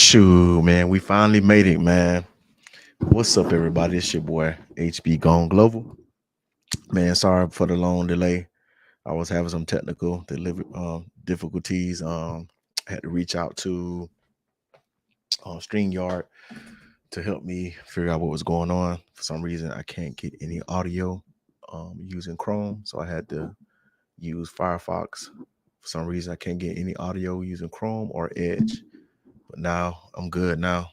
Shoot, man, we finally made it, man. What's up, everybody? It's your boy HB Gone Global. Man, sorry for the long delay. I was having some technical difficulties. I had to reach out to StreamYard to help me figure out what was going on. For some reason, I can't get any audio using Chrome, so I had to use Firefox. For some reason, I can't get any audio using Chrome or Edge. But now I'm good now.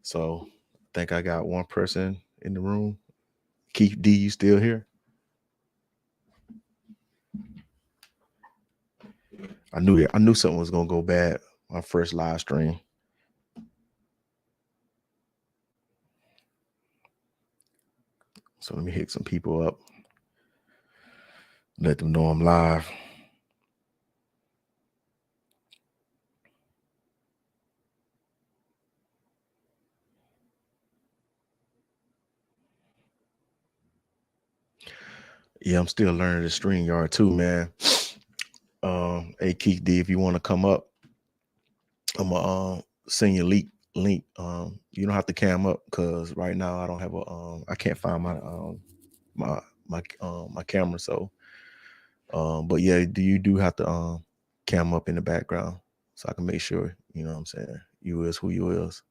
So I think I got one person in the room. Keith D, you still here? I knew something was gonna go bad. My first live stream. So let me hit some people up. Let them know I'm live. Yeah, I'm still learning the StreamYard too, man. Hey Keith D, if you want to come up, I'm gonna send you a link. You don't have to cam up because right now I don't have I can't find my camera. So but yeah, you do have to cam up in the background so I can make sure, you know what I'm saying, you is who you is.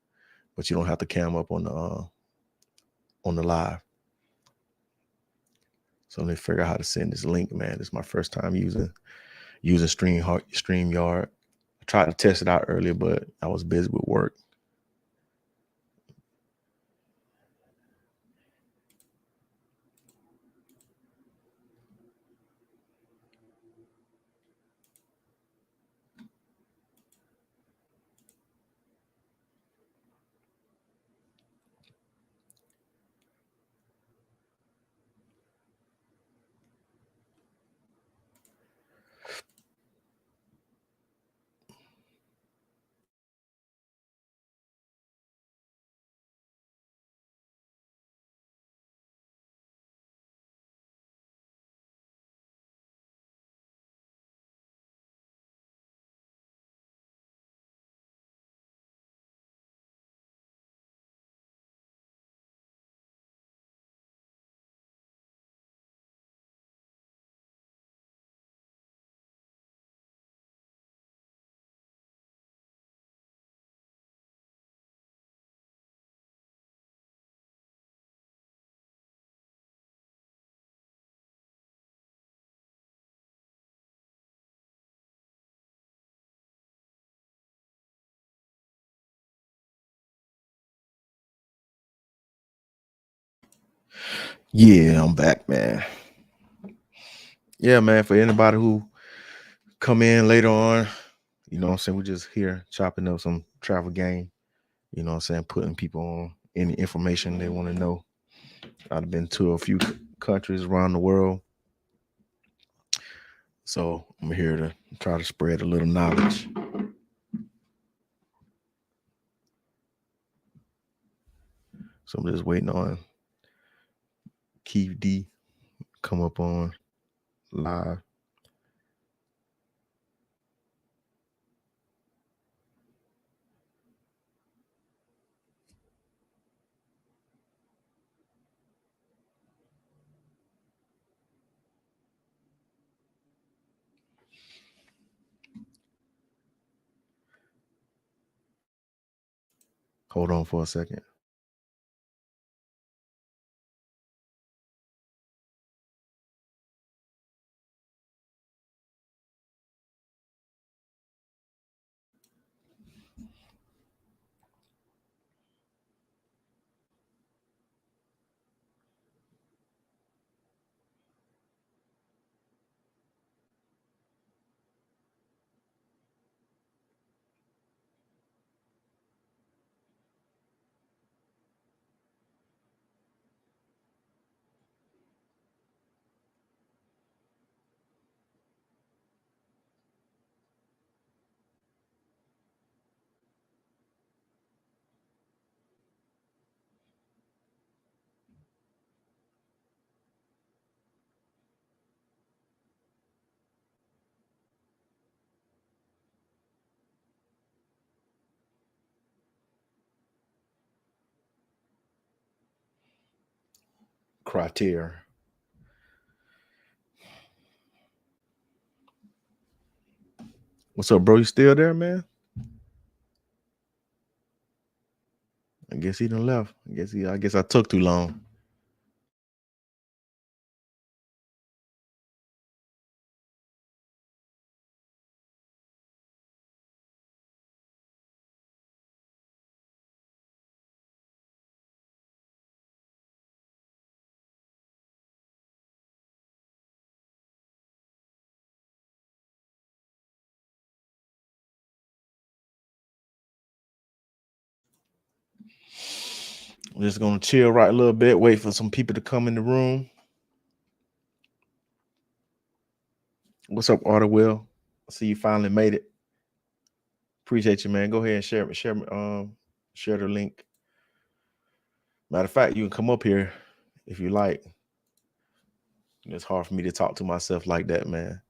But you don't have to cam up on the live. So let me figure out how to send this link, man. This is my first time using StreamYard. I tried to test it out earlier, but I was busy with work. Yeah, I'm back, man. Yeah, man, for anybody who come in later on, you know what I'm saying, we're just here chopping up some travel game, you know what I'm saying, putting people on any information they want to know. I've been to a few countries around the world, so I'm here to try to spread a little knowledge. So I'm just waiting on Keith D come up on live. Hold on for a second. criteria. What's up, bro? You still there, man? I guess he done left. I guess I took too long. I'm just gonna chill right a little bit, wait for some people to come in the room. What's up, Arthur Will? I see you finally made it. Appreciate you, man. Go ahead and share the link. Matter of fact, you can come up here if you like. It's hard for me to talk to myself like that, man.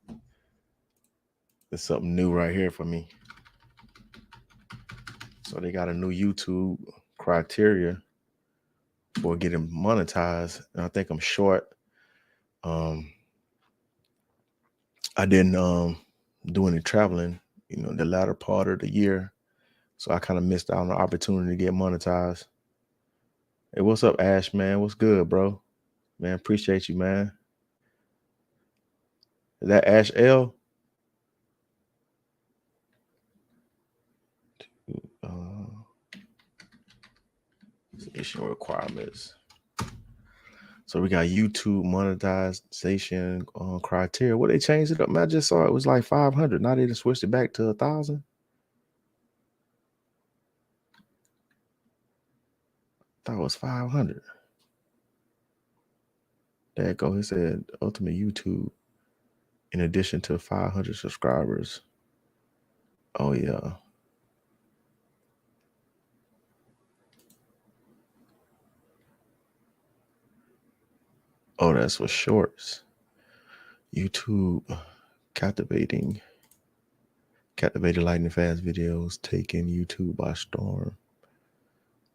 It's something new right here for me. So they got a new YouTube criteria for getting monetized. And I think I'm short. I didn't do any traveling, the latter part of the year. So I kind of missed out on the opportunity to get monetized. Hey, what's up, Ash, man? What's good, bro? Man, appreciate you, man. Is that Ash L? Issue requirements. So we got YouTube monetization criteria. What they changed it up? Man, I just saw it was like 500. Now they just switched it back to 1,000. Thought it was 500. There it go. It said Ultimate YouTube. In addition to 500 subscribers. Oh yeah. Oh, that's for shorts. YouTube captivating lightning fast videos taking YouTube by storm.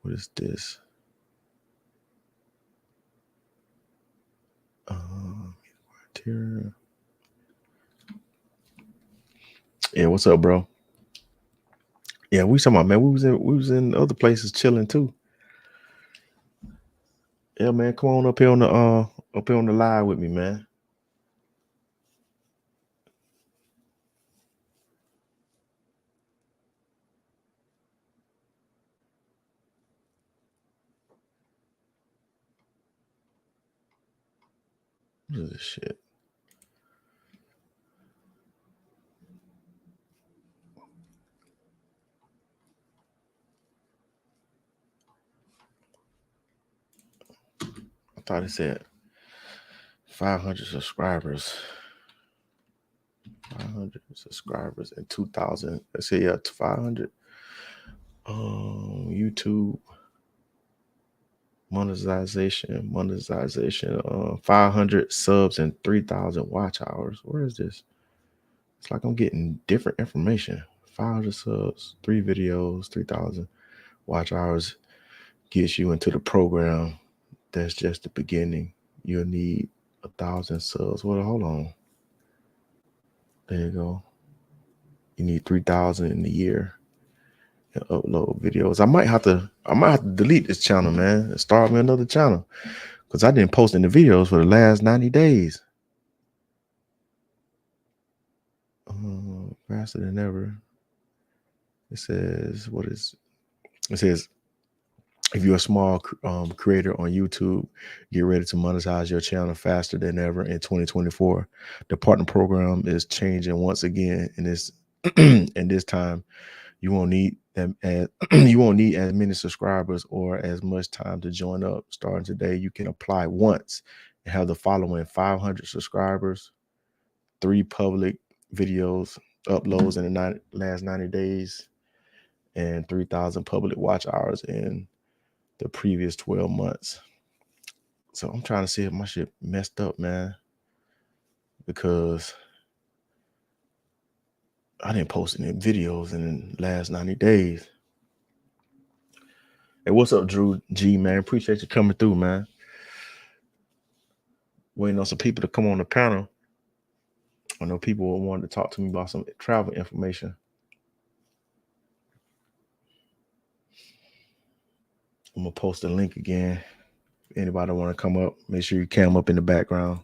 What is this? Criteria. Yeah, what's up, bro? Yeah, we talking about, man. We was in other places chilling too. Yeah, man. Come on up here on the live with me, man. What is this shit? I thought it said 500 subscribers. 500 subscribers and 2,000. Let's say 500. YouTube monetization. 500 subs and 3,000 watch hours. Where is this? It's like I'm getting different information. 500 subs, 3 videos, 3,000 watch hours gets you into the program. That's just the beginning. You'll need 1,000 subs. Well, hold on. There you go. You need 3,000 in a year and upload videos. I might have to delete this channel, man, and start me another channel because I didn't post any videos for the last 90 days. Faster than ever. It says, if you're a small creator on YouTube, get ready to monetize your channel faster than ever in 2024. The partner program is changing once again, and this time you won't need them you won't need as many subscribers or as much time to join up. Starting today, you can apply once and have the following: 500 subscribers, 3 public videos uploads in the last 90 days, and 3,000 public watch hours in the previous 12 months. So I'm trying to see if my shit messed up, man, because I didn't post any videos in the last 90 days. Hey, what's up, Drew G, man? Appreciate you coming through, man. waiting on some people to come on the panel. I know people wanted to talk to me about some travel information. I'm gonna post the link again. Anybody want to come up, make sure you cam up in the background.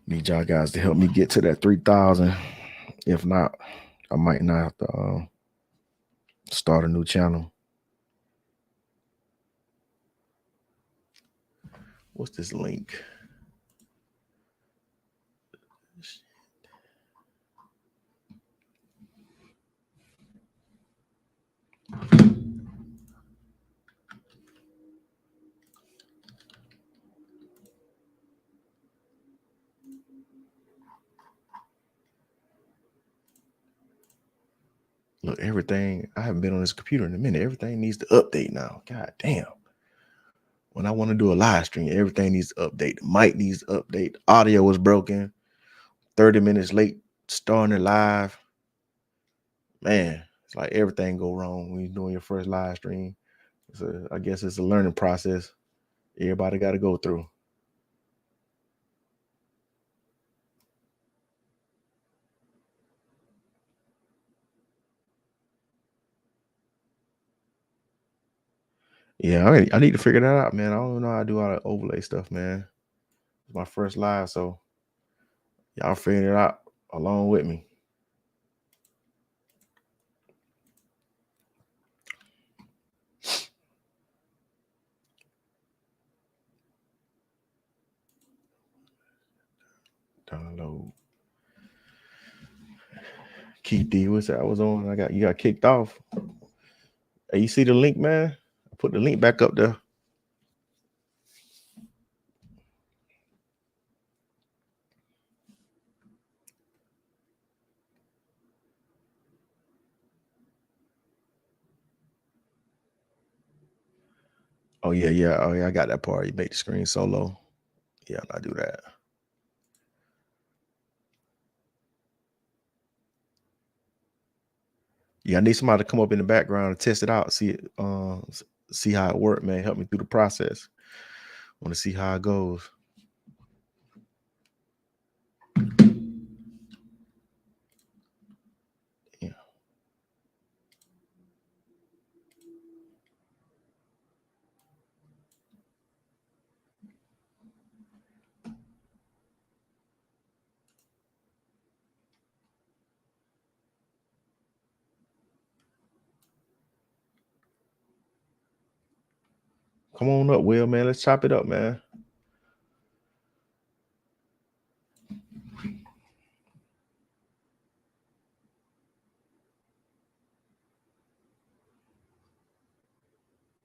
Need y'all guys to help me get to that 3,000. If not, I might not have to start a new channel. What's this link? Look, everything, I haven't been on this computer in a minute. Everything needs to update now. God damn. When I want to do a live stream, everything needs to update. The mic needs to update. The audio was broken. 30 minutes late starting it live. Man, it's like everything go wrong when you're doing your first live stream. I guess it's a learning process everybody got to go through. Yeah, I need to figure that out, man. I don't know how to do all that overlay stuff, man. It's my first live, so y'all figure it out along with me. Download. Keith D, what's that? I was on. You got kicked off. Hey, you see the link, man? I put the link back up there. Oh yeah. Oh yeah, I got that part. You make the screen solo. Yeah, I do that. Yeah, I need somebody to come up in the background and test it out, see it, see how it worked, man. Help me through the process. Want to see how it goes. Yeah. Come on up, Will, man. Let's chop it up, man.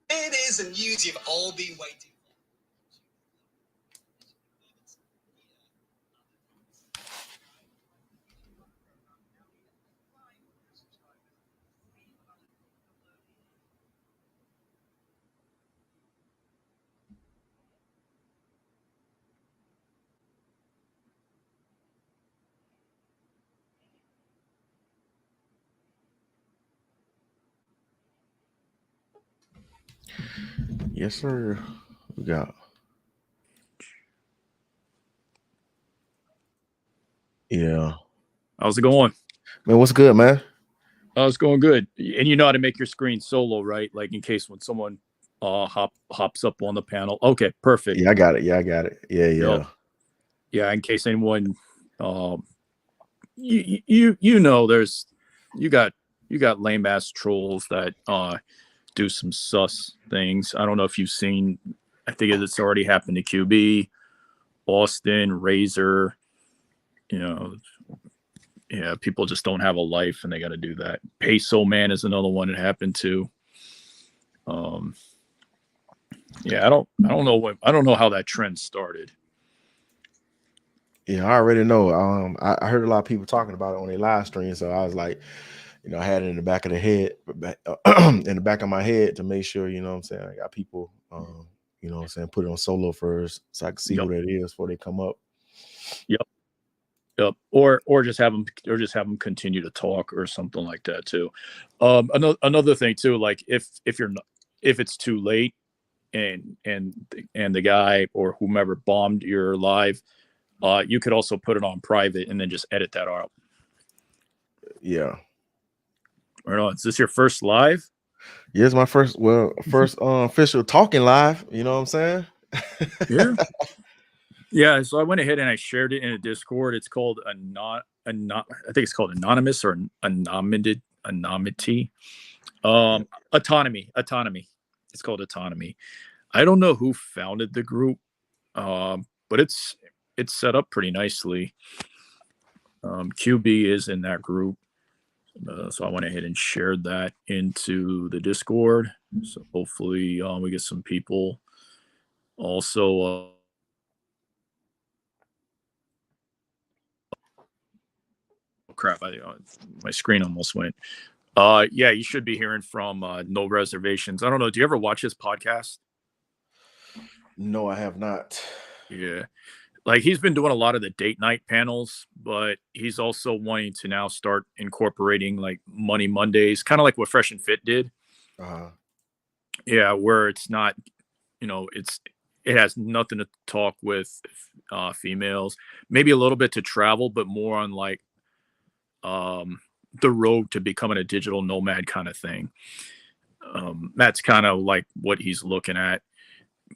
It is the news you've all been waiting for. Yes, sir. We got. Yeah. How's it going? Man, what's good, man? Oh, it's going good. And you know how to make your screen solo, right? Like in case when someone hops up on the panel. Okay, perfect. Yeah, I got it. Yeah. Yep. Yeah, in case anyone you know there's you got lame ass trolls that do some sus things. I don't know if you've seen, I think it's already happened to QB, Austin, Razor, you know. Yeah, people just don't have a life and they got to do that. Peso Man is another one it happened to. Yeah, I don't know how that trend started. Yeah, I already know. I heard a lot of people talking about it on their live stream, so I was like, I had it in the back of the head, in the back of my head to make sure, you know what I'm saying, I got people, you know what I'm saying, put it on solo first so I can see Yep. what it is before they come up. Yep. Yep. Or just have them continue to talk or something like that too. Another thing too, like if it's too late and the guy or whomever bombed your live, you could also put it on private and then just edit that out. Yeah. Or no, is this your first live? Yeah, it's my first official talking live. You know what I'm saying? Yeah. Yeah. So I went ahead and I shared it in a Discord. It's called I think it's called Anonymous or Anonymity. Autonomy. It's called Autonomy. I don't know who founded the group, but it's set up pretty nicely. QB is in that group, so I went ahead and shared that into the Discord. So hopefully, we get some people. Also, crap! My screen almost went. Yeah, you should be hearing from No Reservations. I don't know. Do you ever watch his podcast? No, I have not. Yeah. Like he's been doing a lot of the date night panels, but he's also wanting to now start incorporating like Money Mondays, kind of like what Fresh and Fit did. Uh-huh. Yeah, where it's not, it has nothing to talk with females, maybe a little bit to travel, but more on like the road to becoming a digital nomad kind of thing. That's kind of like what he's looking at.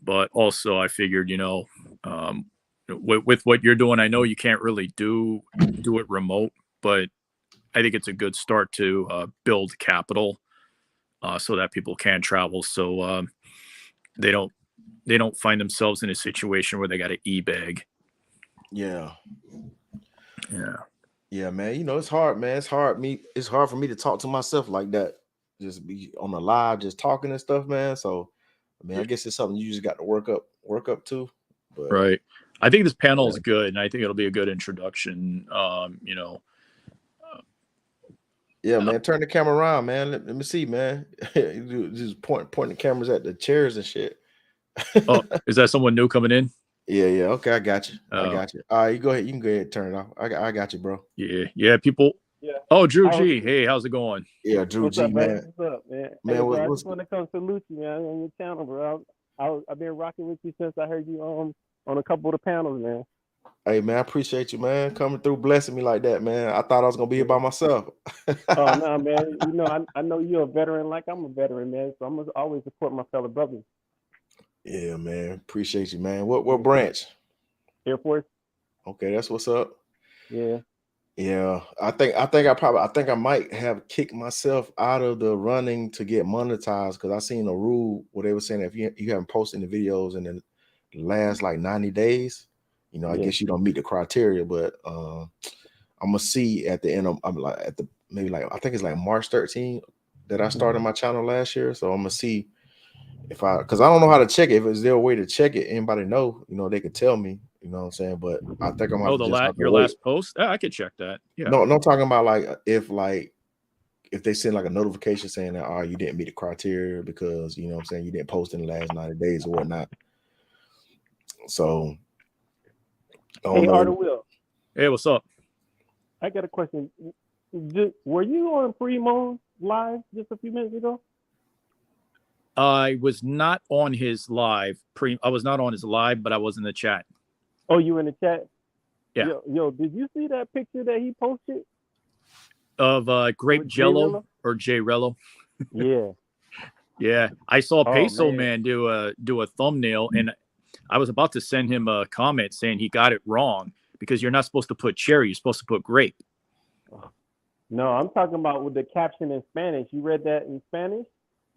But also, I figured, with what you're doing, I know you can't really do it remote, but I think it's a good start to build capital so that people can travel, so they don't find themselves in a situation where they got to e-bag. Yeah. Yeah. Yeah, man. It's hard, man. It's hard for me to talk to myself like that. Just be on the live, just talking and stuff, man. So, I mean, I guess it's something you just got to work up to. But Right. I think this panel is good, and I think it'll be a good introduction. Yeah, man. Turn the camera around, man. Let me see, man. Just point the cameras at the chairs and shit. Oh, is that someone new coming in? Yeah. Okay, I got you. I got you. All right, you go ahead. You can go ahead and turn it off. I got you, bro. Yeah. People. Yeah. Oh, Drew G. Hey, how's it going? Yeah, Drew What's G, up, man. What's up, man? Man, hey, bro, I what's just want to come salute you, man, on your channel, bro. I've been rocking with you since I heard you on a couple of the panels, man. Hey, man, I appreciate you, man, coming through, blessing me like that, man. I thought I was gonna be here by myself. Oh no, man. I know you're a veteran, like I'm a veteran, man. So I'm gonna always support my fellow brothers. Yeah, man. Appreciate you, man. What branch? Air Force. Okay, that's what's up. Yeah. Yeah, I think I might have kicked myself out of the running to get monetized because I seen a rule where they were saying if you haven't posted the videos in the last like 90 days, I guess you don't meet the criteria. But I'm gonna see at the end of I'm like at the maybe like I think it's like March 13th that I started my channel last year. So I'm gonna see because I don't know how to check it. If is there a way to check it, anybody know, they could tell me, you know what I'm saying? But I think I'm gonna just have to your wait. last post? I could check that. Yeah. No, talking about if they send like a notification saying that you didn't meet the criteria because you know what I'm saying you didn't post in the last 90 days or whatnot. So I don't Hey, know. Arthur Will. Hey, what's up? I got a question. Were you on Primo's live just a few minutes ago? I was not on his live. I was not on his live, but I was in the chat. Oh, you were in the chat? Yeah. Yo, did you see that picture that he posted? Of Grape Jello or J Rello? Yeah. Yeah. I saw Peso man. Man do a thumbnail, and I was about to send him a comment saying he got it wrong because you're not supposed to put cherry, you're supposed to put grape. No, I'm talking about with the caption in Spanish. You read that in Spanish?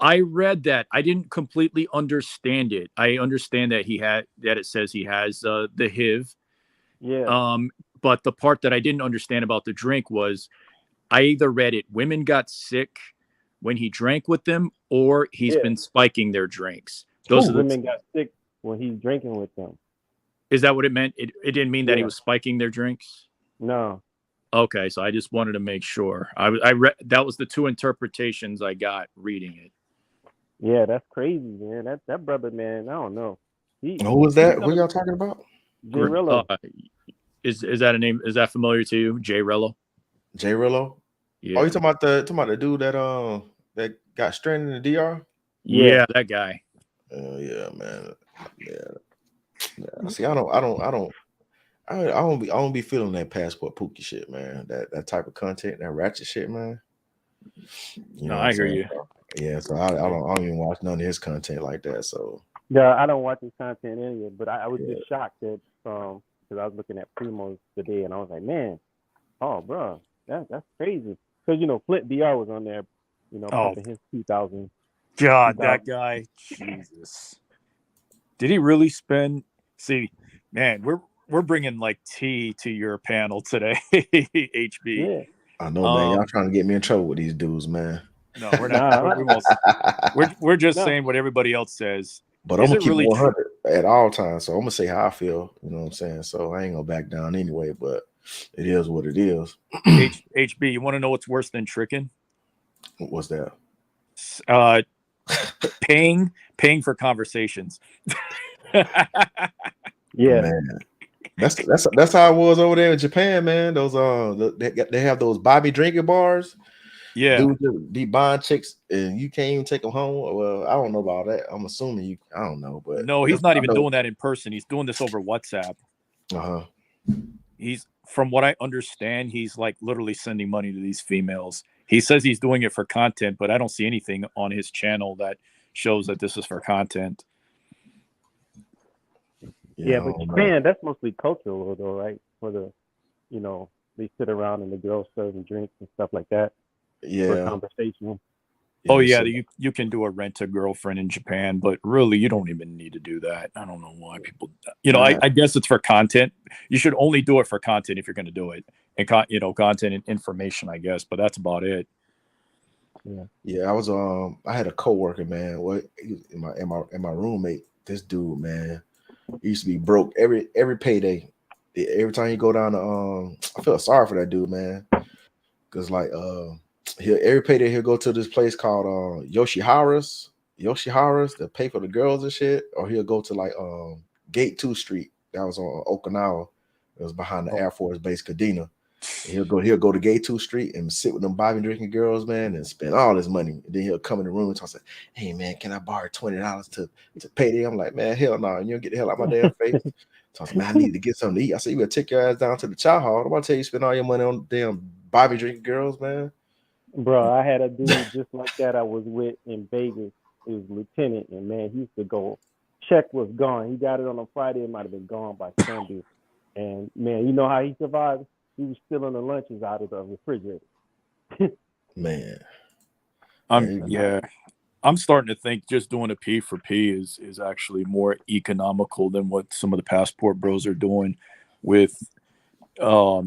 I read that. I didn't completely understand it. I understand that it says he has the HIV. Yeah. But the part that I didn't understand about the drink was I either read it women got sick when he drank with them, or he's been spiking their drinks. Those women got sick when he's drinking with them. Is that what it meant? It didn't mean that he was spiking their drinks? No. Okay, so I just wanted to make sure. I read that was the two interpretations I got reading it. Yeah, that's crazy, man. That brother, man, I don't know. Who was that? Who y'all talking about? J Rillo. Is that a name? Is that familiar to you, Jay Rello? J Rillo. Yeah, Oh, you talking about the dude that got stranded in the DR? yeah, that guy. Yeah, man. Yeah. See, I don't be feeling that passport pookie shit, man. That type of content, that ratchet shit, man. You No, know what I'm I hear saying? you. So, yeah, so I don't even watch none of his content like that. So Yeah, I don't watch his content anyway, but I was yeah, just shocked that because I was looking at Primos today and I was like, man, oh, bro, that's crazy. Because Flint Dr was on there, Oh pumping his 2000, God, that 2000. guy. Jesus, did he really spend? See, man, we're bringing like tea to your panel today, HB. Yeah, I know, man. Y'all Um, trying to get me in trouble with these dudes, man. no, we're not. nah, We won't. We're just no, saying what everybody else says. But I'm Is gonna it keep it really true? 100 at all times. So I'm gonna say how I feel. You know what I'm saying? So I ain't gonna back down anyway. But it is what it is. HB, you want to know what's worse than tricking? What's that? Uh, paying for conversations. yeah, Man, that's how it was over there in Japan, man. Those they have those Bobby drinking bars. Yeah. Dudes just be buying chicks, and you can't even take them home. Well, I don't know about that. I'm assuming you. I don't know, but No, that's he's not what even I know. doing that in person. He's doing this over WhatsApp. Uh-huh. He's, from what I understand, he's like literally sending money to these females. He says he's doing it for content, but I don't see anything on his channel that shows that this is for content. Yeah, yeah. I But don't know. Japan, that's mostly cultural though, right? For the, they sit around and the girls serving drinks and stuff like that for Yeah, conversation. Oh yeah. yeah, So you can do a rent a girlfriend in Japan, but really you don't even need to do that. I don't know why people. man, I guess it's for content. You should only do it for content if you're going to do it, and content and information, I guess. But that's about it. Yeah, yeah. I had a coworker, man. What my roommate. This dude, man, he used to be broke every payday. Every time you go down to I feel sorry for that dude, man. Cause like he'll every payday he'll go to this place called Yoshihara's to pay for the girls and shit, or he'll go to like Gate 2 Street that was on Okinawa. It was behind the Oh, Air Force Base Kadena. And he'll go to Gate 2 Street and sit with them Bobby drinking girls, man, and spend all his money. And then he'll come in the room and talk, say, hey man, can I borrow $20 to payday? I'm like, man, hell no, you don't get the hell out of my damn face. So I said, man, I need to get something to eat. I said, you better take your ass down to the chow hall. I'm gonna tell you spend all your money on damn Bobby drinking girls, man. bro, I had a dude just like that I was with in Vegas. He was lieutenant, and man, he used to go. Check was gone. He got it on a Friday. It might have been gone by Sunday. And man, you know how he survived? He was stealing the lunches out of the refrigerator. Man, I'm man, yeah. I'm starting to think just doing a P for P is actually more economical than what some of the passport bros are doing with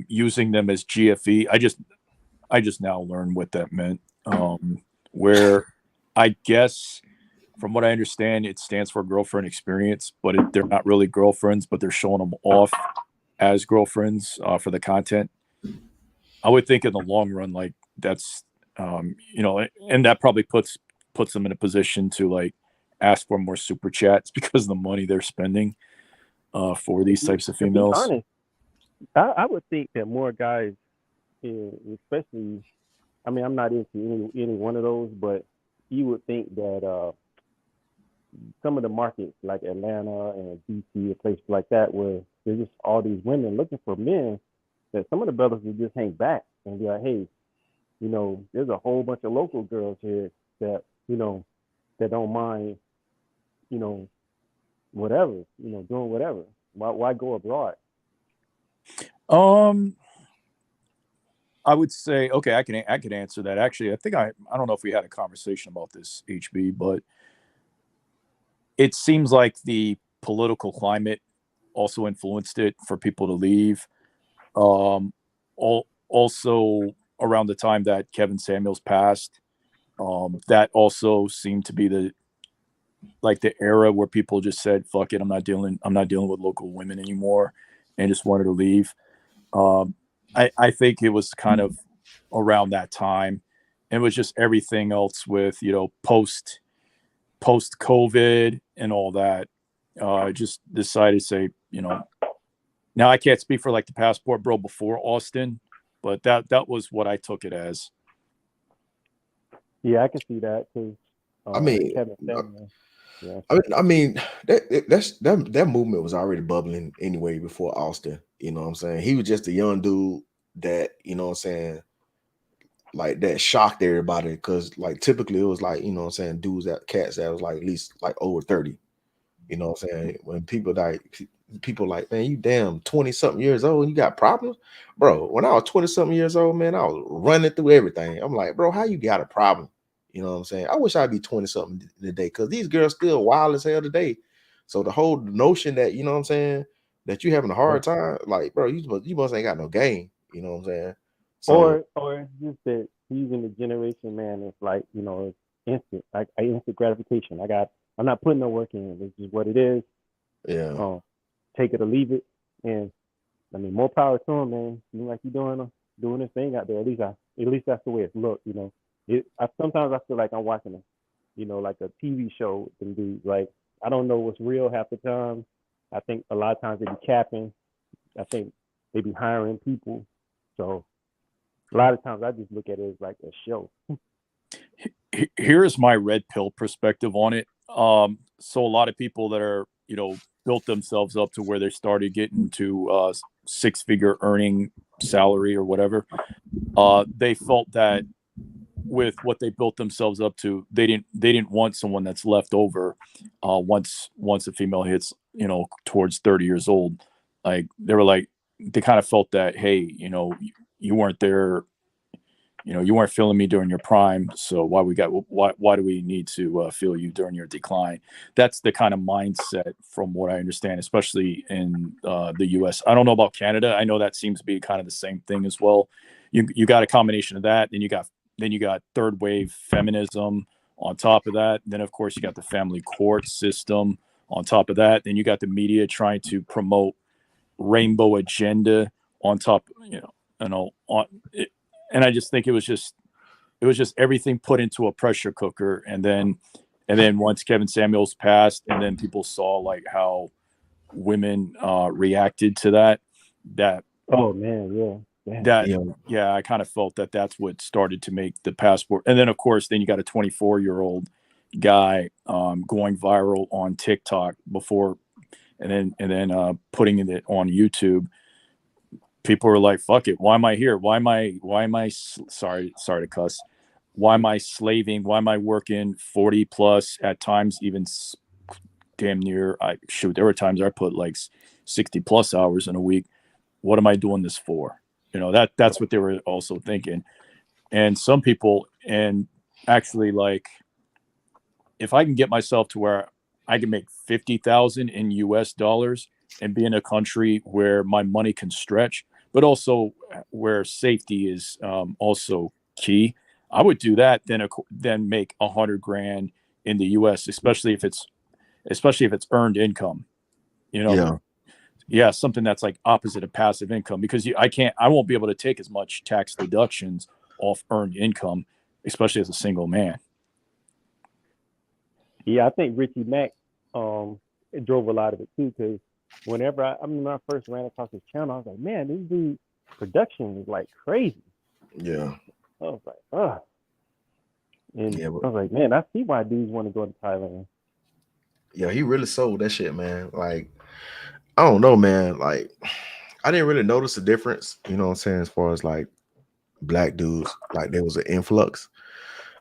using them as GFE. I just now learned what that meant. Where I guess from what I understand, it stands for girlfriend experience, but they're not really girlfriends, but they're showing them off as girlfriends for the content. I would think in the long run, like that's and that probably puts them in a position to like ask for more super chats because of the money they're spending for these types of To be females. honest, I would think that more guys, especially, I mean, I'm not into any one of those, but you would think that some of the markets like Atlanta and DC, a place like that, where there's just all these women looking for men, that some of the brothers would just hang back and be like, hey, there's a whole bunch of local girls here that, that don't mind, you know, whatever, doing whatever. Why go abroad? Um, I would say okay, I can answer that. Actually, I don't know if we had a conversation about this HB, but it seems like the political climate also influenced it for people to leave. Also around the time that Kevin Samuels passed, that also seemed to be the era where people just said, "Fuck it, I'm not dealing with local women anymore," and just wanted to leave. Um, I think it was kind of around that time. And it was just everything else with post COVID and all that. I just decided to say, Now I can't speak for like the Passport Bro before Austin, but that was what I took it as. Yeah, I can see that because I mean, Kevin Samuel. Yeah. I mean that movement was already bubbling anyway before Austin. You know what I'm saying? He was just a young dude that, you know what I'm saying, like that shocked everybody because like typically it was like, you know what I'm saying, dudes that cats that was like at least like over 30. You know what I'm saying? When people like, man, you damn 20 something years old and you got problems, bro. When I was 20 something years old, man, I was running through everything. I'm like, bro, how you got a problem? You know what I'm saying? I wish I'd be 20 something today because these girls still wild as hell today. So the whole notion that, you know what I'm saying, that you having a hard time, like, bro, you must ain't got no game. You know what I'm saying? So Or it's just that he's in the generation, man. It's like, it's instant, like instant gratification. I'm not putting no work in. This is what it is. yeah, Take it or leave it. And I mean, more power to him, man. Seems like he's doing his thing out there. At least that's the way it looks. Sometimes I feel like I'm watching like a TV show with them dudes. Like I don't know what's real half the time. I think a lot of times they be capping. I think they be hiring people. So a lot of times I just look at it as like a show. Here's my red pill perspective on it. So a lot of people that are, built themselves up to where they started getting to 6-figure earning salary or whatever, they felt that with what they built themselves up to, they didn't want someone that's left over once a female hits, towards 30 years old. Like they kind of felt that, hey, you weren't there, you weren't feeling me during your prime, so why do we need to feel you during your decline? That's the kind of mindset, from what I understand, especially in the U.S. I don't know about Canada. I know that seems to be kind of the same thing as well. You got a combination of that, then you got third wave feminism on top of that. Then of course you got the family court system on top of that. Then you got the media trying to promote rainbow agenda on top, on it. And I just think it was just everything put into a pressure cooker. And then once Kevin Samuels passed, and then people saw like how women reacted to that Oh man, yeah. that yeah, yeah, I kind of felt that that's what started to make the passport. And then of course then you got a 24-year-old guy going viral on TikTok before, and then putting it on YouTube. People were like, fuck it, why am I here? Sorry to cuss, why am I slaving? Why am I working 40 plus, at times even damn near, there were times I put like 60 plus hours in a week. What am I doing this for? That's what they were also thinking. And some people, and actually, like, if I can get myself to where I can make 50,000 in US dollars and be in a country where my money can stretch, but also where safety is also key, I would do that then make 100 grand in the US, especially if it's earned income, you know, yeah. yeah, something that's like opposite of passive income, because I won't be able to take as much tax deductions off earned income, especially as a single man. Yeah, I think Richie Mack it drove a lot of it too. Because whenever when I first ran across his channel, I was like, man, this dude production is like crazy. Yeah. I was like, ugh. And Yeah, but I was like, man, I see why dudes want to go to Thailand. yeah, he really sold that shit, man. Like, I don't know, man. Like, I didn't really notice the difference, you know what I'm saying, as far as like black dudes. Like, there was an influx.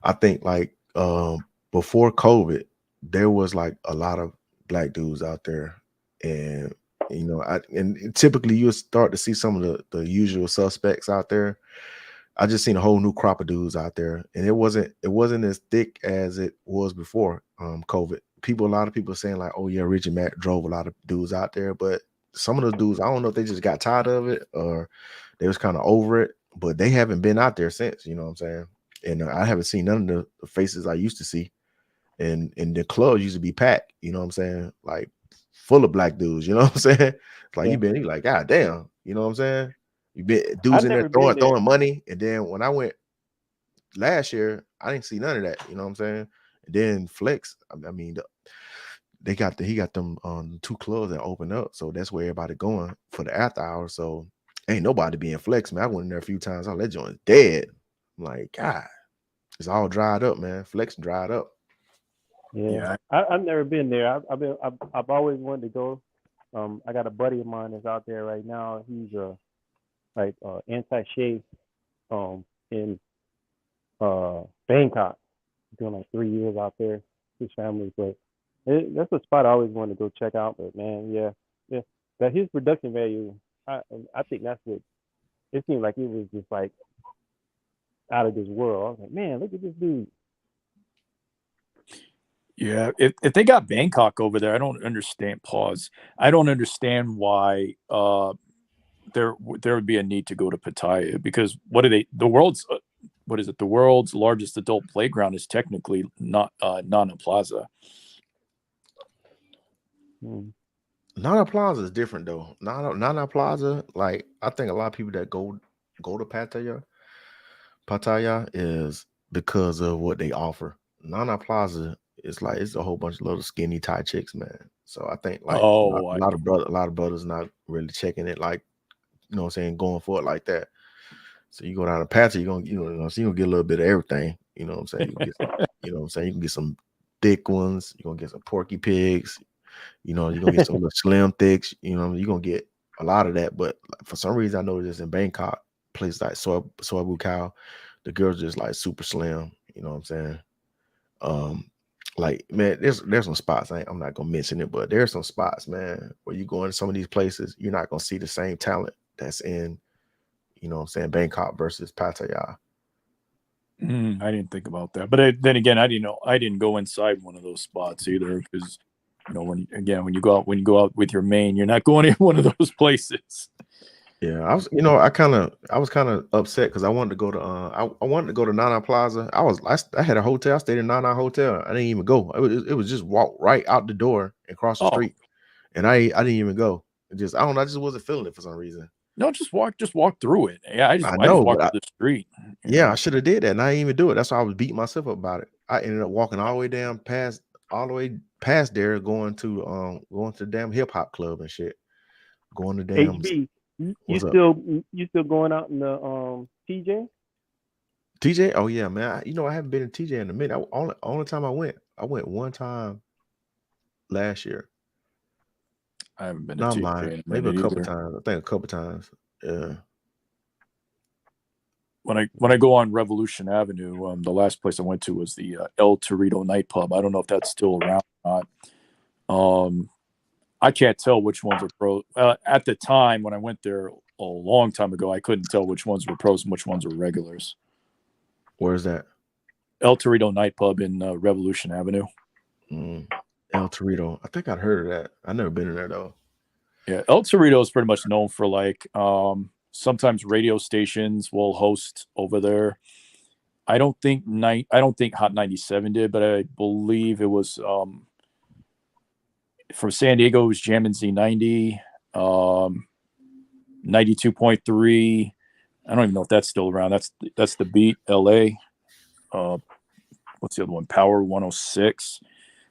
I think like before COVID, there was like a lot of black dudes out there. And and typically you'll start to see some of the usual suspects out there. I just seen a whole new crop of dudes out there, and it wasn't as thick as it was before COVID. A lot of people saying like, oh yeah, Richie Mack drove a lot of dudes out there, but some of those dudes, I don't know if they just got tired of it or they was kind of over it, but they haven't been out there since. You know what I'm saying? And I haven't seen none of the faces I used to see, and the clubs used to be packed. You know what I'm saying? Like full of black dudes. You know what I'm saying? It's like Yeah, you like, God damn. You know what I'm saying? You been I've dudes in there never been there. throwing money, and then when I went last year, I didn't see none of that. You know what I'm saying? And then Flex, I mean, he got them 2 clubs that open up, so that's where everybody going for the after hours. So ain't nobody being flex, man. I went in there a few times. I that joint dead. I'm like, God, it's all dried up, man. Flex dried up. Yeah, Yeah. I've never been there. I've always wanted to go. I got a buddy of mine that's out there right now. He's like anti-shave in Bangkok. Doing like 3 years out there. His family, but that's a spot I always wanted to go check out. But man, yeah, that his production value. I think that's what it seemed like. It was just like out of this world. I was like, man, look at this dude. Yeah, if they got Bangkok over there, I don't understand. Pause. I don't understand why there would be a need to go to Pattaya, because what are they? The world's what is it? The world's largest adult playground is technically not Nana Plaza. Nana Plaza is different though. Nana Plaza, like I think a lot of people that go to Pattaya is because of what they offer. Nana Plaza is like it's a whole bunch of little skinny Thai chicks, man. So I think like Oh, a lot of brothers not really checking it, like you know what I'm saying, going for it like that. So you go down to Pattaya, so you gonna get a little bit of everything. You know what I'm saying? You can get some, you know what I'm saying, you can get some thick ones, you're gonna get some porky pigs, you're gonna get some little slim thicks, you're gonna get a lot of that. But for some reason I noticed in Bangkok, places like Soy Cow, the girls just like super slim, you know what I'm saying? Like man, there's some spots. I'm not gonna mention it, but there's some spots, man, where you go into some of these places, you're not gonna see the same talent that's in, you know what I'm saying, Bangkok versus Pattaya. I didn't think about that, but then again, I didn't go inside one of those spots either, because when you go out with your main, you're not going in one of those places. Yeah, I was kind of upset because I wanted to go to I wanted to go to Nana Plaza. I had a hotel. I stayed in Nana Hotel. I didn't even go. It was just walk right out the door and cross the Oh street, and I didn't even go. I don't know. I just wasn't feeling it for some reason. no, just walk through it. Yeah, I I just know, walked but through the street. yeah, I should have did that, and I didn't even do it. That's why I was beating myself up about it. I ended up walking all the way down past, all the way past there, going to the damn hip hop club and shit. Going to damn HB, you what's up, still going out in the TJ? TJ? Oh yeah, man. I haven't been in TJ in a minute. Only time I went one time last year. I haven't been to No, I'm TJ lying. in a Maybe a minute couple either. times. I think a couple times. Yeah. When I go on Revolution Avenue, the last place I went to was the El Torito nightclub. I don't know if that's still around or not. I can't tell which ones are pro. At the time when I went there a long time ago, I couldn't tell which ones were pros and which ones were regulars. Where's that? El Torito nightclub in Revolution Avenue. El Torito. I think I'd heard of that. I've never been in there though. Yeah, El Torito is pretty much known for like sometimes radio stations will host over there. I don't think Hot 97 did, but I believe it was from San Diego. It was Jammin' Z90, 92.3. I don't even know if that's still around. That's the Beat LA. What's the other one? Power 106.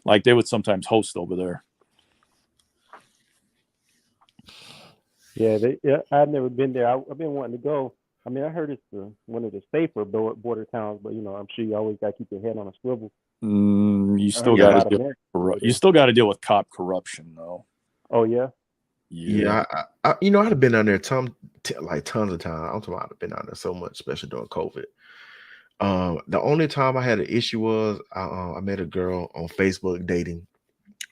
Like they would sometimes host over there. Yeah, I've never been there. I've been wanting to go. I mean, I heard it's one of the safer border towns, but I'm sure you always got to keep your head on a swivel. You still got to deal with cop corruption, though. Oh yeah. Yeah, I'd have been down there tons of times. I'm talking about I've been down there so much, especially during COVID. The only time I had an issue was I met a girl on Facebook dating.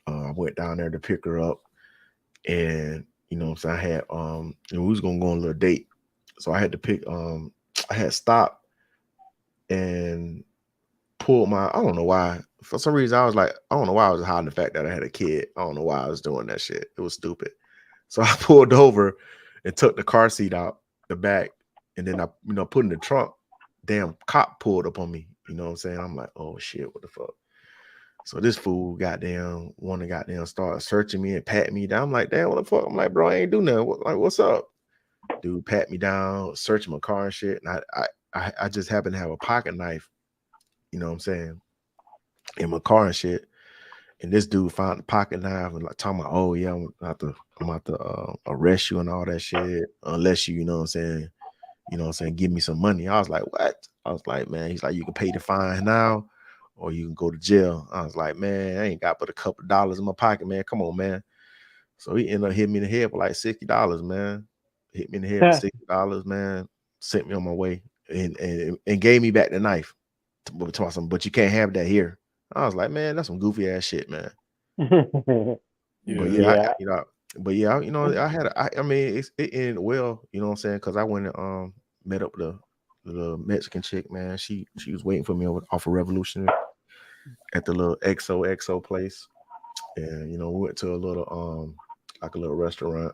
I went down there to pick her up, and so I had we was gonna go on a little date, so I had to pick I had stopped and pulled my, I don't know why, for some reason I was like, I don't know why I was hiding the fact that I had a kid. I don't know why I was doing that shit. It was stupid. So I pulled over and took the car seat out the back, and then I put in the trunk. Damn cop pulled up on me. You know what I'm saying? I'm like, oh shit, what the fuck? So this fool goddamn started searching me and patting me down. I'm like, damn, what the fuck? I'm like, bro, I ain't do nothing. What's up? Dude pat me down, searching my car and shit. And I just happened to have a pocket knife, you know what I'm saying, in my car and shit. And this dude found the pocket knife and like talking about, oh yeah, I'm about to arrest you and all that shit unless you know what I'm saying, give me some money. I was like, what? I was like, man, he's like, you can pay the fine now or you can go to jail. I was like, man, I ain't got but a couple of dollars in my pocket, man. Come on, man. So he ended up hitting me in the head for like $60, man. Hit me in the head for $60, man. Sent me on my way and gave me back the knife. But you can't have that here. I was like, man, that's some goofy ass shit, man. But yeah, Yeah. I had I mean it ended well, you know what I'm saying? Because I went and met up with the Mexican chick, man. She was waiting for me off of Revolutionary at the little XOXO place. And we went to a little like a little restaurant,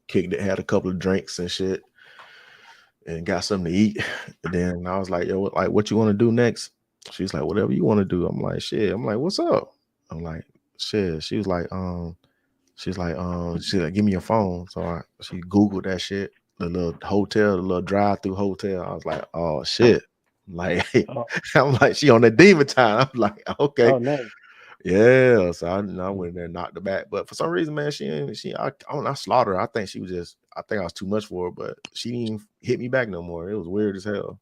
kicked it, had a couple of drinks and shit, and got something to eat. And then I was like, yo, what you want to do next? She's like, whatever you want to do. I'm like, shit. I'm like, what's up? I'm like, shit. She's like, give me your phone. So she Googled that shit, the little hotel, the little drive-through hotel. I was like, oh shit. Like, Oh, I'm like, she on that demon time. I'm like, okay. oh, nice. Yeah. So I went there and knocked her back. But for some reason, man, I slaughtered her. I think I was too much for her, but she didn't hit me back no more. It was weird as hell.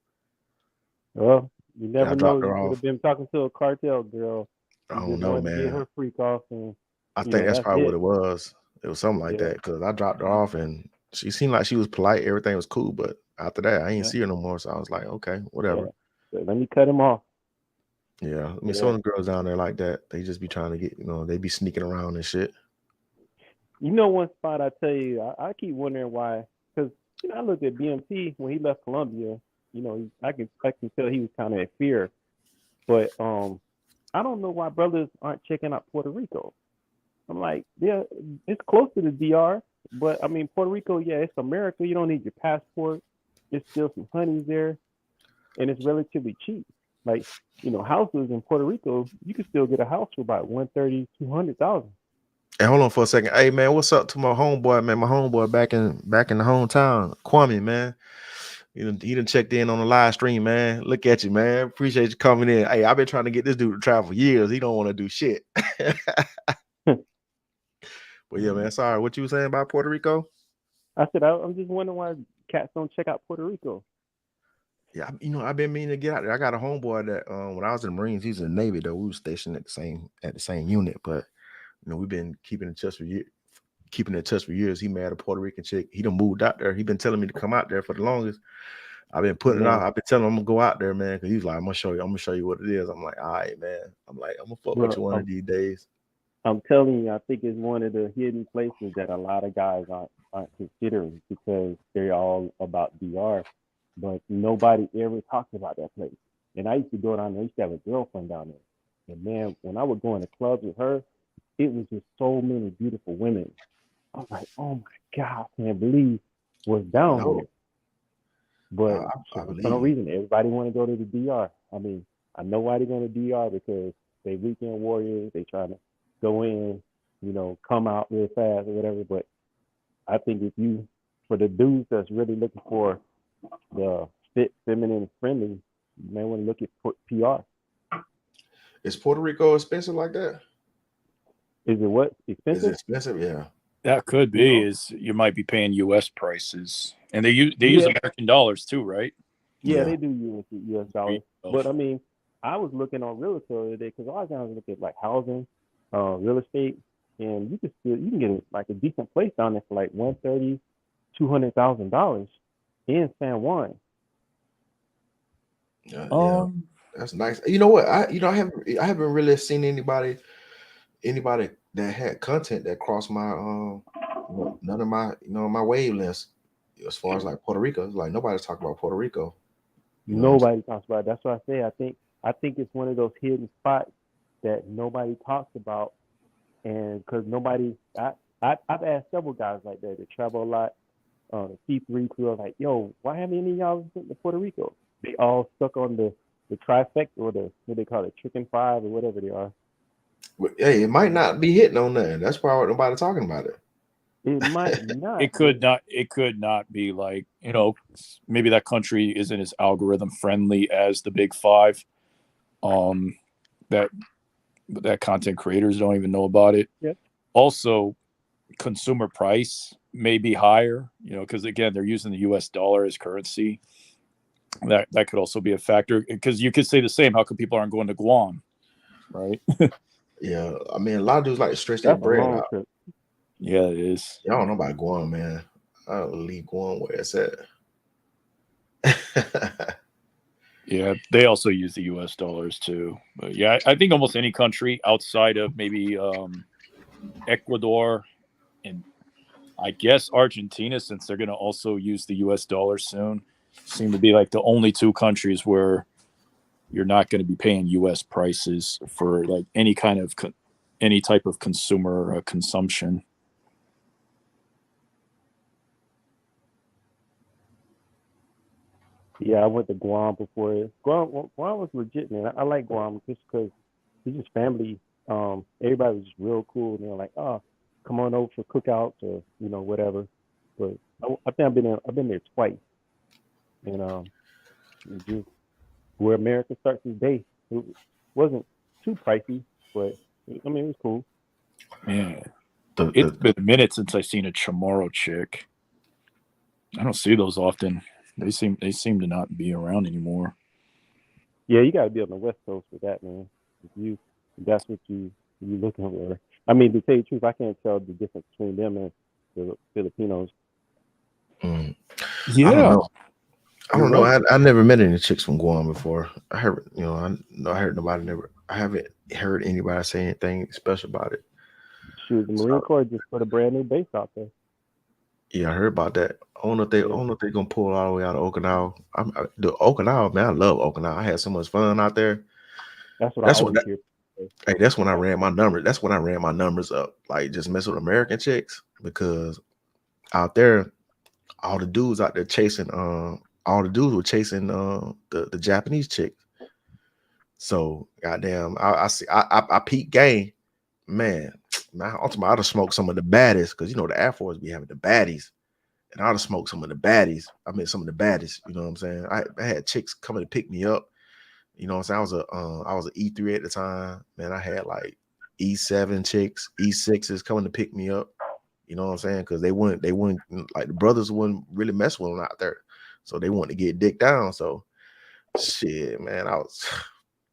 Well, you Yeah, never I know. dropped You her could off. have been talking to a cartel girl. I You don't just know, wanted to get man. her freak off, and I think that's that's probably what it. it was. It was something like Yeah, that because I dropped her off and she seemed like she was polite. Everything was cool, but after that, I ain't yeah, see her no more. So I was like, okay, yeah. whatever. So let me cut him off. Yeah, I mean, some Yeah. of the girls down there like that, they just be trying to get, they be sneaking around and shit. One spot I tell you, I keep wondering why, because I looked at BMT when he left Colombia. I can tell he was kind of in fear, but I don't know why brothers aren't checking out Puerto Rico. I'm like, yeah, it's close to the DR, but I mean Puerto Rico, yeah, it's America. You don't need your passport. There's still some honeys there, and it's relatively cheap. Like, houses in Puerto Rico, you can still get a house for about 130, 200,000. And hold on for a second. Hey man, what's up to my homeboy, man? My homeboy back in the hometown, Kwame, man. He done checked in on the live stream, man. Look at you, man. Appreciate you coming in. Hey, I've been trying to get this dude to travel for years. He don't want to do shit. But yeah, man. Sorry, what you were saying about Puerto Rico? I said, I'm just wondering why cats don't check out Puerto Rico. Yeah, I've been meaning to get out there. I got a homeboy that when I was in the Marines, he's in the Navy though. We were stationed at the same unit, but we've been keeping in touch for years. He married a Puerto Rican chick. He done moved out there. He been telling me to come out there for the longest. I've been putting it Man, out. I've been telling him I'm gonna go out there, man, because he's like, I'm gonna show you what it is. I'm like, all right, man. I'm like, I'm gonna fuck with bro, you one of these days. I'm telling you, I think it's one of the hidden places that a lot of guys aren't considering because they're all about DR, but nobody ever talks about that place. And I used to go down there. I used to have a girlfriend down there, and man, when I would go in the clubs with her, it was just so many beautiful women. I was like, oh my god, I can't believe what's down No, here. But I for no believe. reason, everybody want to go to the DR. I mean, I know why they're going to DR because they weekend warriors. They trying to go in, come out real fast or whatever. But I think for the dudes that's really looking for the fit, feminine, friendly, you may want to look at PR. Is Puerto Rico expensive like that? Is it what Is it expensive? expensive? Yeah. That could You be. know, Is you might be paying U.S. prices, and they use yeah, American dollars too, right? yeah, Yeah. they do US dollars. But I mean, I was looking on realtor the other day because a lot of times I look at like housing, real estate, and you can get like a decent place down there for like 130, $200,000 in San Juan. Yeah. Um, That's nice. You know what? I haven't really seen anybody that had content that crossed my none of my my wavelengths as far as like Puerto Rico. It's like nobody's talking about Puerto Rico. You know what I'm saying? Nobody talks about it. That's what I say. I think it's one of those hidden spots that nobody talks about, and because nobody, I've asked several guys like that that travel a lot, C3 crew. I was like, yo, why haven't any of y'all been to Puerto Rico? They all stuck on the trifecta or the what they call it, chicken five or whatever they are. But, hey, it might not be hitting on that. That's why nobody talking about it. It might not, it but could not. It could not be like maybe that country isn't as algorithm friendly as the Big Five. That that content creators don't even know about it. Yeah. Also, consumer price may be higher, because again, they're using the US dollar as currency. That could also be a factor, because you could say the same. How come people aren't going to Guam, right? Yeah, I mean, a lot of dudes like to stretch their That's a bread long out. trip. Yeah, it is. Y'all don't know about Guam, man. I don't leave Guam where it's at. Yeah, they also use the US dollars too. But yeah, I think almost any country outside of maybe Ecuador and I guess Argentina, since they're going to also use the US dollar soon, seem to be like the only two countries where you're not going to be paying US prices for like any type of consumer consumption. Yeah, I went to Guam before. Guam was legit, man. I like Guam just because it's just family. Everybody was just real cool. And they're like, oh, come on over for cookouts or whatever. But I think I've been there twice, and just where America starts its day. It wasn't too pricey, but I mean it was cool. Man, The- it's the- been a minute since I've seen a Chamorro chick. I don't see those often. They seem to not be around anymore. Yeah, you got to be on the West Coast for that, man. If that's what you looking for. I mean, to tell you the truth, I can't tell the difference between them and the Filipinos. I Yeah, don't know. I you're don't know. right. I never met any chicks from Guam before. I heard, I heard nobody never. I haven't heard anybody say anything special about it. Shoot, the Marine Corps just put a brand new base out there. Yeah, I heard about that. I don't know if Yeah. they're gonna pull all the way out of Okinawa. The Okinawa, man, I love Okinawa. I had so much fun out there. That's what I That's what always hear. Hey, that's when I ran my numbers. That's when I ran my numbers up. Like just mess with American chicks because out there, all the dudes out there chasing. All the dudes were chasing the Japanese chick. So goddamn, I see. I peak game, man. Ultimately, I'd have smoked some of the baddest because the Air Force be having the baddies, and I'd have smoked some of the baddies. I mean, some of the baddest. You know what I'm saying? I had chicks coming to pick me up. You know what I'm saying? I was an E3 at the time. Man, I had like E7 chicks, E6s coming to pick me up. You know what I'm saying? Because they wouldn't like the brothers wouldn't really mess with them out there. So they wanted to get dick down. So shit, man, I was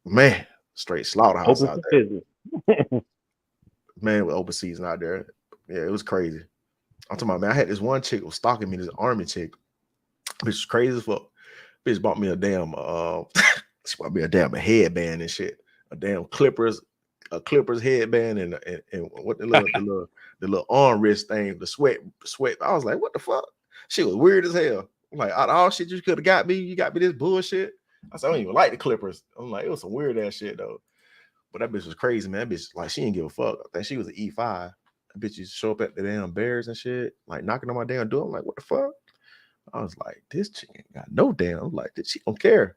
man, straight slaughterhouse Open out for there. business. Man, with open season out there. Yeah, it was crazy. I'm talking about, man, I had this one chick was stalking me, this army chick. Bitch was crazy as fuck. Bitch bought me a damn she bought me a damn headband and shit. A damn Clippers headband and what the little arm wrist thing, the sweat. I was like, what the fuck? She was weird as hell. I'm like, out of all shit you could have got me, you got me this bullshit. I said, I don't even like the Clippers. I'm like, it was some weird ass shit though. But that bitch was crazy, man. That bitch, like, she didn't give a fuck. I think she was an E5. That bitch used to show up at the damn Bears and shit, like knocking on my damn door. I'm like, what the fuck? I was like, this chick ain't got no damn. I'm like, she don't care.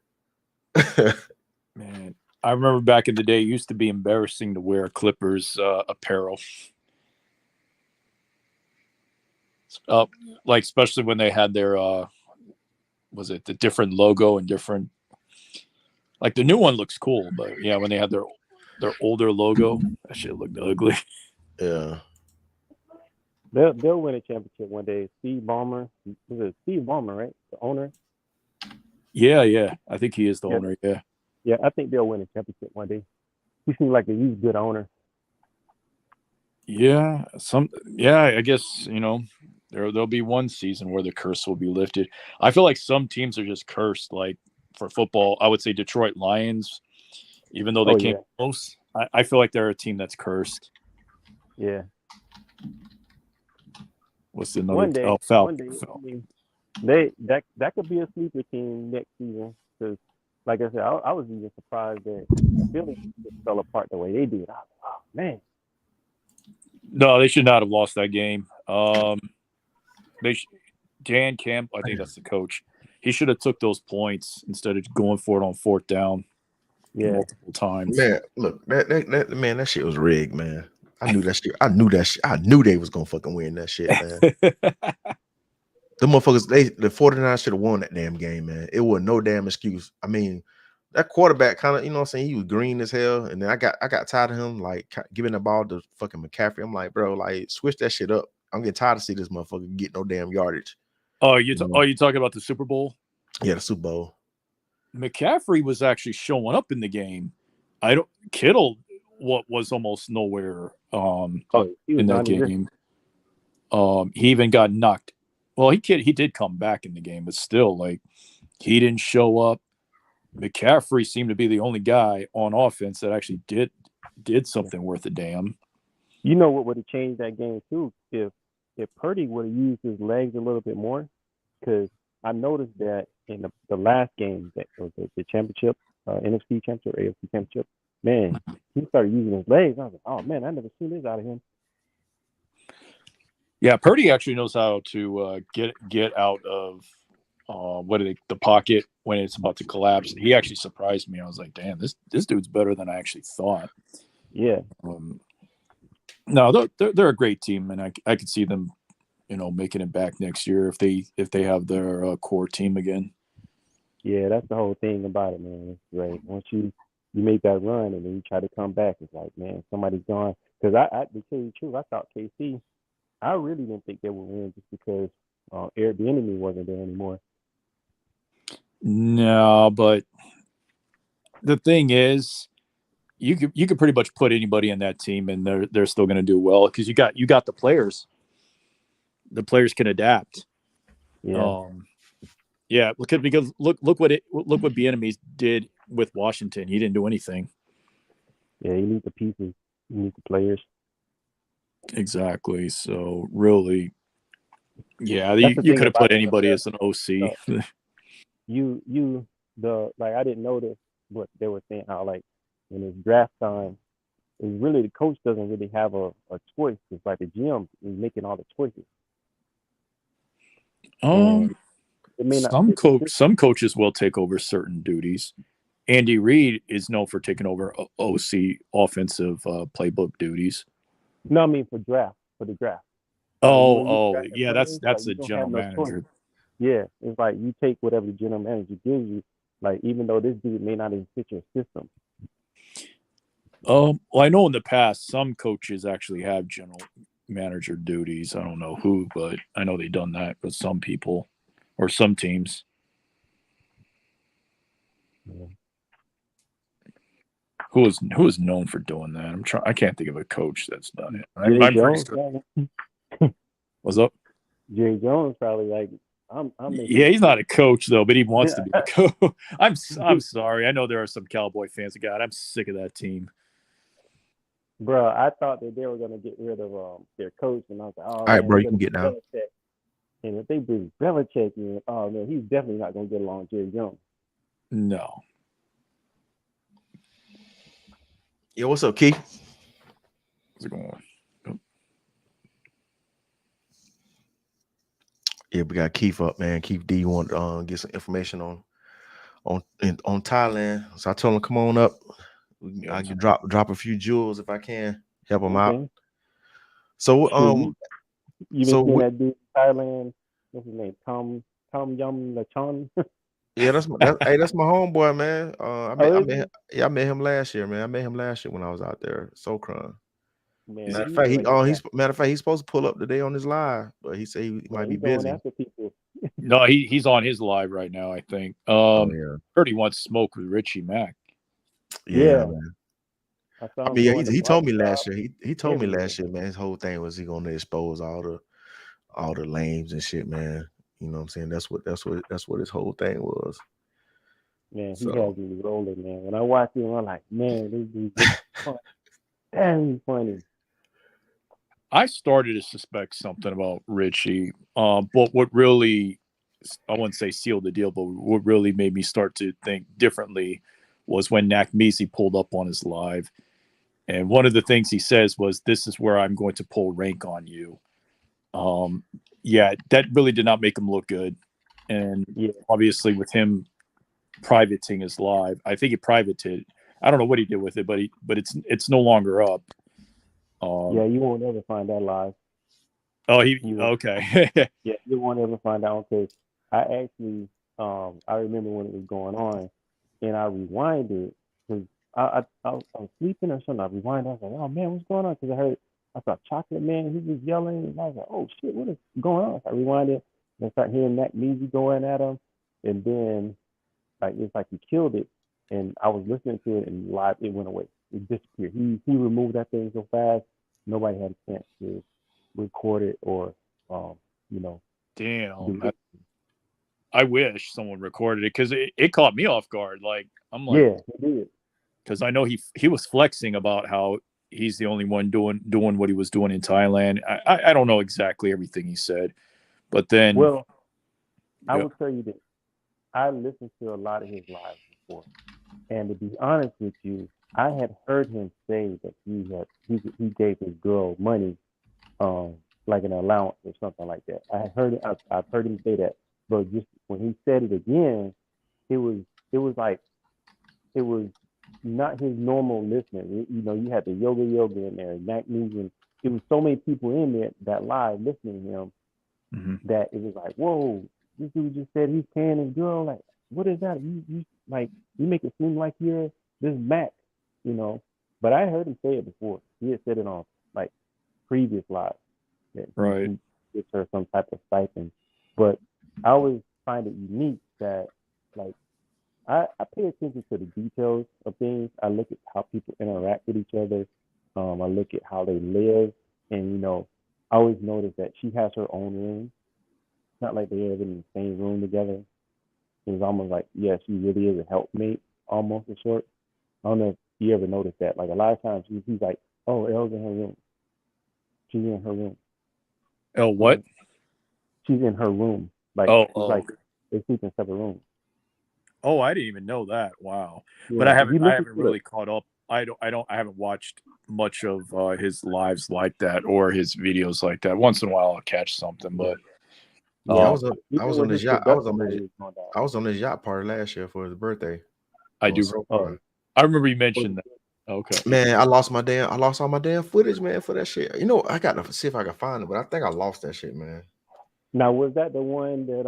Man, I remember back in the day, it used to be embarrassing to wear Clippers apparel. Like especially when they had their was it the different logo and different, like the new one looks cool, but yeah, when they had their older logo, that shit looked ugly. Yeah. They'll win a championship one day. Steve Ballmer, was it Steve Ballmer, right? The owner. Yeah, I think he is the Yeah. owner. Yeah, I think they'll win a championship one day. He seems like he's a good owner. Yeah, I guess there'll be one season where the curse will be lifted. I feel like some teams are just cursed. Like for football, I would say Detroit Lions, even though they came close. I feel like they're a team that's cursed. Yeah. What's another? One day, Falcons. I mean, that could be a sleeper team next season. Because, like I said, I was even surprised that Philly just fell apart the way they did. I was like, oh man. No, they should not have lost that game. Dan Camp, I think that's the coach. He should have took those points instead of going for it on fourth down multiple times. Man, look, that shit was rigged, man. I knew that shit. I knew they was gonna fucking win that shit, man. The motherfuckers, the 49ers should have won that damn game, man. It was no damn excuse. I mean, that quarterback kind of, you know what I'm saying, he was green as hell. And then I got tired of him like giving the ball to fucking McCaffrey. I'm like, bro, like switch that shit up. I'm getting tired of seeing this motherfucker get no damn yardage. Oh, you talking about the Super Bowl? Yeah, the Super Bowl. McCaffrey was actually showing up in the game. Kittle was almost nowhere he was in that game. He even got knocked. Well, he did come back in the game, but still, like, he didn't show up. McCaffrey seemed to be the only guy on offense that actually did something worth a damn. You know what would have changed that game too if Purdy would have used his legs a little bit more, because I noticed that in the last game, that was the championship, NFC championship, AFC championship, man, he started using his legs. I was like, oh man, I never seen this out of him. Yeah, Purdy actually knows how to get out of the pocket when it's about to collapse. He actually surprised me. I was like, damn, this dude's better than I actually thought. Yeah. No, they're a great team, and I could see them, making it back next year if they have their core team again. Yeah, that's the whole thing about it, man. It's great. Once you make that run and then you try to come back, it's like, man, somebody's gone. Because to tell you the truth, I thought KC, I really didn't think they would win just because Eric Bieniemy wasn't there anymore. No, but the thing is, you could pretty much put anybody in that team, and they're still going to do well because you got the players. The players can adapt. Yeah. Yeah. Because look what Bieniemy did with Washington. He didn't do anything. Yeah, you need the pieces. You need the players. Exactly. So really, yeah, you could have put anybody as an OC. I didn't notice what they were saying, how like when it's draft time, it's really the coach doesn't really have a choice. It's like the GM is making all the choices. It may not some coaches will take over certain duties. Andy Reid is known for taking over OC offensive playbook duties. No, I mean for the draft. Yeah, that's a general manager. Yeah, it's like you take whatever the general manager gives you, like even though this dude may not even fit your system. Well, I know in the past some coaches actually have general manager duties. I don't know who, but I know they've done that with some people or some teams. Yeah. Who is known for doing that? I can't think of a coach that's done it. I'm Jones, What's up? Jerry Jones probably like. Yeah, he's not a coach though, but he wants to be a coach. I'm sorry. I know there are some Cowboy fans. God, I'm sick of that team. Bro, I thought that they were gonna get rid of their coach, and I was like, oh, all right, bro, you can get now. And if they bring Belichick in, oh man, he's definitely not gonna get along with Jerry Jones. No. Yo, what's up, Keith? How's it going? Yeah, we got Keith up, man. Keith D, you want to get some information on Thailand? So I told him, come on up. I can drop a few jewels if I can help him out. So you been seeing that dude in Thailand? What's his name? Tom Yum Lachon. Yeah, that's my homeboy, man. I met him last year, man. I met him last year when I was out there, Sokran. Matter of fact, he's supposed to pull up today on his live, but he said he might be busy. No, he's on his live right now, I think. Heard he wants to smoke with Richie Mack. Yeah, man. I mean, he told me last year. He told me last year, man. His whole thing was he gonna expose all the lames and shit, man. You know what I'm saying? That's what his whole thing was. Man, he has me rolling, man. When I watch him, I'm like, man, this dude's funny. Damn, funny. I started to suspect something about Richie, but what really, I wouldn't say sealed the deal, but what really made me start to think differently was when Nakmisi pulled up on his live. And one of the things he says was, this is where I'm going to pull rank on you. Yeah, that really did not make him look good. And obviously with him privating his live, I think he privated. I don't know what he did with it, but it's no longer up. Yeah, you won't ever find that live. Oh, okay. Yeah, you won't ever find out because I actually I remember when it was going on, and I rewinded because I was sleeping or something. I rewinded. I was like, oh man, what's going on? Because I saw Chocolate Man. He was yelling, and I was like, oh shit, what is going on? So I rewinded and I started hearing that music going at him, and then like it's like he killed it, and I was listening to it, and live it went away. It disappeared. He removed that thing so fast, nobody had a chance to record it or you know do Damn. it. I wish someone recorded it because it caught me off guard. Like I'm like, Yeah, he did. because I know he was flexing about how he's the only one doing what he was doing in Thailand. I don't know exactly everything he said, but then Well, I yeah, will tell you this. I listened to a lot of his lives before, and to be honest with you, I had heard him say that he gave his girl money, um, like an allowance or something like that. I had heard it. I've heard him say that, but just when he said it again, it was it was like it was not his normal listening. You know, you had the yoga in there, Mac Music. It was so many people in there that live listening to him mm-hmm. that it was like, whoa, this dude just said he's paying his girl. Like, what is that? You like you make it seem like you're this Mac, you know. But I heard him say it before. He had said it on like previous lives that Right. he gives her some type of stipend. But I always find it unique that like I pay attention to the details of things. I look at how people interact with each other. I look at how they live, and you know, I always notice that she has her own room. It's not like they live in the same room together. It's almost like, yeah, she really is a helpmate, almost a sort. I don't know if you ever noticed that. Like a lot of times, he's like, "Oh, Elle's in her room. She's in her room. Oh, what? She's in her room." Like it's Oh, like they sleep in separate rooms. oh! I didn't even know that. Wow. But Yeah, if you I listen haven't to it, really caught up. I haven't watched much of his lives like that or his videos like that. Once in a while, I'll catch something, yeah, but Yeah, yeah. I Even was on when this his yacht. production value is going down. I was on this yacht party last year for his birthday. I Doing do. so Oh, I remember you mentioned that. Okay. man, I lost all my damn footage, man, for that shit. You know, I got to see if I can find it, but I think I lost that shit, man. now was that the one that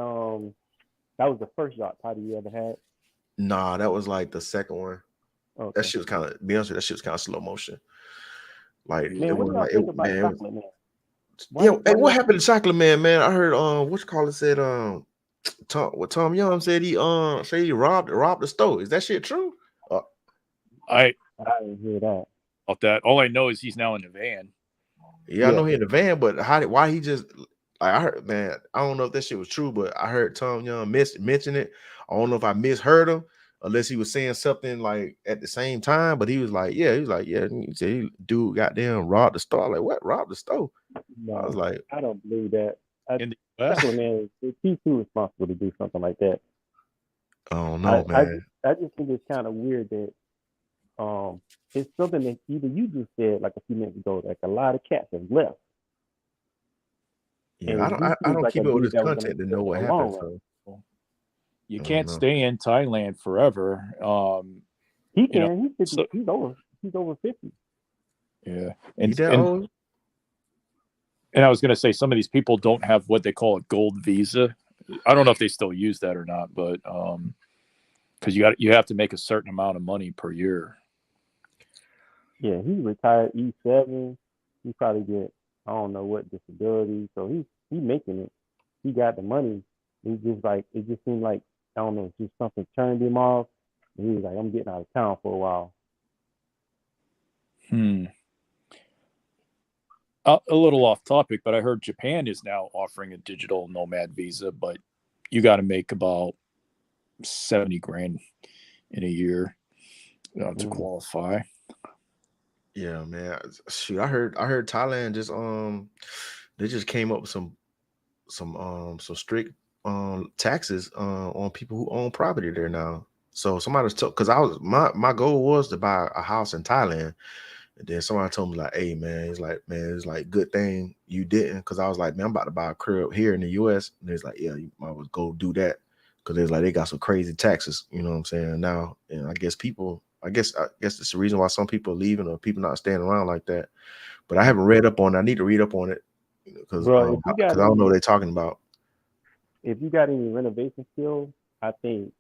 was the first yacht party you ever had? Nah, that was like the second one. That Okay. shit was kind of, be honest with you, that shit was kind of slow motion. Like it Man, what do wasn't y'all like think it, about man. Chocolate Man? Yeah, hey, Why what y'all happened to Chocolate Man, man? I heard what you call it said Tom Young said he robbed the store. Is that shit true? I I didn't hear that. about that. All I know is he's now in the van. Yeah, I Yeah. know he in the van, but why he just like I heard, man, I don't know if that shit was true, but I heard Tom Young mention it. I don't know if I misheard him unless he was saying something like at the same time, but he was like, yeah, he said he dude goddamn robbed the store. Like, what? Robbed the store? I was No, like, I don't believe that. In the US. Chocolate Man he's too responsible to do something like that. I don't I, know, I man. just I just think it's kind of weird that it's something that even you just said like a few minutes ago, like a lot of cats have left. Yeah, And he I seems don't like a keep up with dude his that was gonna content to stay know for what the happened. long run. So You I don't can't know. stay in Thailand forever. He You know, can. so He's over 50. yeah, He that and old? I was gonna say some of these people don't have what they call a gold visa. I don't know if they still use that or not, but because you have to make a certain amount of money per year. Yeah, he retired E7. He probably get I don't know what disability. So he making it. He got the money. He just like it just seemed like I don't know, just something turned him off. And he was like, I'm getting out of town for a while. Hmm. A little off topic, but I heard Japan is now offering a digital nomad visa, but you got to make about 70 grand in a year to Mm. qualify. Yeah, man. Shoot, I heard Thailand just they just came up with some strict taxes on people who own property there now. So somebody was because I was my goal was to buy a house in Thailand. And then somebody told me like, hey man, it's like good thing you didn't, because I was like, man, I'm about to buy a crib here in the US. And it's like, yeah, you might as well go do that. Cause it's like they got some crazy taxes, you know what I'm saying? Now, and I guess it's the reason why some people are leaving or people not staying around like that. But I haven't read up on it. I need to read up on it because Bro, I don't know what they're talking about. if you got any renovation skills, I think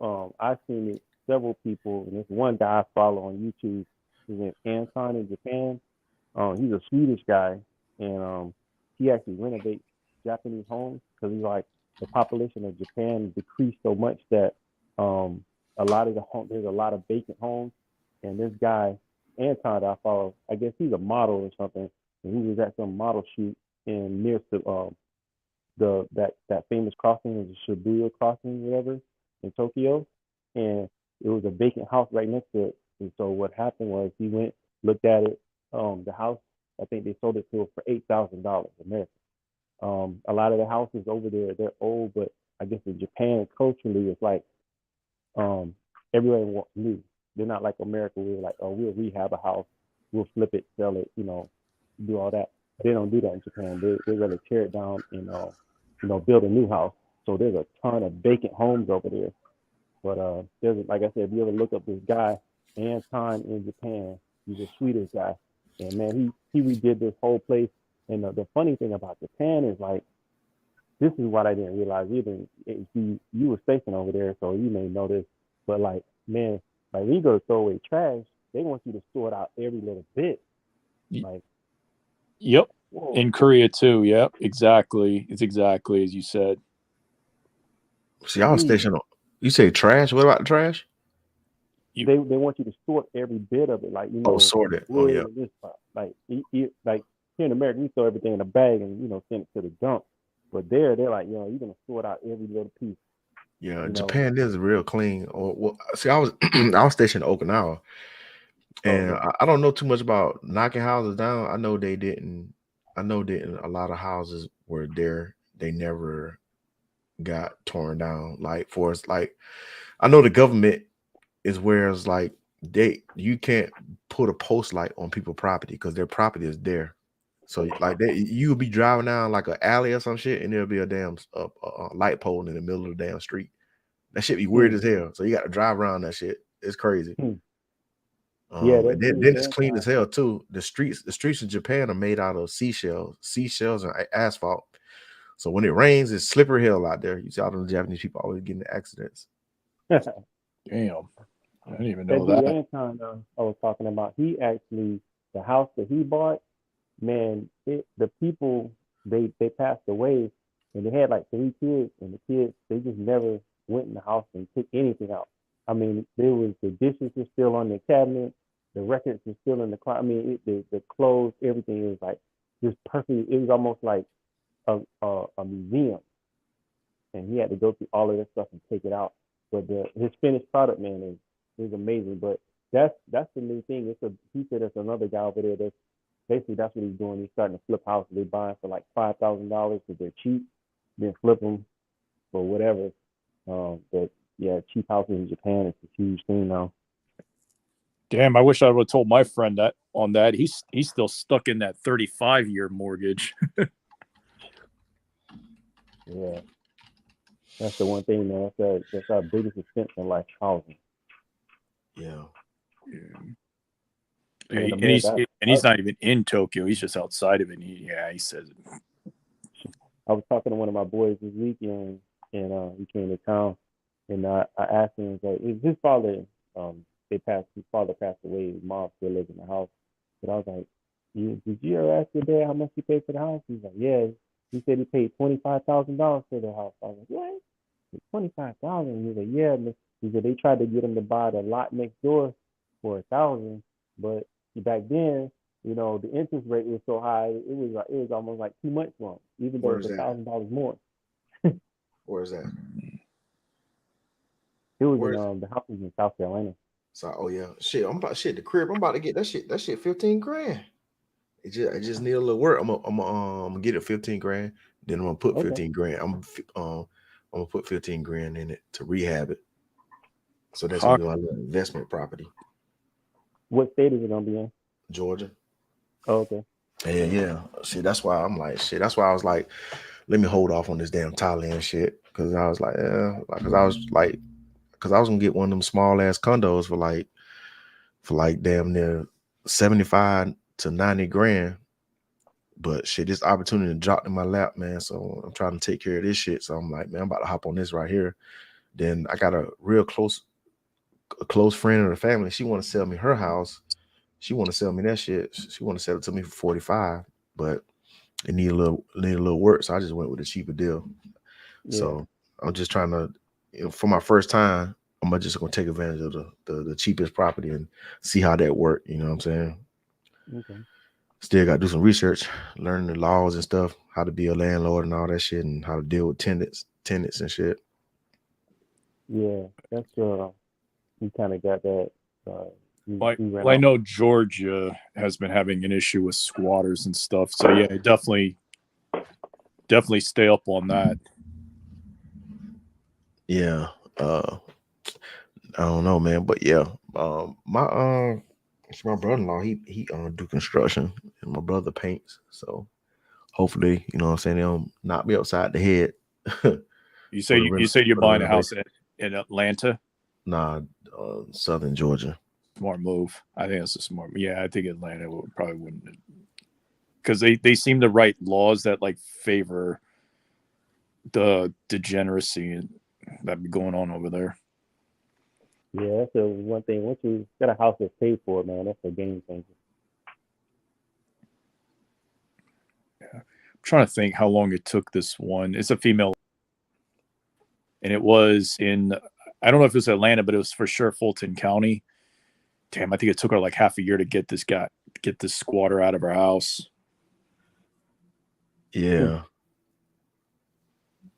I've seen it several people, and there's one guy I follow on YouTube. His name's Anton in Japan. He's a Swedish guy, and he actually renovates Japanese homes because he's like the population of Japan decreased so much that a lot of there's a lot of vacant homes, and this guy Anton that I follow, I guess he's a model or something, and he was at some model shoot in near to that famous crossing is the Shibuya crossing, whatever, in Tokyo, and it was a vacant house right next to it. And so what happened was he went, looked at it. The house, I think they sold it to him for $8,000 American. A lot of the houses over there, they're old, but I guess in Japan culturally, it's like everybody wants new. They're not like America, where like, oh, we'll rehab a house, we'll flip it, sell it, do all that. They don't do that in Japan. They rather tear it down and build a new house. So there's a ton of vacant homes over there. But there's, like I said, if you ever look up this guy, Anton in Japan, he's a Swedish guy, and man, he redid this whole place. And the funny thing about Japan is like, this is what I didn't realize either. You were stationed over there, so you may know this, but like, man, like when you go to throw away trash, they want you to store it out every little bit. Like, yep. whoa. In Korea too. Yep. Exactly. It's exactly as you said. See, I was stationed on. You say trash? What about the trash? They want you to sort every bit of it, like sort it. Oh yeah. This part. Like like here in America, we throw everything in a bag and send it to the dump. But they're like, you're gonna sort out every little piece. Yeah, Japan is real clean. See, I was I was stationed in Okinawa, and I don't know too much about knocking houses down. I know they didn't. I know that a lot of houses were there. They never got torn down. Like for us, like I know the government is where it's like you can't put a post light on people's property because their property is there. So like you'll be driving down like an alley or some shit, and there'll be a damn light pole in the middle of the damn street. That shit be weird as hell. So you got to drive around that shit. It's crazy. Yeah, and then it's clean as hell too. The streets in Japan are made out of seashells and asphalt. So when it rains, it's slippery hell out there. You see all the Japanese people always getting in accidents. Damn. I didn't even know that. that. Anton I was talking about, he actually, the house that he bought, man, the people, they passed away, and they had like 3 kids, and the kids, they just never went in the house and took anything out. I mean, the dishes were still on the cabinet, the records were still in the closet. I mean, the clothes, everything was like just perfect. It was almost like a museum, and he had to go through all of that stuff and take it out. But his finished product, man, is amazing. But that's the new thing. He said there's another guy over there that's basically that's what he's doing. He's starting to flip houses. They buying for like $5,000 because they're cheap, then flip them for whatever. But yeah, cheap houses in Japan is a huge thing now. Damn, I wish I would have told my friend that on that. He's still stuck in that 35-year mortgage. Yeah. That's the one thing, man. That's our biggest expense in life, housing. Yeah. And he's not even in Tokyo. He's just outside of it. He says it. I was talking to one of my boys this weekend, and he came to town, and I asked him, like, his father, his father passed away. His mom still lives in the house. But I was like, did you ever ask your dad how much he paid for the house? He's like, yeah. He said he paid $25,000 for the house. I was like, what? $25,000? He was like, yeah. He said they tried to get him to buy the lot next door for $1,000, but back then, the interest rate was so high, it was almost like too much for him, even though it's $1,000 more. Where's that? It was in the house was in South Carolina. So, oh yeah, the crib. I'm about to get that shit. That shit, 15 grand. I just need a little work. I'm gonna get it 15 grand. Then I'm gonna put 15 grand. I'm gonna put 15 grand in it to rehab it. So that's gonna be my little investment property. What state is it gonna be in? Georgia. Oh, okay. Yeah. See, that's why I'm like, shit. That's why I was like, let me hold off on this damn Thailand shit, because I was like, because I was gonna get one of them small ass condos for like damn near 75 to 90 grand. But shit, this opportunity dropped in my lap, man. So I'm trying to take care of this shit. So I'm like, man, I'm about to hop on this right here. Then I got a real close a close friend of the family. She want to sell me her house. She want to sell me that shit. She want to sell it to me for 45, but it need a little work. So I just went with a cheaper deal. Yeah. So I'm just trying to, for my first time, I'm just gonna take advantage of the cheapest property and see how that work. You know what I'm saying? Okay. Still got to do some research, learning the laws and stuff, how to be a landlord and all that shit, and how to deal with tenants and shit. Yeah, that's you kind of got that. You ran Well, I off. know Georgia has been having an issue with squatters and stuff. So yeah, definitely stay up on that. Yeah. I don't know, man, but yeah. It's my brother-in-law. He do construction, and my brother paints. So hopefully, you know what I'm saying, they don't knock me upside the head. You say you're for the buying a house renovation. in Atlanta. Nah, Southern Georgia. Smart move. I think that's a smart. Yeah, I think Atlanta probably wouldn't, because they seem to write laws that like favor the degeneracy that be going on over there. Yeah, that's the one thing. Once you got a house that's paid for, man, that's a game changer. I'm trying to think how long it took this one. It's a female, and it was in, I don't know if it was Atlanta, but it was for sure Fulton County. Damn, I think it took her like half a year to get this squatter out of her house. Yeah.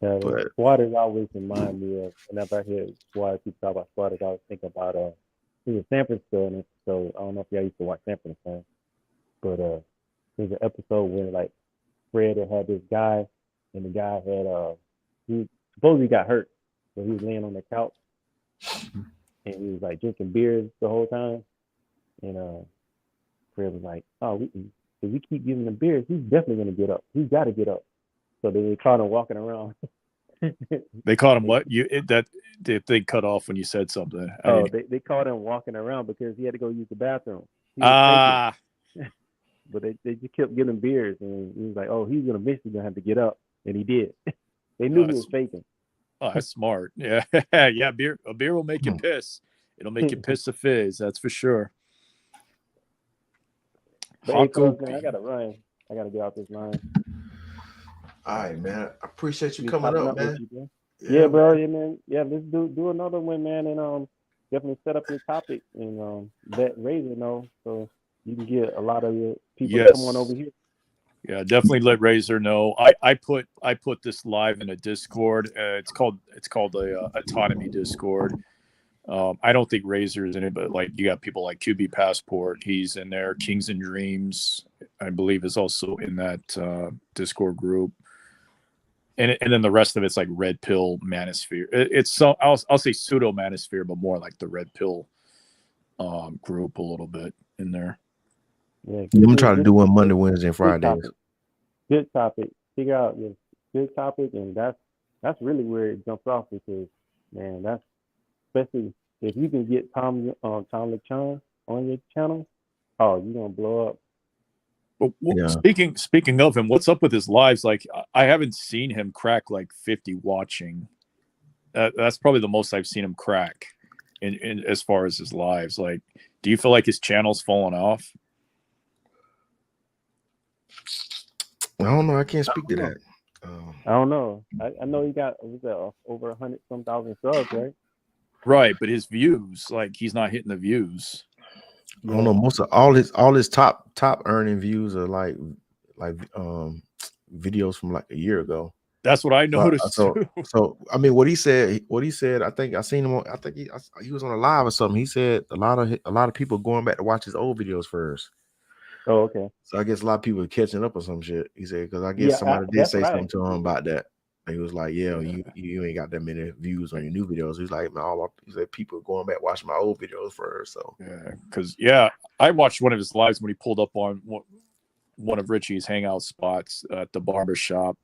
Yeah, But squatters always remind me of whenever I hear squatters, people talk about squatters, I always think about it was San Francisco, so I don't know if y'all used to watch San Francisco, but there's an episode where like Fred had this guy, and the guy had he supposedly got hurt, so he was laying on the couch and he was like drinking beers the whole time, and Fred was like, oh, if we keep giving him beers, he's definitely gonna get up. He's got to get up. So they caught him walking around. They caught him what? That they cut off when you said something. They caught him walking around because he had to go use the bathroom. He was faking. But they just kept giving him beers, and he was like, oh, he's gonna eventually gonna have to get up, and he did. They knew he was faking. Oh, that's smart. Yeah, yeah. A beer will make you piss. It'll make you piss a fizz. That's for sure. But hey, fellas, man, I gotta run. I gotta get out this line. all right, man. I appreciate you coming up, man. You, yeah, bro. Yeah, man. Yeah, let's do another one, man, and definitely set up your topic and let Razor know so you can get a lot of your people to come on over here. Yeah, definitely let Razor know. I put this live in a Discord. It's called the Autonomy Discord. I don't think Razor is in it, but like you got people like QB Passport. He's in there. Kings and Dreams, I believe, is also in that Discord group. And then the rest of it's like Red Pill Manosphere. It's so I'll say pseudo Manosphere, but more like the Red Pill group a little bit in there. Yeah, I'm gonna try to do one Monday, Wednesday, and Fridays. Good topic. Figure out your good topic, and that's really where it jumps off because man, that's especially if you can get Tom LeChon on your channel, oh, you're gonna blow up. But speaking of him, what's up with his lives? Like I haven't seen him crack like 50 watching. That's probably the most I've seen him crack in as far as his lives. Like, do you feel like his channel's fallen off? I don't know. I can't speak to that. I don't know. I know he got over 100-some thousand subs, right? Right, but his views, like he's not hitting the views. I don't know. Most of all his top earning views are like videos from like a year ago. That's what I noticed. So I mean, what he said. I think I seen him. I think he was on a live or something. He said a lot of people going back to watch his old videos first. Oh, okay. So I guess a lot of people are catching up or some shit. He said because I guess somebody did say something to him about that. And he was like, "Yeah, you ain't got that many views on your new videos." He's like, "Man, he said people are going back watching my old videos first." So yeah, because I watched one of his lives when he pulled up on one of Richie's hangout spots at the barber shop,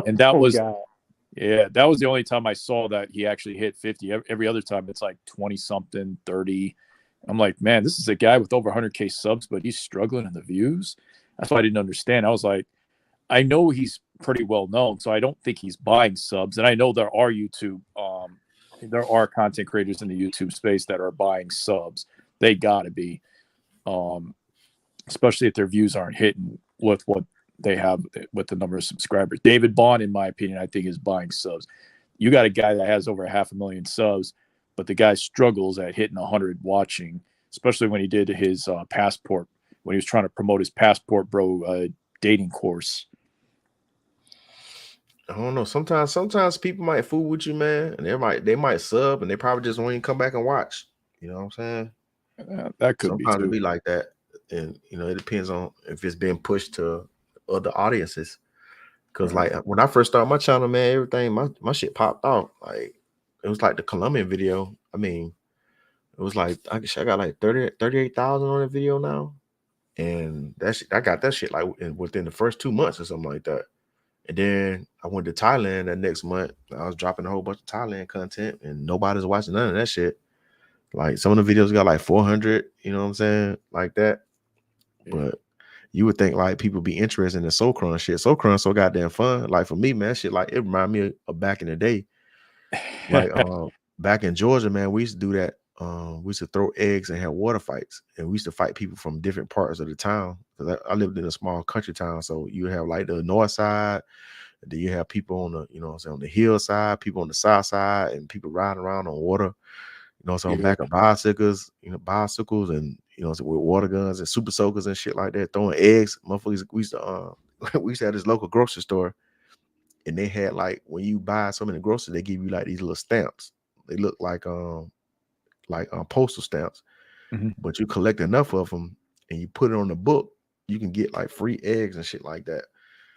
and that was that was the only time I saw that he actually hit 50. Every other time it's like 20 something, 30. I'm like, man, this is a guy with over 100K subs, but he's struggling in the views. That's why I didn't understand. I was like, I know he's pretty well known, so I don't think he's buying subs. And I know there are YouTube there are content creators in the YouTube space that are buying subs. They got to be, especially if their views aren't hitting with what they have with the number of subscribers. David Bond, in my opinion, I think is buying subs. You got a guy that has over 500,000 subs, but the guy struggles at hitting 100 watching, especially when he did his passport, when he was trying to promote his passport bro dating course. I don't know. Sometimes people might fool with you, man, and they might sub, and they probably just won't even come back and watch. You know what I'm saying? That could Sometimes be it too. be like that, and it depends on if it's being pushed to other audiences. Because like when I first started my channel, man, everything my shit popped off. Like it was like the Colombian video. I mean, it was like I got like 38,000 on that video now, and that shit, I got that shit like within the first 2 months or something like that. And then I went to Thailand that next month. I was dropping a whole bunch of Thailand content, and nobody's watching none of that shit. Like some of the videos got like 400, you know what I'm saying, like that. Yeah. But you would think like people be interested in the Soul Crunch shit. Soul Crunch so goddamn fun. Like for me, man, shit like it remind me of back in the day. Like back in Georgia, man, we used to do that. We used to throw eggs and have water fights, and we used to fight people from different parts of the town. Because I lived in a small country town, so you have like the north side, then you have people on the, on the hillside, people on the south side, and people riding around on water. So on back of bicycles, bicycles, and with water guns and super soakers and shit like that, throwing eggs. Motherfuckers, we used to we used to have this local grocery store, and they had like when you buy something in the grocery, they give you like these little stamps. They look like postal stamps, but you collect enough of them and you put it on the book, you can get like free eggs and shit like that.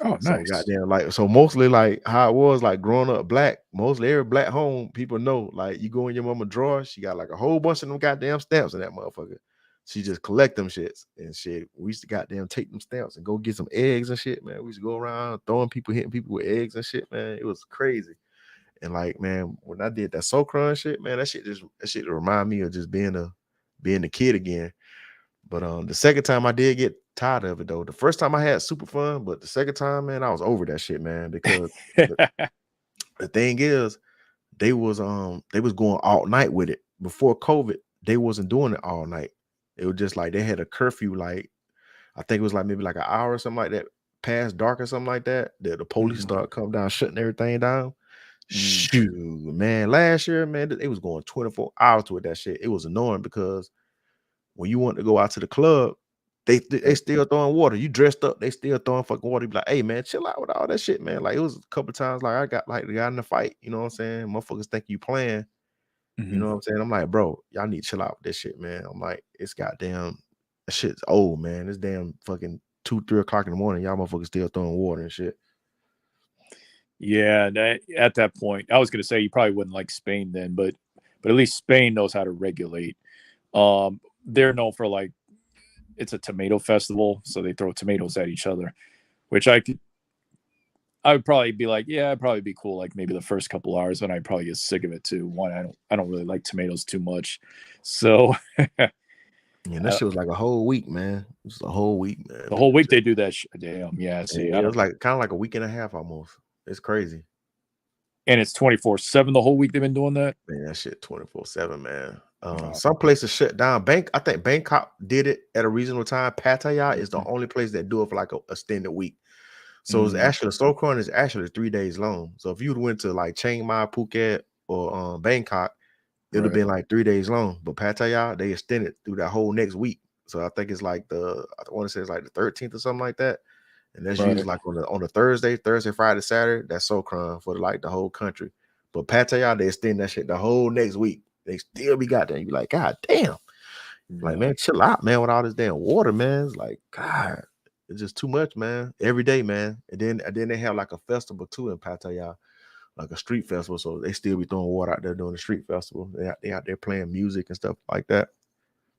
Oh, So nice. goddamn, like, so mostly like how it was like growing up black, mostly every black home, people know like you go in your mama drawer, she got like a whole bunch of them goddamn stamps in that motherfucker. She just collect them shits and shit. We used to goddamn take them stamps and go get some eggs and shit, man. We used to go around throwing people, hitting people with eggs and shit, man. It was crazy. And like, man, when I did that Soul Crunch shit, man, that shit remind me of just being a kid again. But the second time I did get tired of it though. The first time I had super fun, but the second time, man, I was over that shit, man. Because the thing is, they was going all night with it. Before COVID, they wasn't doing it all night. It was just like they had a curfew, like I think it was like maybe like an hour or something like that, past dark or something like that. That the police started coming down, shutting everything down. Shoot, man, last year, man, it was going 24 hours with that shit. It was annoying because when you want to go out to the club, they still throwing water. You dressed up, they still throwing fucking water. You be like, hey man, chill out with all that shit, man. Like it was a couple times like I got like the guy in the fight, you know what I'm saying? Motherfuckers think you playing, you know what I'm saying? I'm like, bro, y'all need to chill out with this shit, man. I'm like, it's goddamn, that shit's old, man. It's damn fucking 2-3 o'clock in the morning. Y'all motherfuckers still throwing water and shit. Yeah, at that point, I was gonna say you probably wouldn't like Spain then, but at least Spain knows how to regulate. They're known for like it's a tomato festival, so they throw tomatoes at each other, which I would probably be like, yeah, it'd probably be cool. Like maybe the first couple hours, but I'd probably get sick of it too. One, I don't really like tomatoes too much, so Yeah, that shit was like a whole week, man. It was a whole week, man. The whole week they do that. Damn, yeah. See, it was like kind of like a week and a half almost. It's crazy. And it's 24/7 the whole week they've been doing that. Man, that shit 24/7, man. Some places shut down. I think Bangkok did it at a reasonable time. Pattaya is the only place that do it for like a extended week. So it's actually Soul Crunch is actually 3 days long. So if you went to like Chiang Mai, Phuket, or Bangkok, it'd have been like 3 days long. But Pattaya, they extended through that whole next week. So I think it's like I want to say it's like the 13th or something like that. And that's usually like on the Thursday, Friday, Saturday. That's Soul Crunch for like the whole country. But Pattaya, they extend that shit the whole next week. They still be goddamn. You be like, God damn. Like, man, chill out, man, with all this damn water, man. It's like, God, it's just too much, man. Every day, man. And then they have like a festival too in Pattaya, like a street festival. So they still be throwing water out there during the street festival. They out there playing music and stuff like that.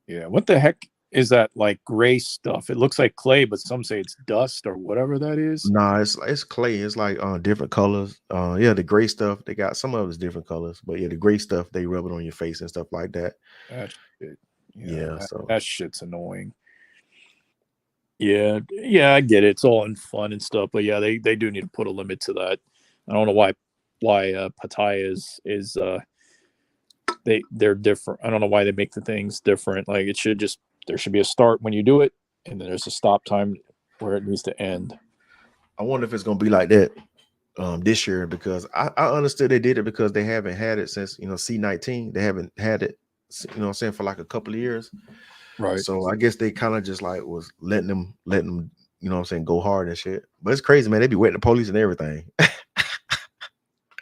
Yeah. What the heck is that like gray stuff? It looks like clay, but some say it's dust or whatever that is. Nah, it's clay. It's like different colors. Yeah, the gray stuff, they got some of it's different colors, but yeah, the gray stuff, they rub it on your face and stuff like that. That shit. So that shit's annoying. Yeah, I get it. It's all in fun and stuff, but yeah, they do need to put a limit to that. I don't know why Pattaya is they're different. I don't know why they make the things different. Like there should be a start when you do it, and then there's a stop time where it needs to end. I wonder if it's gonna be like that this year, because I understood they did it because they haven't had it since C19. They haven't had it, what I'm saying, for like a couple of years. Right. So I guess they kind of just like was letting them, what I'm saying, go hard and shit. But it's crazy, man. They be waiting the police and everything.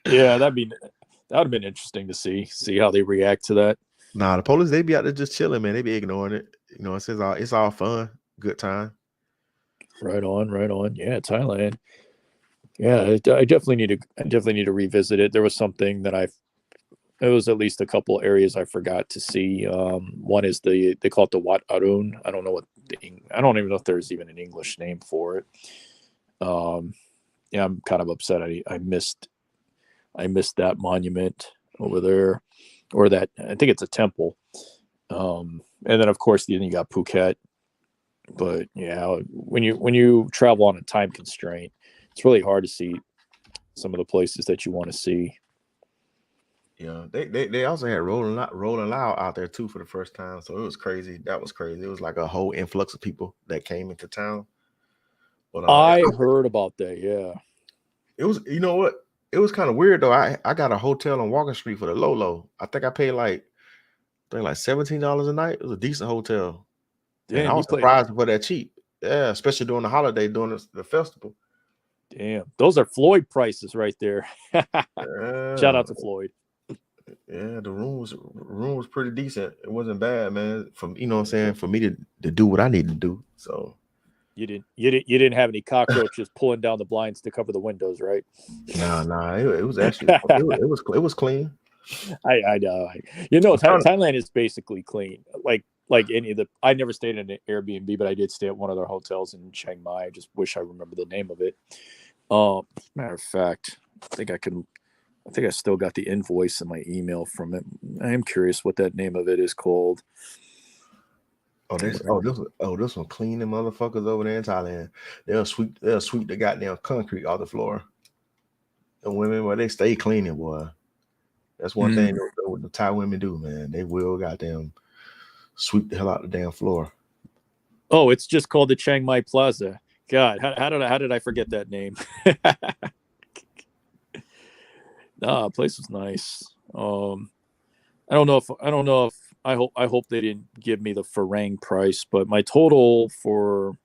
Yeah, that would have been interesting to see how they react to that. Nah, the police, they be out there just chilling, man. They be ignoring it. It's all fun, good time. Right on. Yeah, Thailand. Yeah, I definitely need to revisit it. There was something that it was at least a couple areas I forgot to see. One is they call it the Wat Arun. I don't even know if there's even an English name for it. Yeah, I'm kind of upset. I missed that monument over there, or that, I think it's a temple. And then of course you got Phuket. But yeah, when you travel on a time constraint, it's really hard to see some of the places that you want to see. Yeah, they also had Rolling Loud out there too for the first time, so it was crazy. That was crazy. It was like a whole influx of people that came into town. But I heard about that. Yeah, it was, what? It was kind of weird though. I got a hotel on Walking Street for the low. I think I paid like $17 a night. It was a decent hotel, and I damn, you was played. surprised for that cheap. Yeah, especially during the holiday, during the festival. Damn, those are Floyd prices right there. Shout Yeah, out to Floyd. yeah. The room was pretty decent. It wasn't bad, man. What I'm saying, for me to do what I need to do. So You didn't have any cockroaches pulling down the blinds to cover the windows, right? nah. It was actually it was clean. I know. Thailand is basically clean. Like any of the. I never stayed in an Airbnb, but I did stay at one of their hotels in Chiang Mai. I just wish I remember the name of it. Matter of fact, I think I still got the invoice in my email from it. I am curious what that name of it is called. This one clean them motherfuckers over there in Thailand. They'll sweep the goddamn concrete off the floor. The women, well, they stay cleaning, boy. That's one thing what the Thai women do, man. They will goddamn sweep the hell out the damn floor. Oh, it's just called the Chiang Mai Plaza. God, how did I forget that name? Nah, place was nice. I don't know if I hope they didn't give me the Farang price, but my total from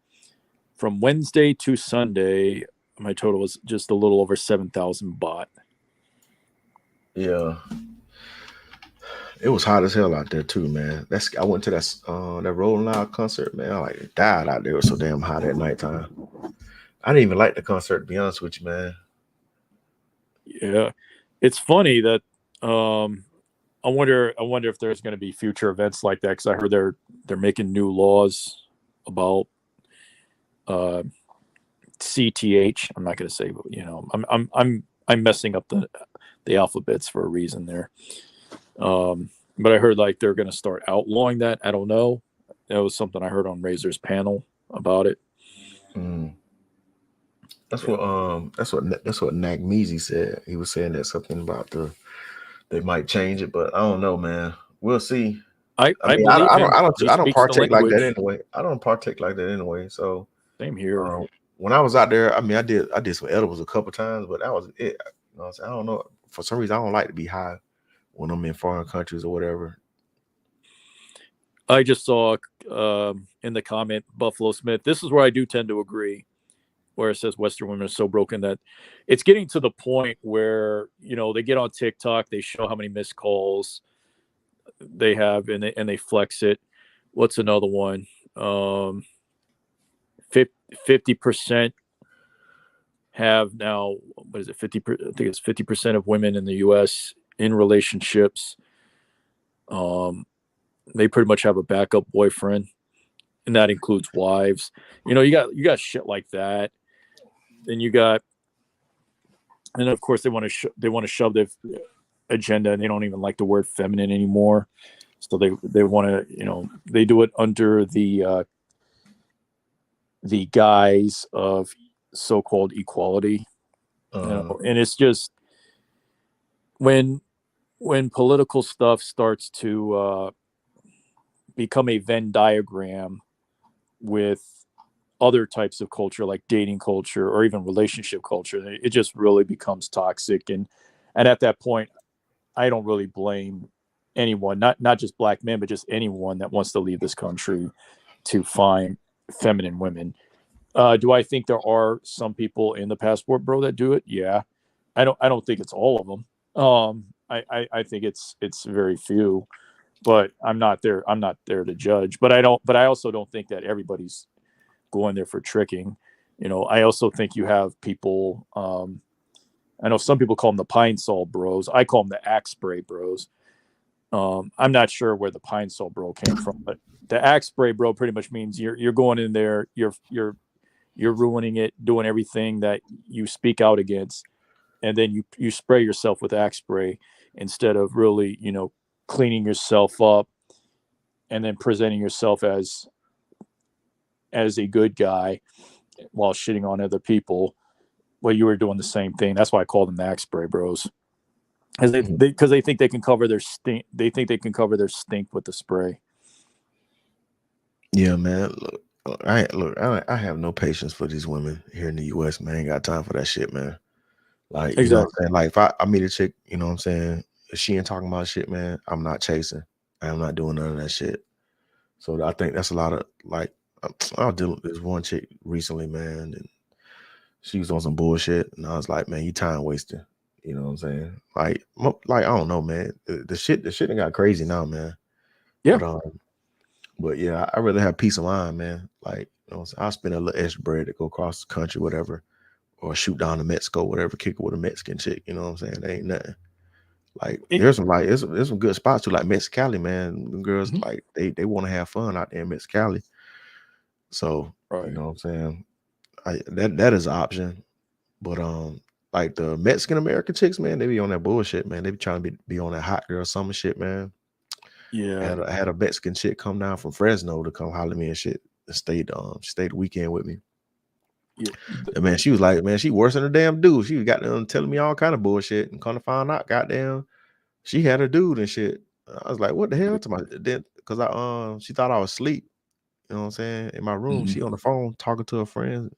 Wednesday to Sunday, my total was just a little over 7,000 baht. Yeah. It was hot as hell out there too, man. I went to that Rolling Loud concert, man. I like died out there. It was so damn hot at nighttime. I didn't even like the concert, to be honest with you, man. Yeah, it's funny that I wonder if there's going to be future events like that, because I heard they're making new laws about CTH. I'm not going to say, but I'm messing up the alphabets for a reason there. But I heard like they're going to start outlawing that. I don't know. That was something I heard on Razor's panel about it. That's what Nagmeezy said. He was saying that something about they might change it, but I don't know, man. We'll see. I mean, believe I him. don't partake like that anyway. I don't partake like that anyway. So same here. When I was out there, I mean, I did some edibles a couple times, but that was it. I don't know. For some reason, I don't like to be high when I'm in foreign countries or whatever. I just saw in the comment, Buffalo Smith. This is where I do tend to agree, where it says Western women are so broken that it's getting to the point where they get on TikTok, they show how many missed calls they have, and they flex it. What's another one? 50% have now. What is it? 50? I think it's 50% of women in the U.S. in relationships. They pretty much have a backup boyfriend, and that includes wives. You got shit like that. Then you got, and of course they want to shove their agenda, and they don't even like the word feminine anymore. So they want to, they do it under the guise of so-called equality. And it's just when when political stuff starts to become a Venn diagram with other types of culture, like dating culture or even relationship culture, it just really becomes toxic. And at that point, I don't really blame anyone, not just black men, but just anyone that wants to leave this country to find feminine women. Do I think there are some people in the passport bro that do it? Yeah. I don't think it's all of them. I think it's very few, but I'm not there. I'm not there to judge. But I also don't think that everybody's going there for tricking. I also think you have people. I know some people call them the pine sol bros. I call them the axe spray bros. I'm not sure where the pine sol bro came from, but the axe spray bro pretty much means you're going in there, you're ruining it, doing everything that you speak out against, and then you spray yourself with axe spray instead of really cleaning yourself up and then presenting yourself as a good guy while shitting on other people. Well, you were doing the same thing. That's why I call them the axe spray bros. Because they think they can cover their stink. They think they can cover their stink with the spray. Yeah, man. I have no patience for these women here in the U.S. Man, I ain't got time for that shit, man. Like, you know what I'm saying? Like, if I meet a chick, you know what I'm saying? If she ain't talking about shit, man, I'm not chasing. I'm not doing none of that shit. So I think that's a lot of, like, I was dealing with this one chick recently, man, and she was on some bullshit, and I was like, man, you time wasting. You know what I'm saying? Like I don't know, man. The shit done got crazy now, man. Yeah. But yeah, I really have peace of mind, man. Like, I'll spend a little extra bread to go across the country, whatever, or shoot down to Mexico, whatever, kick it with a Mexican chick. You know what I'm saying? There ain't nothing. Like, there's some good spots too, like Mexicali, man. The girls like they want to have fun out there in Mexicali. So you know what I'm saying? That is an option. But like the Mexican American chicks, man, they be on that bullshit, man. They be trying to be on that hot girl summer shit, man. Yeah. I had a Mexican chick come down from Fresno to come holler at me and shit. And stayed the weekend with me. Yeah. And man, she was like, man, she worse than a damn dude. She got them telling me all kind of bullshit, and kind of find out, goddamn, she had a dude and shit. I was like, what the hell? To my then, because she thought I was asleep. You know what I'm saying? In my room, she on the phone talking to her friends.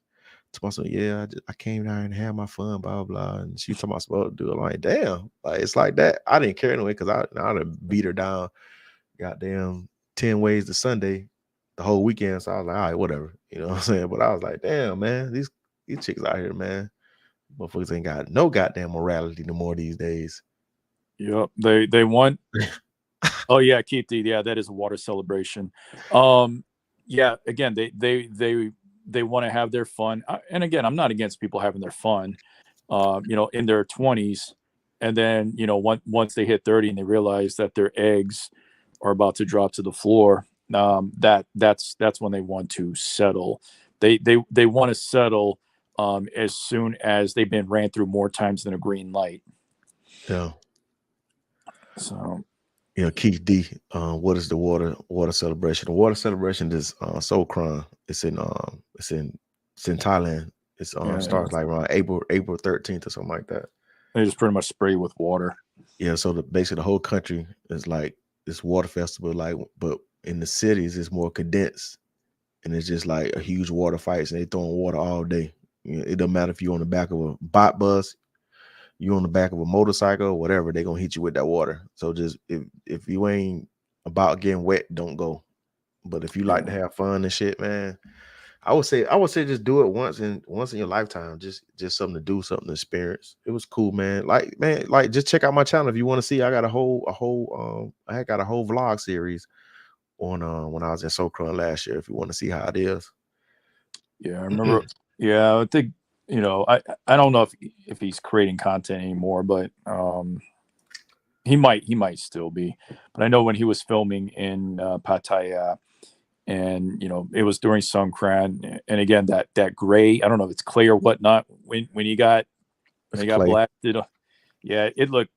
To myself, yeah, I came down and had my fun, blah blah. And she told myself, well, do it. Like, damn, like it's like that. I didn't care anyway because I'd have beat her down, goddamn 10 ways to Sunday, the whole weekend. So I was like, all right, whatever. You know what I'm saying? But I was like, damn, man, these chicks out here, man, motherfuckers ain't got no goddamn morality no more these days. Yep. They want. Oh yeah, Keith. Yeah, that is a water celebration. Yeah. Again, they want to have their fun, and again, I'm not against people having their fun. In their 20s, and then once they hit 30 and they realize that their eggs are about to drop to the floor, that's when they want to settle. They want to settle as soon as they've been ran through more times than a green light. Yeah. So, Keith D. What is the water celebration? The water celebration is Songkran. It's in Thailand. It's starts like around April 13th or something like that. They just pretty much spray with water. Yeah, so basically the whole country is like this water festival, like, but in the cities it's more condensed, and it's just like a huge water fights, and they throwing water all day. It doesn't matter if you're on the back of a bot bus, you on the back of a motorcycle or whatever, they're gonna hit you with that water. So just if you ain't about getting wet, don't go. But if you like to have fun and shit, man, I would say just do it once in your lifetime. Just something to do, something to experience. It was cool, man. Like just check out my channel if you want to see. I got a whole vlog series on when I was in Songkran last year. If you want to see how it is. Yeah, I remember. Yeah, I think I don't know if he's creating content anymore, but he might still be. But I know when he was filming in Pattaya, and it was during Songkran, and again that gray, I don't know if it's clay or whatnot. When he got blasted, yeah, it looked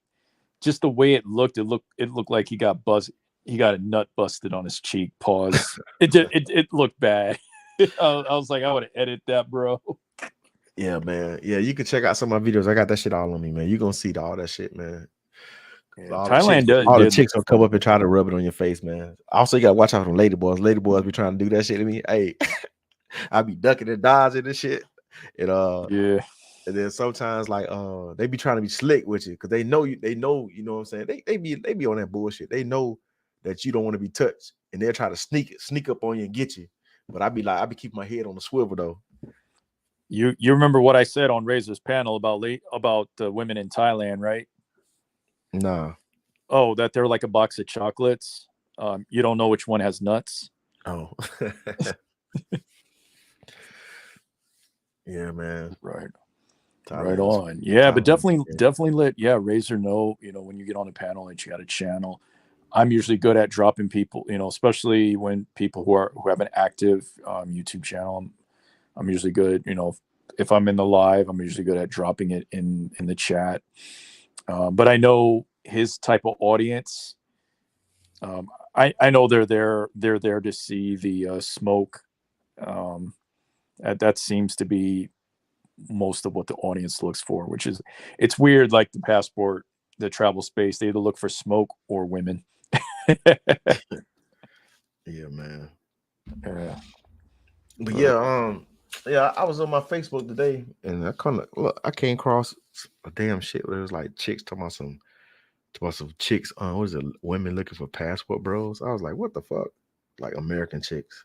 just the way it looked. It looked like he got a nut busted on his cheek. Pause. It looked bad. I was like, I would have edited that, bro. Yeah, man. Yeah, you can check out some of my videos. I got that shit all on me, man. You're gonna see all that shit, man. Yeah, All the chicks, Thailand all the did chicks look will come up fun. and try to rub it on your face, man. Also, you gotta watch out for them lady boys. Lady boys be trying to do that shit to me. Hey, I be ducking and dodging and shit. And Yeah, and then sometimes like they be trying to be slick with you because they know you, you know what I'm saying? They be on that bullshit. They know that you don't want to be touched, and they'll try to sneak up on you and get you. But I be keeping my head on the swivel though. you remember what I said on Razor's panel about women in Thailand, right? Nah. Oh, that they're like a box of chocolates. You don't know which one has nuts. Oh. Yeah, man. Right. Right Thailand is on. Yeah, but Thailand. definitely let Razor know, when you get on the panel that you got a channel. I'm usually good at dropping people, especially when people who have an active YouTube channel. I'm usually good, if I'm in the live, I'm usually good at dropping it in the chat. But I know his type of audience. I know they're there to see the smoke. That seems to be most of what the audience looks for, which is, it's weird. Like the travel space, they either look for smoke or women. Yeah, man. Yeah. But yeah, I was on my Facebook today and I came across a damn shit where it was like chicks talking about some chicks, what is it, women looking for passport bros. I was like, what the fuck? Like American chicks.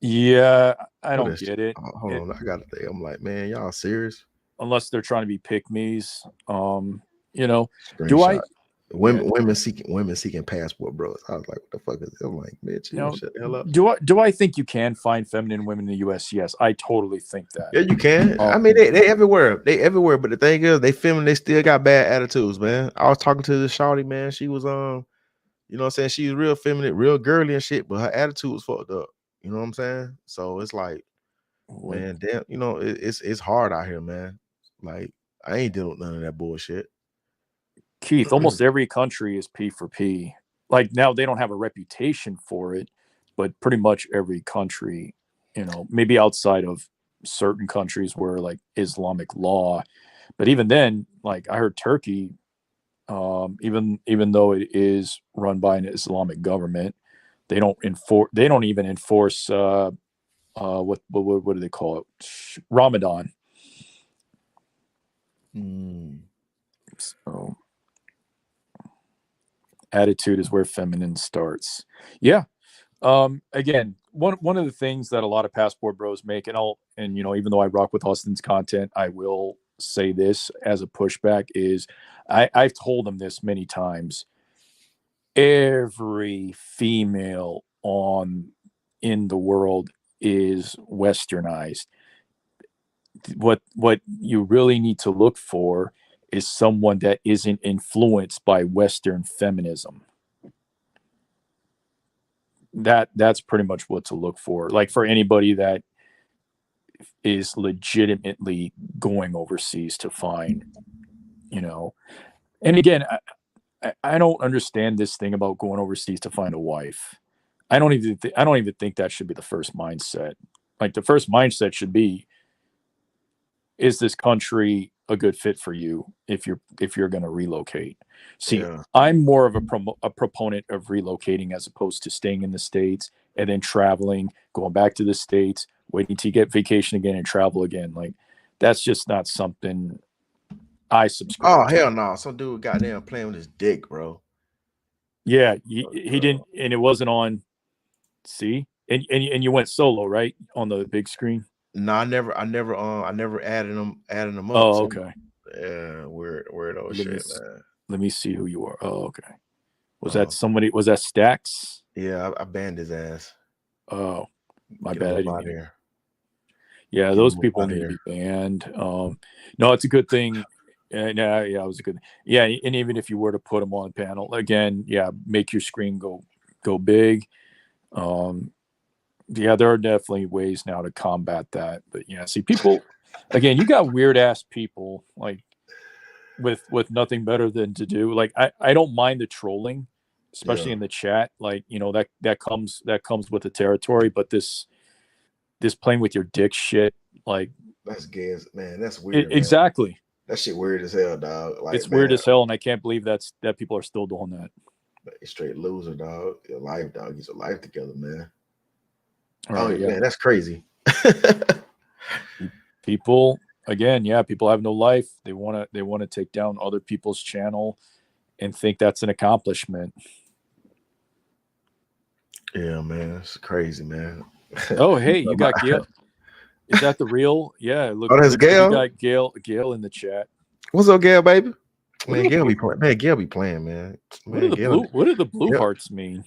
Yeah, I What don't is get it. hold on, I gotta think. I'm like, man, y'all serious? Unless they're trying to be pick me's. You know, do I? Screenshot. Yeah, Women seeking passport bros. I was like, what the fuck is this? I'm like, bitch, you you know, shut the hell up. do I think you can find feminine women in the U.S.? Yes, I totally think that. Yeah, you can. I Um, mean, they everywhere. They everywhere. But the thing is, they feminine. They still got bad attitudes, man. I was talking to this shawty, man. She was you know what I'm saying? She's real feminine, real girly and shit, but her attitude was fucked up. You know what I'm saying? So it's like, like man, damn, it's hard out here, man. Like, I ain't dealing with none of that bullshit. Keith, almost every country is P for P. Like now, they don't have a reputation for it, but pretty much every country, maybe outside of certain countries where like Islamic law, but even then, like I heard Turkey, even though it is run by an Islamic government, they don't enforce. They don't even enforce. What do they call it? Ramadan. So attitude is where feminine starts. Yeah. Again, one of the things that a lot of passport bros make, and even though I rock with Austin's content, I will say this as a pushback is I've told them this many times. Every female in the world is westernized. What you really need to look for is someone that isn't influenced by Western feminism. That's pretty much what to look for. Like for anybody that is legitimately going overseas to find, and again, I don't understand this thing about going overseas to find a wife. I don't even think that should be the first mindset. Like the first mindset should be, is this country a good fit for you if you're going to relocate? See, Yeah. I'm more of a proponent of relocating as opposed to staying in the States and then traveling, going back to the States, waiting to get vacation again and travel again. Like that's just not something I Oh subscribe to. hell no! Some dude goddamn playing with his dick, bro. Yeah, he didn't, and it wasn't on. See, and you went solo, right, on the big screen. No, I never adding them up. Oh, So okay. yeah, weirdo Let me shit, man. let me see who you are. Oh, okay. Was that Uh, somebody? Was that Stacks? yeah, I banned his ass. Oh, my Get him bad. I up didn't out mean. here. Yeah, Get those him up people out need to here. be banned. No, it's a good thing. Yeah, it was a good. Yeah, and even if you were to put them on panel again, yeah, make your screen go big. Yeah, there are definitely ways now to combat that. But yeah, see, people, again, you got weird ass people like with nothing better than to do. Like I don't mind the trolling, especially Yeah, in the chat. Like that comes with the territory. But this playing with your dick shit, like that's gay, man. That's weird, man. exactly. That shit weird as hell, dog. Like, It's weird man, as hell, and I can't believe that people are still doing that. straight loser, dog. Your life, dog. Get your life together, man. All Oh right, yeah. man, that's crazy. People again, yeah, people have no life. They wanna take down other people's channel and think that's an accomplishment. Yeah, man, it's crazy, man. Oh, hey, you got Gail. Is that the real? Yeah, Oh, that's looks like you Gail. got Gail in the chat. What's up, Gail, baby? What are Man, the Gail blue? be playing. Man, Gail be playing, man. What are Man, the Gail. blue? What do the blue Gail, hearts mean?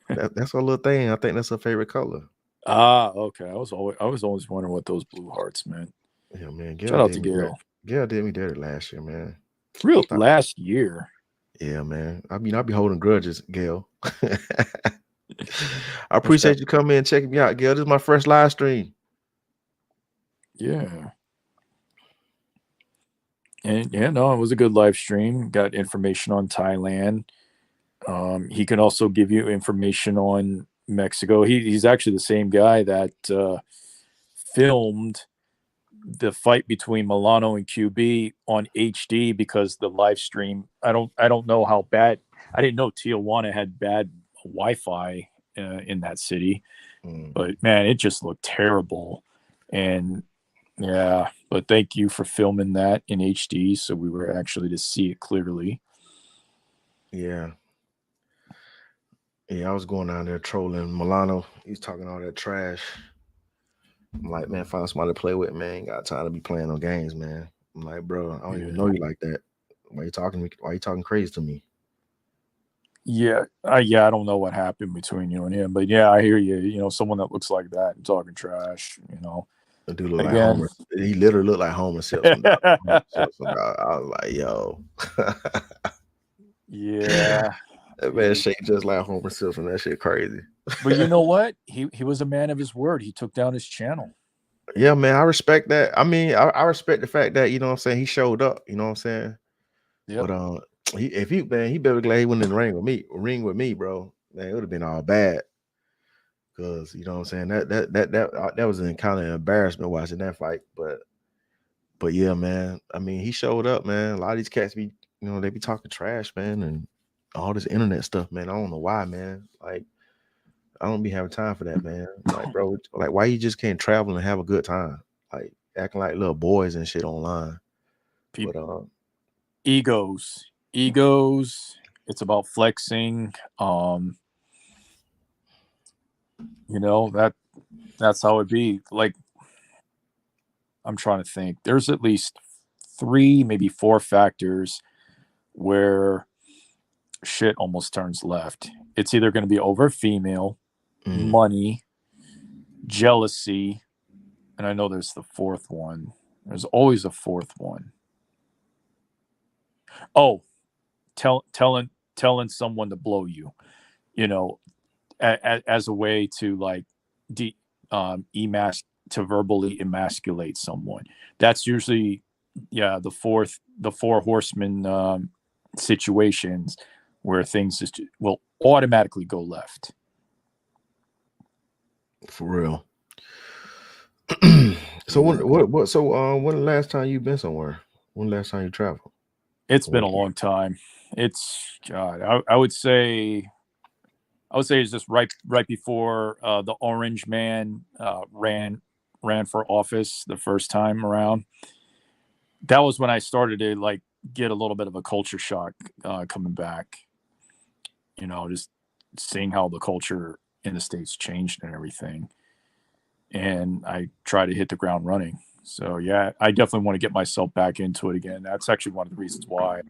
that's her little thing. I think that's her favorite color. Ah, okay. I was always wondering what those blue hearts meant. Yeah, man. Shout out to Gail. Gail did me dirty last year, man. Real Stop. last year. Yeah, man. I mean, I be holding grudges, Gail. I What's appreciate that? you coming in and checking me out, Gail. This is my first live stream. Yeah. And yeah, no, it was a good live stream. Got information on Thailand. He can also give you information on Mexico. He's actually the same guy that filmed the fight between Milano and QB on HD because the live stream. I don't know how bad. I didn't know Tijuana had bad Wi-Fi in that city, but man, it just looked terrible. And yeah, but thank you for filming that in HD, so we were actually to see it clearly. Yeah. Yeah, I was going down there trolling Milano. He's talking all that trash. I'm like, man, find somebody to play with, man. Ain't got time to be playing no games, man. I'm like, bro, I don't even know you like that. Why you talking to me? Why you talking crazy to me? Yeah, I don't know what happened between you and him, but yeah, I hear you. You know, someone that looks like that and talking trash. You know, The dude look like again. Homer. He literally looked like Homer Simpson. Dog. Homer Simpson, dog. I was like, yo. Yeah. That man shaped just like Homer Simpson. That shit crazy. But you know what? He was a man of his word. He took down his channel. Yeah, man, I respect that. I mean, I respect the fact that, you know what I'm saying, he showed up, you know what I'm saying? Yep. But he better glad he went in the ring with me, bro. Man, it would have been all bad. Cause you know what I'm saying, that was an kind of embarrassment watching that fight. But yeah, man. I mean, he showed up, man. A lot of these cats be, you know, they be talking trash, man, and all this internet stuff, man. I don't know why, man. Like, I don't be having time for that, man. Like, bro, like, why you just can't travel and have a good time? Like, acting like little boys and shit online. But egos. It's about flexing. You know, that's how it be. Like, I'm trying to think. There's at least 3, maybe 4 factors where shit almost turns left. It's either going to be over female, money, jealousy, and I know there's the 4th one. There's always a 4th one. Oh, telling someone to blow you, you know, as a way to like to verbally emasculate someone. That's usually the 4 horsemen situations where things just will automatically go left. For real. So when the last time you've been somewhere? When the last time you traveled? It's been a long time. It's God. I would say it's just right before the Orange Man ran for office the first time around. That was when I started to like get a little bit of a culture shock coming back. You know, just seeing how the culture in the States changed and everything. And I try to hit the ground running. So yeah, I definitely want to get myself back into it again. That's actually one of the reasons why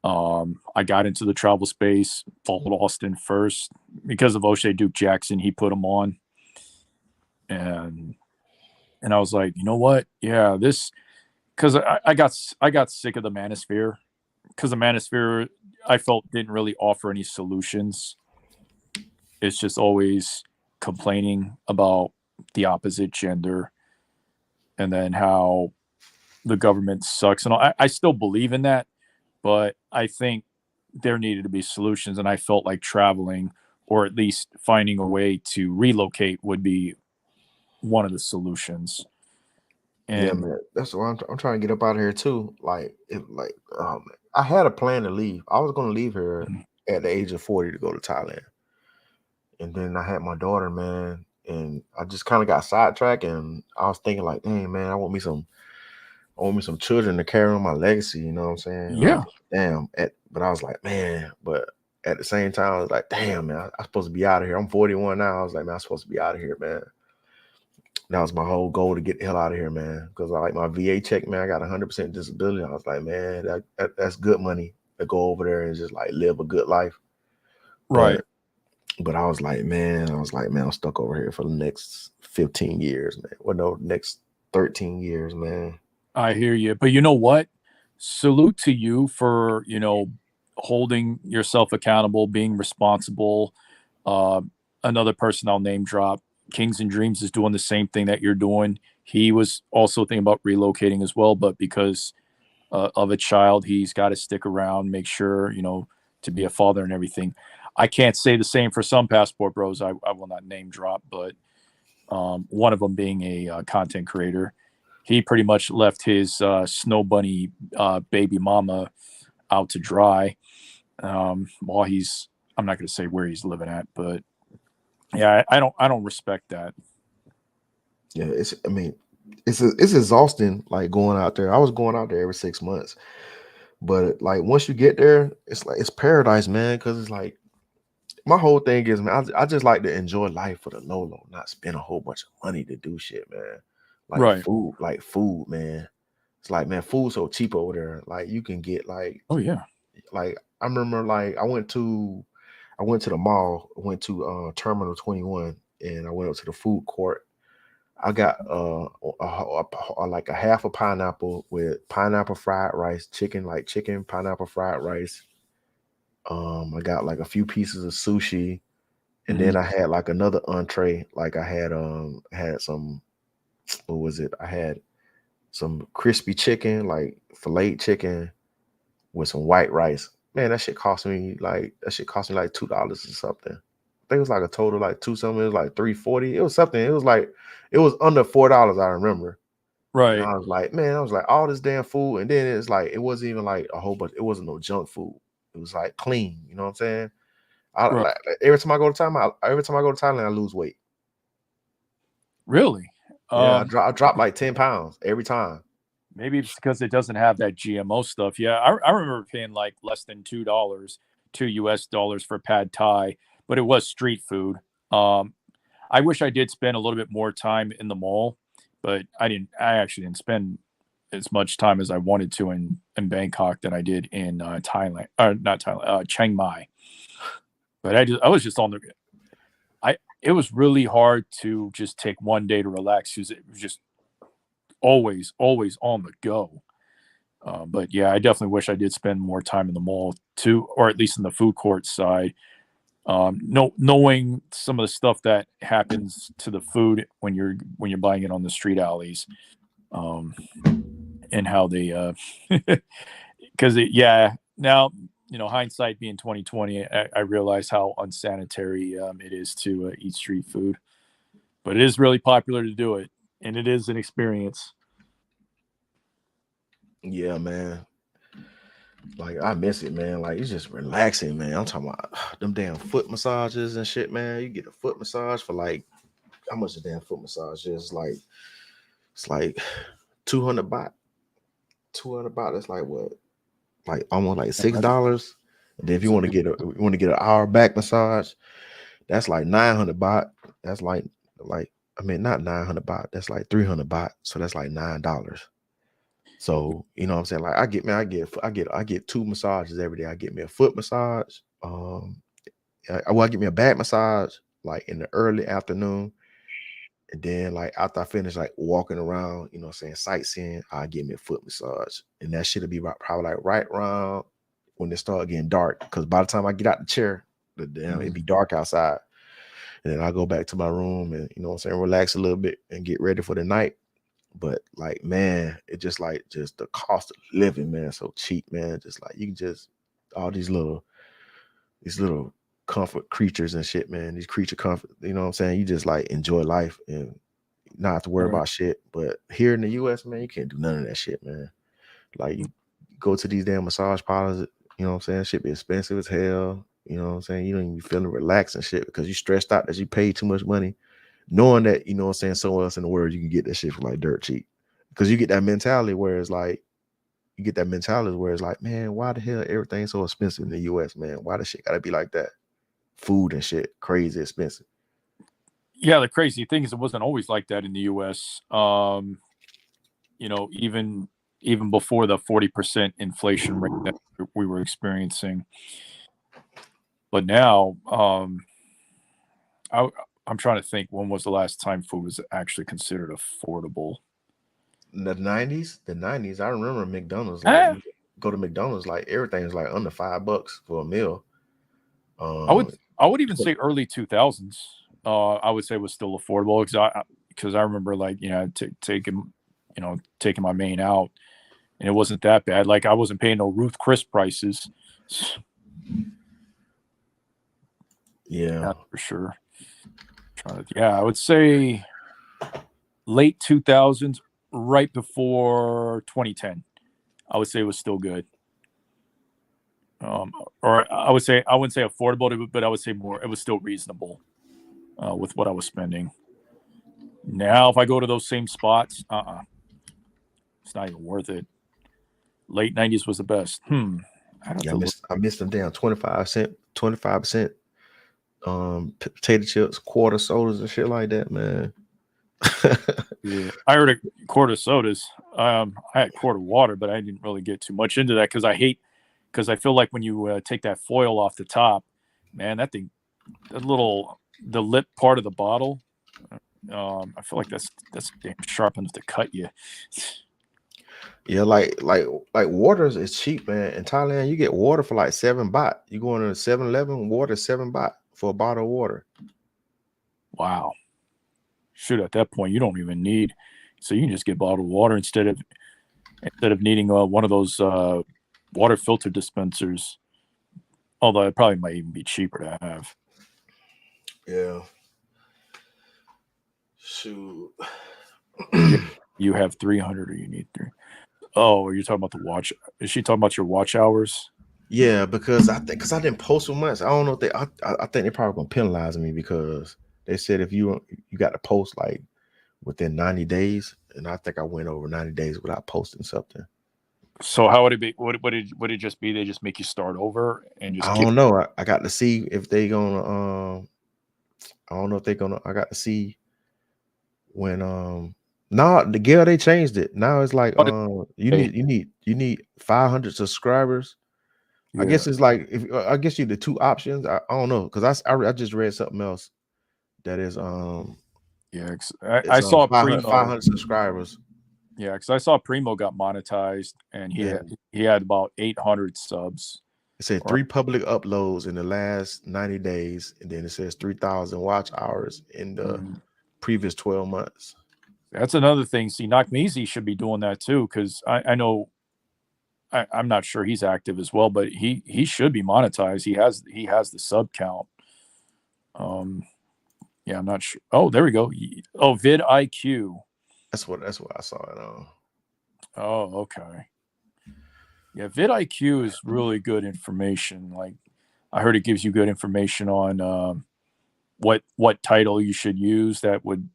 I got into the travel space, followed Austin first because of O'Shea Duke Jackson. He put him on, and I was like, you know what? Yeah, this because I got sick of the Manosphere because the Manosphere I felt didn't really offer any solutions. It's just always complaining about the opposite gender, and then how the government sucks. And I still believe in that, but I think there needed to be solutions, and I felt like traveling or at least finding a way to relocate would be one of the solutions. Yeah, And man. That's why I'm trying to get up out of here too. Like, if like, I had a plan to leave. I was gonna leave here at the age of 40 to go to Thailand, and then I had my daughter, man, and I just kind of got sidetracked, and I was thinking like, dang, man, I want me some children to carry on my legacy. You know what I'm saying? And I was yeah, like, damn. But I was like, man, but at the same time, I was like, damn, man, I'm supposed to be out of here. I'm 41 now. I was like, man, I'm supposed to be out of here, man. That was my whole goal to get the hell out of here, man. Because I like my VA check, man. I got 100% disability. I was like, man, that's good money to go over there and just like live a good life. right. But I was like, man, I'm stuck over here for the next 15 years, man. Well, no, next 13 years, man. I hear you. But you know what? Salute to you for, holding yourself accountable, being responsible. Uh, Another person I'll name drop, Kings and Dreams, is doing the same thing that you're doing. He was also thinking about relocating as well, but because of a child, he's got to stick around, make sure, to be a father and everything. I can't say the same for some passport bros. I will not name drop, but one of them being a content creator. He pretty much left his snow bunny baby mama out to dry while he's. I'm not going to say where he's living at, but yeah, I don't respect that. Yeah, I mean, it's exhausting, like going out there. I was going out there every 6 months. But like once you get there, it's like it's paradise, man. Because it's like my whole thing is, man, I just like to enjoy life for the low low, not spend a whole bunch of money to do shit, man. Right. Like food, man. It's like, man, food's so cheap over there. Like you can get Oh yeah. like I remember like I went to the mall, went to Terminal 21, and I went up to the food court. I got like a half a pineapple with pineapple fried rice, chicken pineapple fried rice. I got like a few pieces of sushi, and Mhm. then I had like another entree. Like I had some, what was it? I had some crispy chicken, like filleted chicken with some white rice. Man, that shit cost me like $2 or something. I think it was like a total like two something. It was like 340. It was something. It was under $4. I remember. And Right. I was like, man, I was like, all this damn food. And then it's like, it wasn't even like a whole bunch, it wasn't no junk food. It was like clean, you know what I'm saying? Right. Every time I go to Thailand, I lose weight. Really. Yeah, Um, I drop like 10 pounds every time. Maybe it's because it doesn't have that GMO stuff. Yeah, I remember paying like less than $2, $2 for pad Thai, but it was street food. Um, I wish I did spend a little bit more time in the mall, but I didn't. I actually didn't spend as much time as I wanted to in Bangkok that I did in Thailand, or not Thailand, Chiang Mai. But I was just on the. It was really hard to just take one day to relax because it was just always on the go. But yeah, I definitely wish I did spend more time in the mall too, or at least in the food court side. Knowing some of the stuff that happens to the food when you're buying it on the street alleys, um, and how they, because yeah, now hindsight being 2020, I realize how unsanitary it is to eat street food, but it is really popular to do it, and it is an experience. Yeah, man. Like I miss it, man. Like it's just relaxing, man. I'm talking about them damn foot massages and shit, man. You get a foot massage for like how much a damn foot massage is? Like it's like 200 baht. 200 baht. That's like what? Like almost like $6. And then if So you want to get an hour back massage, that's like 900 baht. That's like I mean not 900 baht. That's like 300 baht. So that's like $9. So you know what I'm saying? Like I get two massages every day. I get me a foot massage. I get me a back massage like in the early afternoon. And then like after I finish like walking around, you know what I'm saying, sightseeing, I get me a foot massage. And that shit'll be probably like right around when it start getting dark. Cause by the time I get out the chair, it'd be dark outside. And then I go back to my room and you know what I'm saying, relax a little bit and get ready for the night. But like, man, it just the cost of living, man, so cheap, man. Just like you can just all these little comfort creatures and shit, man. These creature comfort, you know what I'm saying? You just like enjoy life and not have to worry Right. about shit. But here in the US, man, you can't do none of that shit, man. Like you go to these damn massage parlors, you know what I'm saying? Shit be expensive as hell. You know what I'm saying? You don't even be feeling relaxed and shit because you stressed out that you paid too much money, knowing that, you know what I'm saying, somewhere else in the world you can get that shit for like dirt cheap. Because you get that mentality where it's like, man, why the hell everything's so expensive in the US, man? Why the shit gotta be like that? Food and shit, crazy expensive. Yeah, the crazy thing is it wasn't always like that in the US. You know, even before the 40% inflation rate that we were experiencing. But now, I'm trying to think, when was the last time food was actually considered affordable? The 90s, I remember McDonald's, like Eh, you go to McDonald's, like everything's like under $5 for a meal. I would Um I would even say early 2000s. I would say was still affordable because I remember, like, you know, taking my main out, and it wasn't that bad. Like, I wasn't paying no Ruth Chris prices. yeah. That's for sure. Yeah, I would say late 2000s, right before 2010. I would say it was still good. Or I wouldn't say affordable, but I would say more. It was still reasonable with what I was spending. Now, if I go to those same spots, it's not even worth it. Late 90s was the best. I'd have Yeah, to look. I missed them down 25%, potato chips, quarter sodas and shit like that, man. Yeah, I heard a quart of sodas. I had quart of water, but I didn't really get too much into that because I feel like when you take that foil off the top, man, the lip part of the bottle, I feel like that's damn sharp enough to cut you. Yeah, like water is cheap, man. In Thailand, you get water for like 7 baht. You go into 7-Eleven, water 7 baht for a bottle of water. Wow. Shoot, at that point, you don't even need, so you can just get bottled water instead of needing one of those water filter dispensers. Although it probably might even be cheaper to have. Yeah. Shoot. You have 300, or you need 3. Oh, are you talking about the watch? Is she talking about your watch hours? Yeah, because I didn't post for months. I don't know if I think they're probably gonna penalize me because they said if you got to post like within 90 days, and I think I went over 90 days without posting something. So how would it be? Would it just be they just make you start over and just I keep? don't know. I got to see if they gonna I don't know if they're gonna I got to see when nah, the girl, they changed it. Now it's like you need 500 subscribers. I Yeah, guess it's like if I guess you the two options. I don't know because I just read something else that is yeah. it's I saw 500 Primo. subscribers. Yeah, because I saw Primo got monetized, and And he had about 800 subs. it said Or 3 public uploads in the last 90 days, and then it says 3,000 watch hours in the previous 12 months. That's another thing. See, Knockmeezy should be doing that too, because I know I'm not sure he's active as well, but he should be monetized. He has the sub count. Yeah, I'm not sure. Oh, there we go. Oh, vidIQ. That's what I saw it on. Oh, okay. Yeah, vidIQ is really good information. Like, I heard it gives you good information on what title you should use that would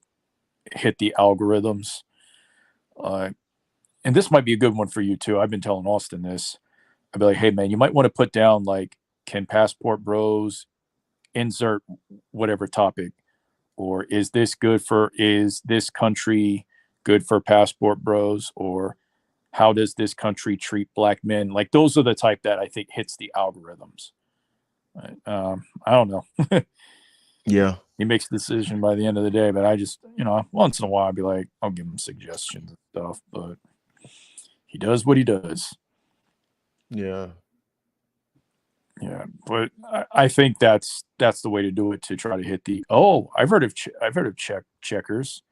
hit the algorithms. And this might be a good one for you too. I've been telling Austin this. I'd be like, hey man, you might want to put down, like, can passport bros insert whatever topic, or is this country good for passport bros, or how does this country treat black men? Like, those are the type that I think hits the algorithms. I don't know. Yeah. He makes a decision by the end of the day, but I just, once in a while I'd be like, I'll give him suggestions and stuff, but he does what he does. Yeah. Yeah, but I think that's the way to do it, to try to hit the. Oh, I've heard of checkers.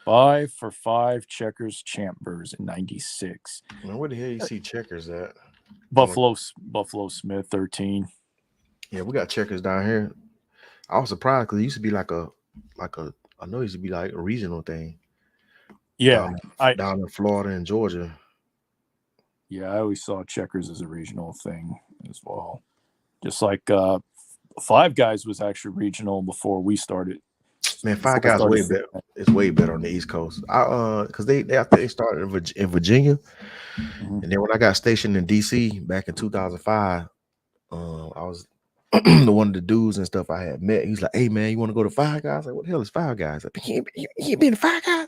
5 for 5 checkers Champers in '96. Man, where the hell you see checkers at? Buffalo Smith 13. Yeah, we got checkers down here. I was surprised because it used to be like a I know it used to be like a regional thing Yeah, down I down in Florida and Georgia. yeah, I always saw Checkers as a regional thing as well. Just like Five Guys was actually regional before we started. Man, Five Before I Guys started way seeing better. that. It's way better on the East Coast. Because they after they started in Virginia, Mhm. and then when I got stationed in DC back in 2005, I was the one of the dudes and stuff I had met. He's like, "Hey man, you want to go to Five Guys?" Like, what the hell is Five Guys? Like, he ain't been to Five Guys.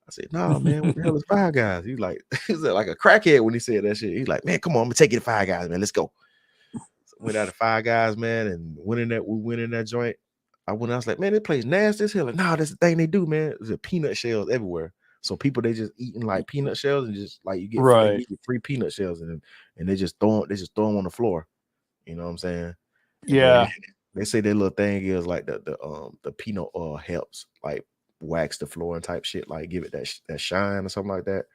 I said, "Nah, man, what the hell is Five Guys?" He's like, he's like a crackhead when he said that shit. He's like, "Man, come on, I'm gonna take you to Five Guys, man. Let's go." So went out to Five Guys, man, and we went in that joint. I was like, "Man, this place nasty as hell." Like, nah, that's the thing they do, man. There's peanut shells everywhere. So people they just eating like peanut shells and just like they Right. give you free peanut shells and they just throw them on the floor. You know what I'm saying? And then Yeah. they say their little thing is like the peanut oil helps like wax the floor and type shit, like give it that shine or something like that.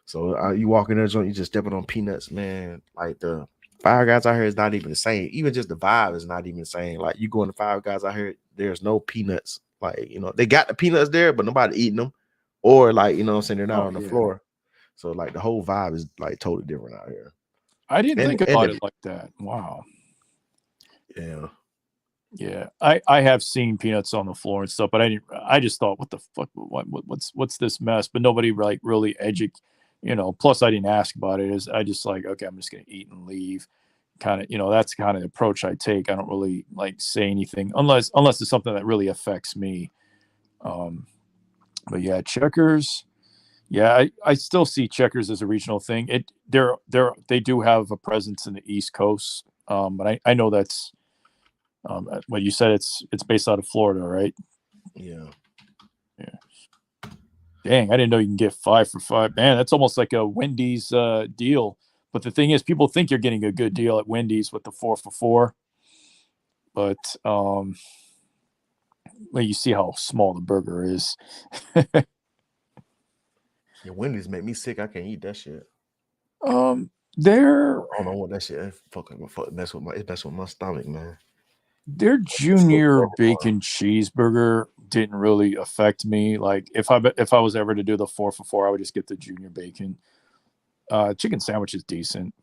So you walk in there, joint, you just stepping on peanuts, man. Like the Five Guys out here is not even the same. Even just the vibe is not even the same. Like you go in the Five Guys out here, there's no peanuts. Like they got the peanuts there, but nobody eating them, or like what I'm saying, they're not Oh on the yeah. floor. So like the whole vibe is like totally different out here. I didn't think And about it like that. Wow. yeah. Yeah, I have seen peanuts on the floor and stuff, but I just thought, what the fuck? What's this mess? But nobody like really Plus, I didn't ask about it. Is I just like, okay, I'm just gonna eat and leave. Kind of, that's the kind of approach I take. I don't really like say anything unless it's something that really affects me. Um, but yeah, Checkers. Yeah, I still see Checkers as a regional thing. They do have a presence in the East Coast, but I know that's what you said. It's based out of Florida, right? Yeah. Yeah. Dang, I didn't know you can get 5 for $5. Man, that's almost like a Wendy's deal. But the thing is, people think you're getting a good deal at Wendy's with the 4 for $4. But well, you see how small the burger is. Yeah, Wendy's make me sick. I can't eat that shit. Their I don't know what that shit. It mess with my stomach, man. their junior bacon cheeseburger didn't really affect me. Like if I was ever to do the 4 for $4, I would just get the junior bacon. Chicken sandwich is decent.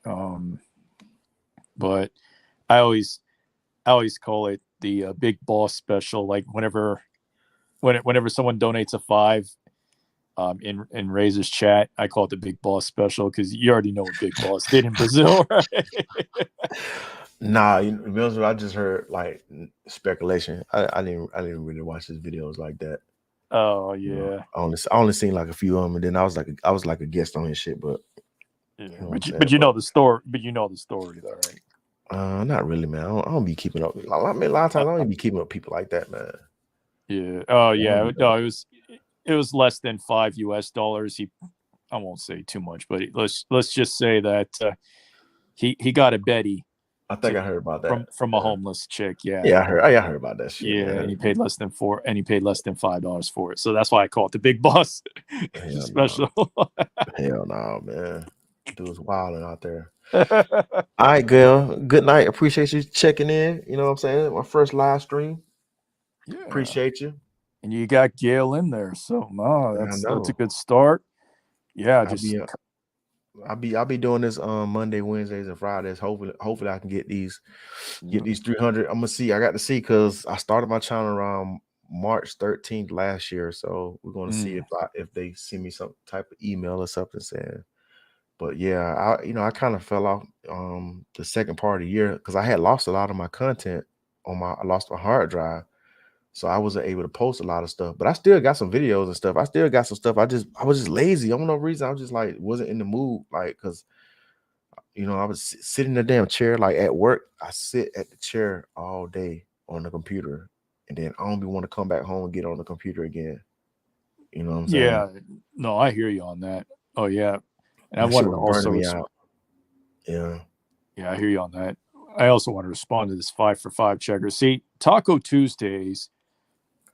But I always call it the Big Boss special. Like whenever someone donates a 5 in Razor's chat, I call it the Big Boss special because you already know what Big Boss did in Brazil, right? Nah, I just heard like speculation. I didn't really watch his videos like that. Oh yeah, I only seen like a few of them, and then I was like a guest on his shit, but yeah. you know what I'm saying. But you know the story. But you know the story, though, right? Not really, man. I don't be keeping up. I mean, a lot of times I don't even be keeping up with people like that, man. Yeah. Oh I don't yeah. be No, it was less than $5. I won't say too much, but let's just say that he got a Betty I think I heard about that. from a homeless chick. Yeah. Yeah, I heard about that shit, Yeah, and man. he paid less than $5 for it. So that's why I call it the Big Boss Hell no, special. hell no, man. Dude's wilding out there. All right, girl. Good night. Appreciate you checking in. You know what I'm saying? My first live stream. Yeah, Appreciate you. and you got Gail in there, so no, I that's a know. good start. Yeah, I'll just be I'll be doing this on Monday, Wednesdays, and Fridays. Hopefully I can get these 300. I'm gonna see. I got to see because I started my channel around March 13th last year. So we're gonna see if they send me some type of email or something saying. But yeah, I kind of fell off the second part of the year because I had lost a lot of my content I lost my hard drive. So I wasn't able to post a lot of stuff, but I still got some videos and stuff. I still got some stuff. I was just lazy. I don't know reason. I was just like wasn't in the mood, like because I was sitting in the damn chair, like at work. I sit at the chair all day on the computer, and then I don't be want to come back home and get on the computer again. You know what I'm saying? yeah. No, I hear you on that. Oh yeah, and I That shit wanted to was burning also me out. Yeah. yeah, I hear you on that. I also want to respond to this 5 for 5 checker. See, Taco Tuesdays,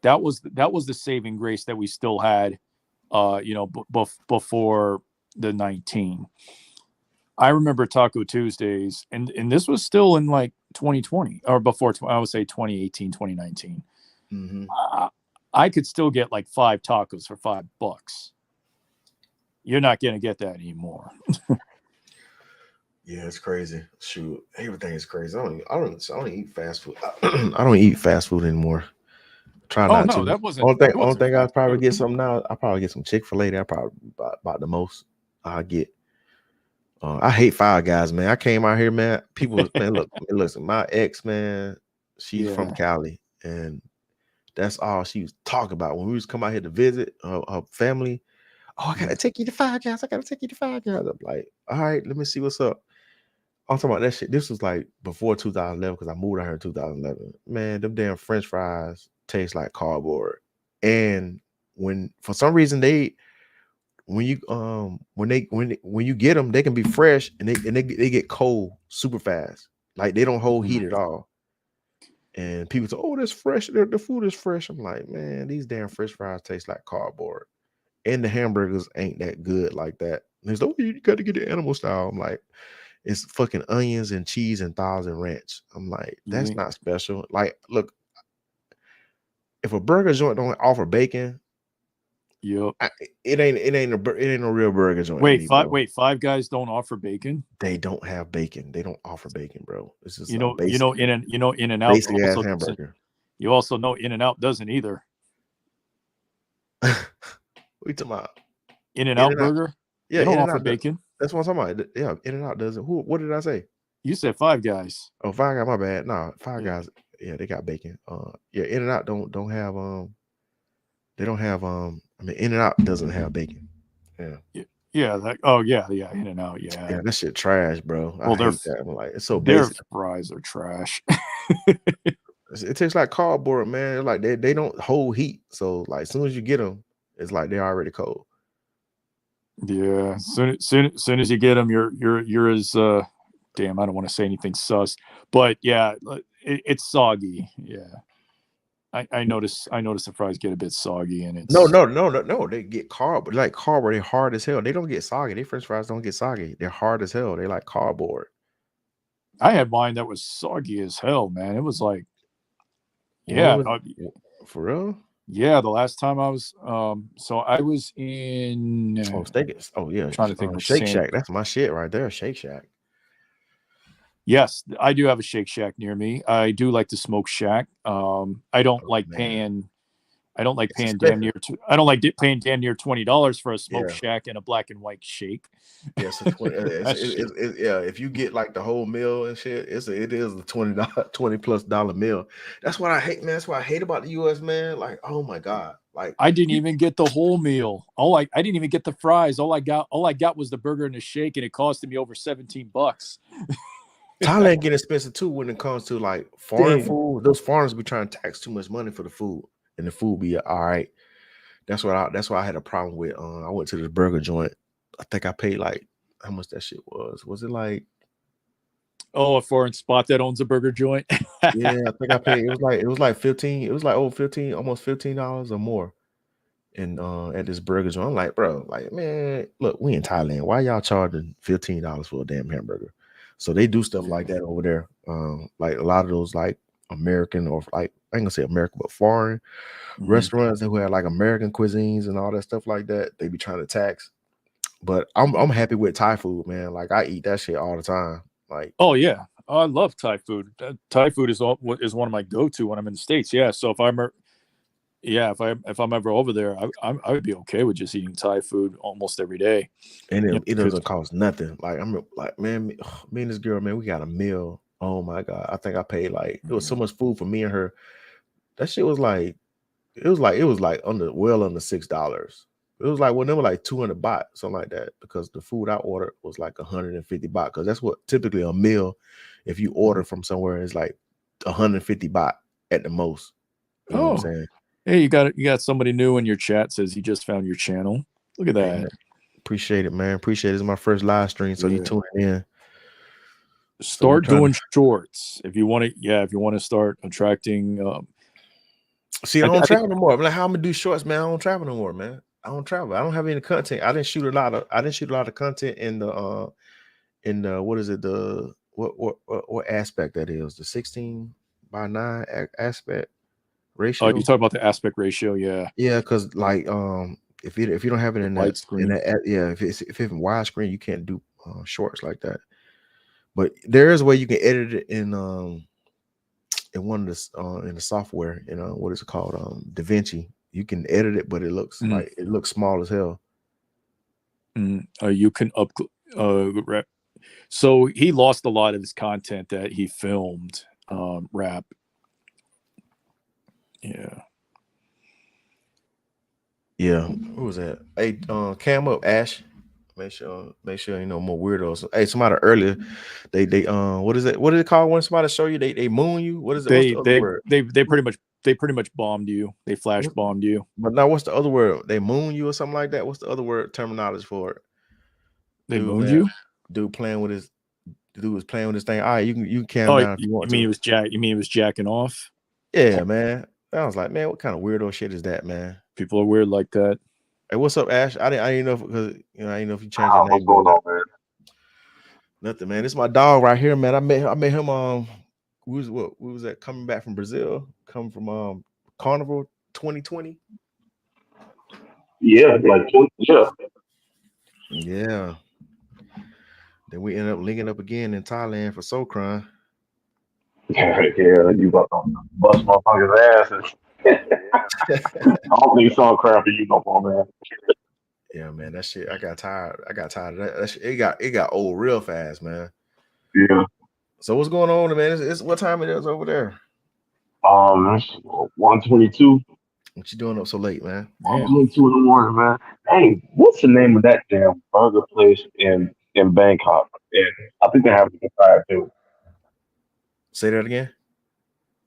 that was the saving grace that we still had before the 19. I remember Taco Tuesdays, and this was still in like 2020 or before, I would say 2018, 2019. I could still get like 5 tacos for $5. You're not going to get that anymore. Yeah, it's crazy. Shoot, everything is crazy. I don't eat fast food. I don't eat fast food anymore. Try Oh not no, to. that wasn't. Only It wasn't thing I'll fast probably food. get something now. I'll probably get some Chick-fil-A. That probably about the most I get. I hate Five Guys, man. I came out here, man. People, man, look, listen. My ex, man, she's from Yeah. Cali, and that's all she was talking about when we was come out here to visit her family. Oh, I gotta take you to Five Guys. I gotta take you to Five Guys. I'm like, all right, let me see what's up. I'm talking about that shit. This was like before 2011 because I moved out here in 2011. Man, them damn French fries taste like cardboard. And when for some reason when you get them, they can be fresh and they get cold super fast. Like they don't hold heat at all. And people say, "Oh, that's fresh. The food is fresh." I'm like, man, these damn French fries taste like cardboard. And the hamburgers ain't that good like that. And he's like, "Oh, you got to get the animal style." I'm like, it's fucking onions and cheese and Thousand Ranch. I'm like, that's not special. Like, look, if a burger joint don't offer bacon, Yep. it ain't no real burger joint. Wait, Five Guys don't offer bacon. They don't have bacon. They don't offer bacon, bro. It's just In and Out basic ass also hamburger. You also know In and Out doesn't either. What you talking about? In and Out burger. Yeah, they don't In-N-Out offer bacon. That's what I'm talking about. Yeah, In-N-Out doesn't. What did I say? You said Five Guys. Oh, Five Guys, my bad. No, Five Guys. Yeah, they got bacon. Yeah, In-N-Out don't have they don't have I mean, In-N-Out doesn't have bacon. Yeah. Yeah. In and Out. Yeah. Yeah, that shit trash, bro. I hate that. I'm like, it's so their basic. fries are trash. It tastes like cardboard, man. Like they don't hold heat. So like as soon as you get them, it's like they're already cold. Yeah. Soon as you get them, you're as damn. I don't want to say anything sus, but yeah, it's soggy. Yeah. I notice the fries get a bit soggy, and it's no. They get cardboard, like cardboard. They're hard as hell. They don't get soggy. Their French fries don't get soggy. They're hard as hell. They like cardboard. I had mine that was soggy as hell, man. It was like, For real? Yeah, the last time I was, so I was in. Oh yeah, trying to think of Shake Shack. That's my shit right there. Shake Shack. Yes, I do have a Shake Shack near me. I do like the Smoke Shack. I don't like paying. I don't like paying damn near. I don't like paying damn near $20 for a Smoke Shack and a black and white shake. Yeah, yeah. If you get like the whole meal and shit, it is a $20+ meal. That's what I hate, man. That's what I hate about the US, man. Like, oh my god, like I didn't even get the whole meal. I didn't even get the fries. All I got was the burger and the shake, and it costed me over $17. Thailand get expensive too when it comes to like foreign food. Those foreigners be trying to tax too much money for the food, and the food be all right. That's why I had a problem with. I went to this burger joint. I think I paid like how much that shit was. Was it like? Oh, a foreign spot that owns a burger joint. Yeah, I think I paid. It was like 15. It was like over 15, almost $15 or more. And at this burger joint, I'm like, bro, like, man, look, we in Thailand. Why y'all charging $15 for a damn hamburger? So they do stuff like that over there. Like a lot of those like American or like I ain't gonna say American, but foreign restaurants who have like American cuisines and all that stuff like that. They be trying to tax. But I'm happy with Thai food, man. Like I eat that shit all the time. Like, oh yeah, I love Thai food. Thai food is one of my go-to when I'm in the States. Yeah, so if I'm ever over there, I would be okay with just eating Thai food almost every day. And it doesn't cost nothing. Like I'm like, man, me and this girl, man, we got a meal. Oh my god, I think I paid like it was so much food for me and her. That shit was like it was like under $6. It was like whenever like 200 baht, something like that, because the food I ordered was like 150 baht. Because that's what typically a meal, if you order from somewhere, is like 150 baht at the most. You know what I'm saying? Hey, you got somebody new in your chat says he just found your channel. Look at that. Hey, appreciate it, man. Appreciate it. It's my first live stream, so you tuning in. Start doing shorts if you want to. Yeah, if you want to start attracting. See, I don't travel no more. I'm like, how I'm gonna do shorts, man? I don't travel no more, man. I don't travel. I don't have any content. I didn't shoot a lot of content in the what is it, what aspect that is, the 16:9 aspect. ratio. You talk about the aspect ratio, yeah. Yeah, because like if you don't have it The in widescreen. that yeah, if it's widescreen, you can't do shorts like that. But there is a way you can edit it in one of the in the software, what is it called? DaVinci. You can edit it, but it looks like it looks small as hell. You can so he lost a lot of his content that he filmed, rap. Yeah. Yeah. Who was that? Hey, cam up, Ash. Make sure you know more weirdos. Hey, somebody earlier, they what is it? What do they call when somebody show you they moon you? What is it? What's the other word? They pretty much bombed you. They flash bombed you. But now what's the other word? They moon you or something like that? What's the other word terminology for it? They mooned you? Dude playing with his dude was playing with his thing. All right, you can cam Oh, down if you want to. You mean it was jacking off? Yeah, man. I was like, man, what kind of weirdo shit is that, man? People are weird like that. Hey, what's up, Ash? I didn't know because I didn't know if you changed your name. What's going on, man? Nothing, man. This is my dog right here, man. I met him. We was at coming back from Brazil, coming from Carnival 2020. Yeah, like yeah. Yeah. Then we ended up linking up again in Thailand for Soul Crime. Yeah, you about to bust motherfuckers' asses. I don't need some crap for you no more, man. Yeah, man. That shit, I got tired of that. That shit, it got old real fast, man. Yeah. So what's going on, man? It's what time it is over there? It's 1:22. What you doing up so late, man? 1:22 in the morning, man. Hey, what's the name of that damn burger place in Bangkok? And I think they have it in Pattaya too. Say that again.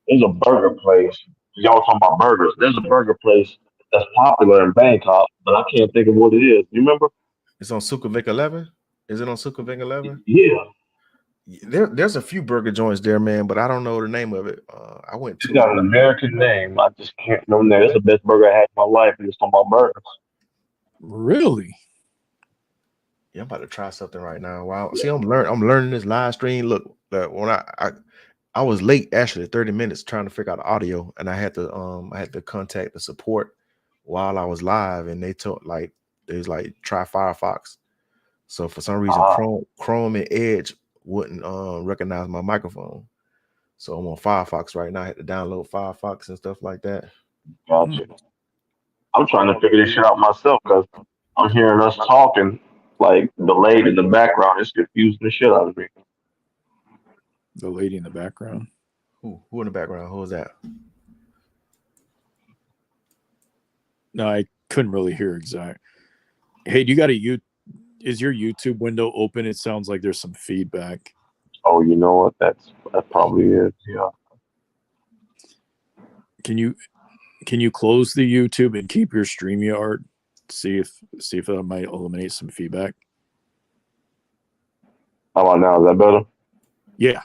There's a burger place. Y'all talking about burgers? There's a burger place that's popular in Bangkok, but I can't think of what it is. You remember? It's on Sukhumvit 11. Is it on Sukhumvit 11? Yeah. There's a few burger joints there, man, but I don't know the name of it. I went It's to got an American name. I just can't remember that. It's the best burger I had in my life. And it's talking about burgers. Really? Yeah, I'm about to try something right now. Wow. See, I'm learning this live stream. Look, when I was late actually 30 minutes trying to figure out the audio, and I had to contact the support while I was live, and they told they was like try Firefox. So for some reason, Chrome and Edge wouldn't recognize my microphone. So I'm on Firefox right now. I had to download Firefox and stuff like that. Gotcha. I'm trying to figure this shit out myself because I'm hearing us talking like delayed in the background. It's confusing the shit out of me. The lady in the background. Who in the background? Who was that? No, I couldn't really hear exact. Hey, is your YouTube window open? It sounds like there's some feedback. Oh, you know what? That probably is. Yeah. Can you close the YouTube and keep your StreamYard? See if that might eliminate some feedback. How about now? Is that better? Yeah.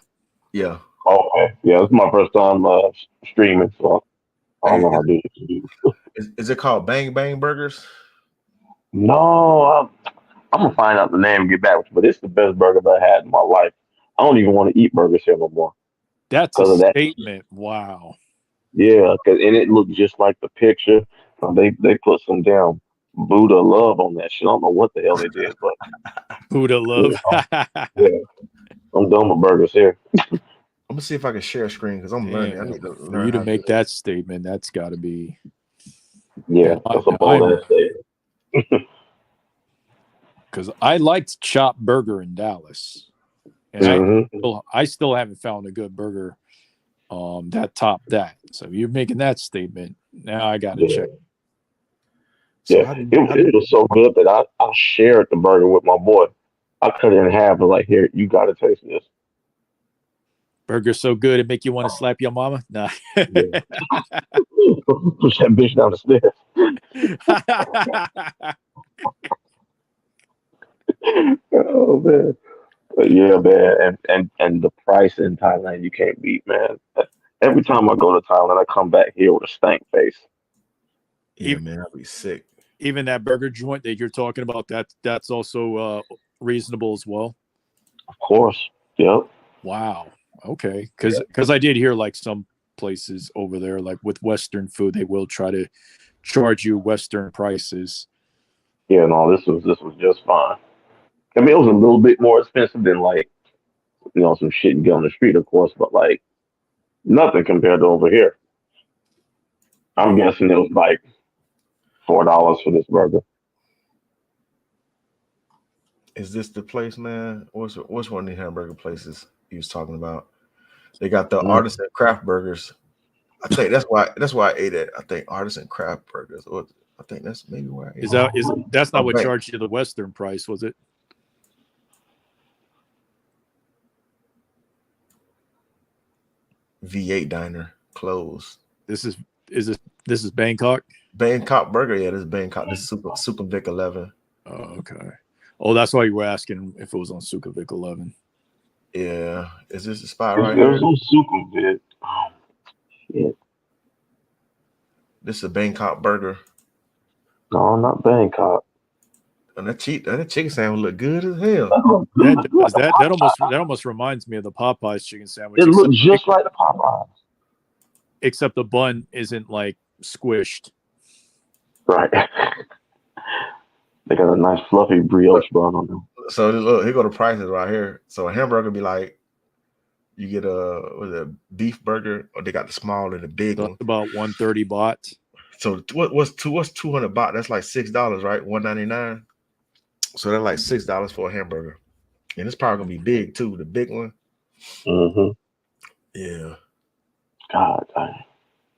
Yeah. Okay. Yeah, this is my first time streaming, so I don't know how to do it. Is it called Bang Bang Burgers? No, I'm gonna find out the name and get back with you. But it's the best burger that I had in my life. I don't even want to eat burgers here no more. That's a statement. Wow. Yeah, and it looked just like the picture. They put some damn Buddha love on that shit. I don't know what the hell they did, but Buddha love. yeah, I'm done with burgers here. I'm gonna see if I can share a screen because I'm learning. I need to For learn you to how make that statement, that's got to be. Yeah, that's a bold ass statement. Because I liked Chop Burger in Dallas, and I still haven't found a good burger that topped that. So you're making that statement. Now I got to check. So Yeah, it was so good that I shared the burger with my boy. I cut it in half and like, here, you got to taste this. Burger so good it make you want to slap your mama? Nah. Yeah. Push that bitch down the stairs. Oh man. But yeah, man, and the price in Thailand you can't beat, man. Every time I go to Thailand, I come back here with a stank face. Yeah, man, I'll be sick. Even that burger joint that you're talking about, that's also reasonable as well. Of course. Yep. Wow. Okay. Because I did hear like some places over there. Like with Western food, they will try to charge you Western prices. Yeah, no, this was just fine. I mean, it was a little bit more expensive than like some shit you get on the street, of course, but like nothing compared to over here. I'm Yeah. guessing it was like $4 for this burger. Is this the place, man? What's one of the hamburger places he was talking about? They got the Mm. artisan craft burgers. I think that's why I ate it. I think artisan craft burgers. Or I think that's maybe where I ate That's not Oh, what bank. charged you the Western price, was it? V8 diner closed. This is Bangkok. Bangkok burger. Yeah, this is Bangkok. This is Sukhumvit 11. Oh, okay. Oh, that's why you were asking if it was on Sukhumvit 11. Yeah, is this the spot It right was here? on Sukhumvit. Oh, shit. This is a Bangkok burger. No, not Bangkok. And that chicken sandwich look good as hell. That looked That good. does that almost reminds me of the Popeyes chicken sandwich, It looked just like the Popeyes. except the bun isn't like squished. Right. They got a nice fluffy brioche bun on them. So look, here go the prices right here. So a hamburger be like, you get a beef burger, or they got the small and the big So one. that's about 130 baht. So what's 200 baht? That's like $6, right? 199. So that's like $6 for a hamburger, and it's probably gonna be big too. The big one, Mm-hmm. yeah. God dang.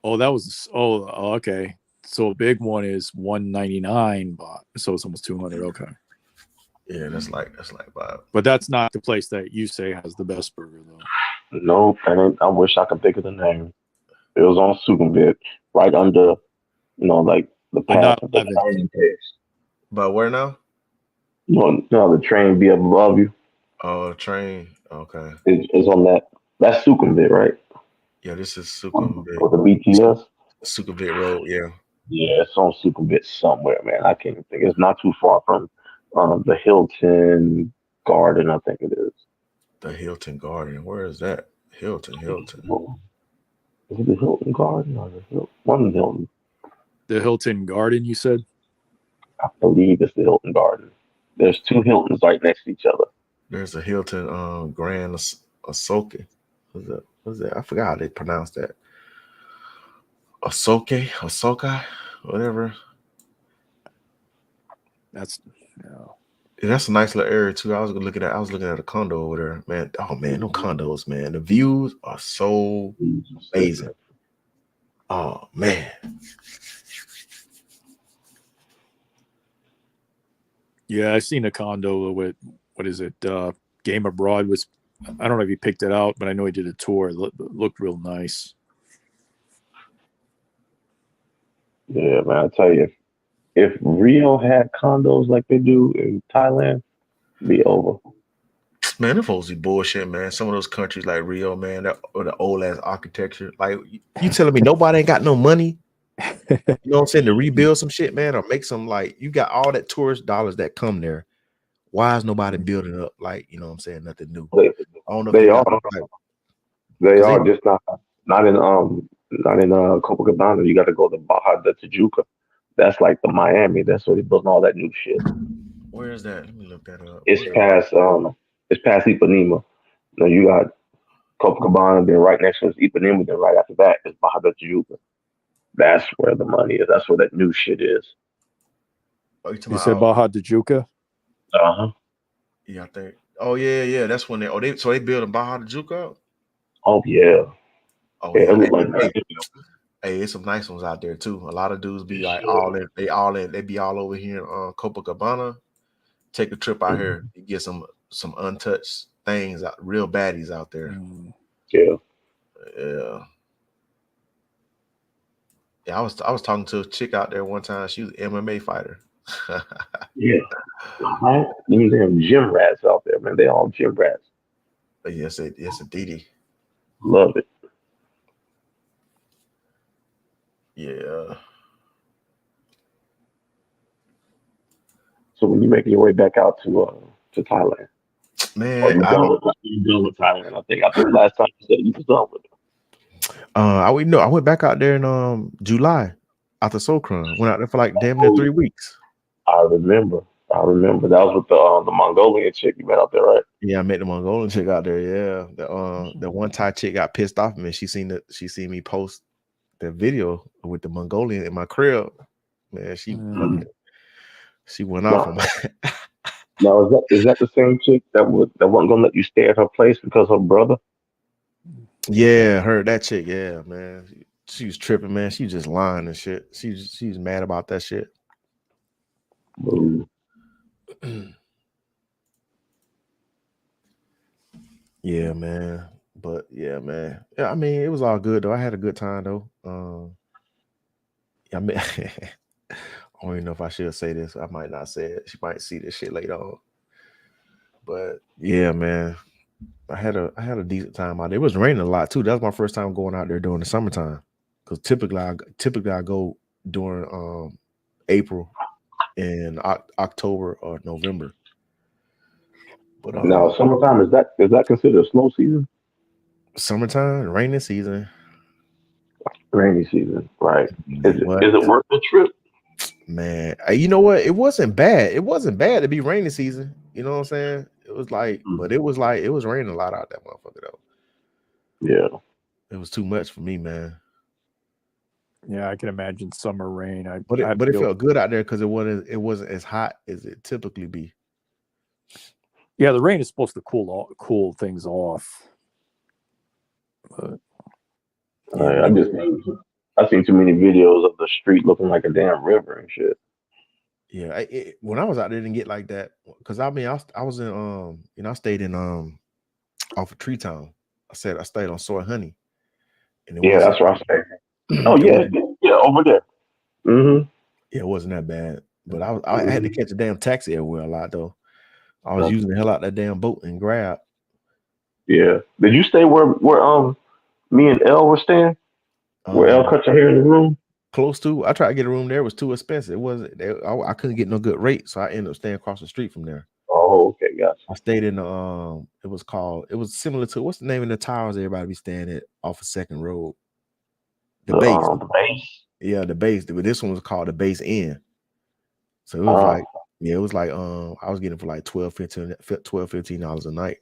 Okay. So a big one is 199 baht. So it's almost 200. Okay. Yeah, that's like about. But that's not the place that you say has the best burger though. Nope. I wish I could think of the name. It was on Sukhumvit, right under, like the But path not of the 11. train takes. But where now? The train be up above you. Oh, train. Okay. It's on that. That's Sukhumvit, right? Yeah, this is Sukhumvit. Or the BTS. Sukhumvit Road. Yeah. Yeah, it's on Sukhumvit somewhere, man. I can't even think. It's not too far from the Hilton Garden, I think it is. The Hilton Garden. Where is that? Hilton. Is it the Hilton Garden or the Hilton? One Hilton. The Hilton Garden, you said? I believe it's the Hilton Garden. There's two Hiltons right next to each other. There's a Hilton Grand Asoke. What's that? I forgot how they pronounce that. Asoka, whatever. That's Yeah, that's a nice little area too. I was looking at a condo over there, man. Oh man, no condos, man. The views are so amazing. Oh man. Yeah, I've seen a condo with what is it? Game Abroad was. I don't know if he picked it out, but I know he did a tour. It looked real nice. Yeah, man. I tell you, if Rio had condos like they do in Thailand, it'd be over. Man, them folks be bullshit, man. Some of those countries like Rio, man, or the old ass architecture. Like you telling me nobody ain't got no money? You know what I'm saying? To rebuild some shit, man, or make some like you got all that tourist dollars that come there. Why is nobody building up like you know what I'm saying? Nothing new. They, I don't know if they they are. got like They 'cause are just not in Copacabana. You got to go to Baja de Tijuca. That's like the Miami. That's where they building all that new shit. where is that? Let me look that up. It's past Ipanema. Now you got Copacabana, then right next to it is Ipanema, then right after that is Baja de Tijuca. That's where the money is. That's where that new shit is. Oh, you talking You about? said Baja de Juca? Uh-huh. Yeah, I think. Oh yeah. That's when they building Baja de Juca up? Oh yeah. Oh Yeah, yeah. it look like Hey, it's some nice ones out there too. A lot of dudes be like shit. all in. They be all over here in Copacabana. Take a trip out here. You get some untouched things out, real baddies out there. Yeah. Yeah. Yeah, I was talking to a chick out there one time. She was an MMA fighter. Yeah. Right? These damn gym rats out there, man. They all gym rats. yes, Didi. Love it. Yeah. So when you making your way back out to Thailand, or Man, you done with Thailand? I think last time you said you was done with it. I went back out there in July after Socron. Went out there for like damn near 3 weeks. I remember. I remember. That was with the Mongolian chick you met out there, right? Yeah, I met the Mongolian chick out there. Yeah, the one Thai chick got pissed off at me. She seen me post the video with the Mongolian in my crib. Man, Mhm. she went off on Now, my. now is that the same chick that wasn't gonna let you stay at her place because her brother? Yeah, heard that chick. Yeah, man, she was tripping, man. She was just lying and shit. She was mad about that shit. Ooh. Yeah, man. But yeah, man. Yeah, I mean, it was all good though. I had a good time though. I mean, I don't even know if I should say this. I might not say it. She might see this shit later on. But yeah, man. I had a decent time out there. It was raining a lot too. That was my first time going out there during the summertime. Because typically I go during April and October or November. But Now, summertime is that considered a slow season? summertime, rainy season. Rainy season, right? Is it What? is it worth the trip? Man, you know what? It wasn't bad. It wasn't bad to be rainy season. You know what I'm saying? It was Mm. like it was raining a lot out that motherfucker though. Yeah. It was too much for me, man. Yeah, I can imagine summer rain. But I it feel felt good out there because it wasn't as hot as it typically be. yeah, the rain is supposed to cool things off. But Yeah, I but just I seen too many videos of the street looking like a damn river and shit. yeah, when I was out there, it didn't get like that because I mean I was in I stayed in off of Tree Town. I stayed on Soy Honey, and Yeah, that's what I say. Oh it yeah, wasn't yeah, over there. Mm-hmm. yeah, it wasn't that bad. But I had to catch a damn taxi everywhere a lot though. I was using the hell out that damn boat and grab. Yeah. Did you stay where me and L were staying? Where L Um, cut your hair in the room? close to. I tried to get a room there. It was too expensive. It wasn't. I couldn't get no good rate, so I ended up staying across the street from there. Oh, okay, gotcha. I stayed in It was called. It was similar to what's the name of the towers everybody be staying at off of Second Road. The base. The base. Yeah, the base. But this one was called the Base Inn. So it was Uh, like, yeah, it was like I was getting for like $15 a night.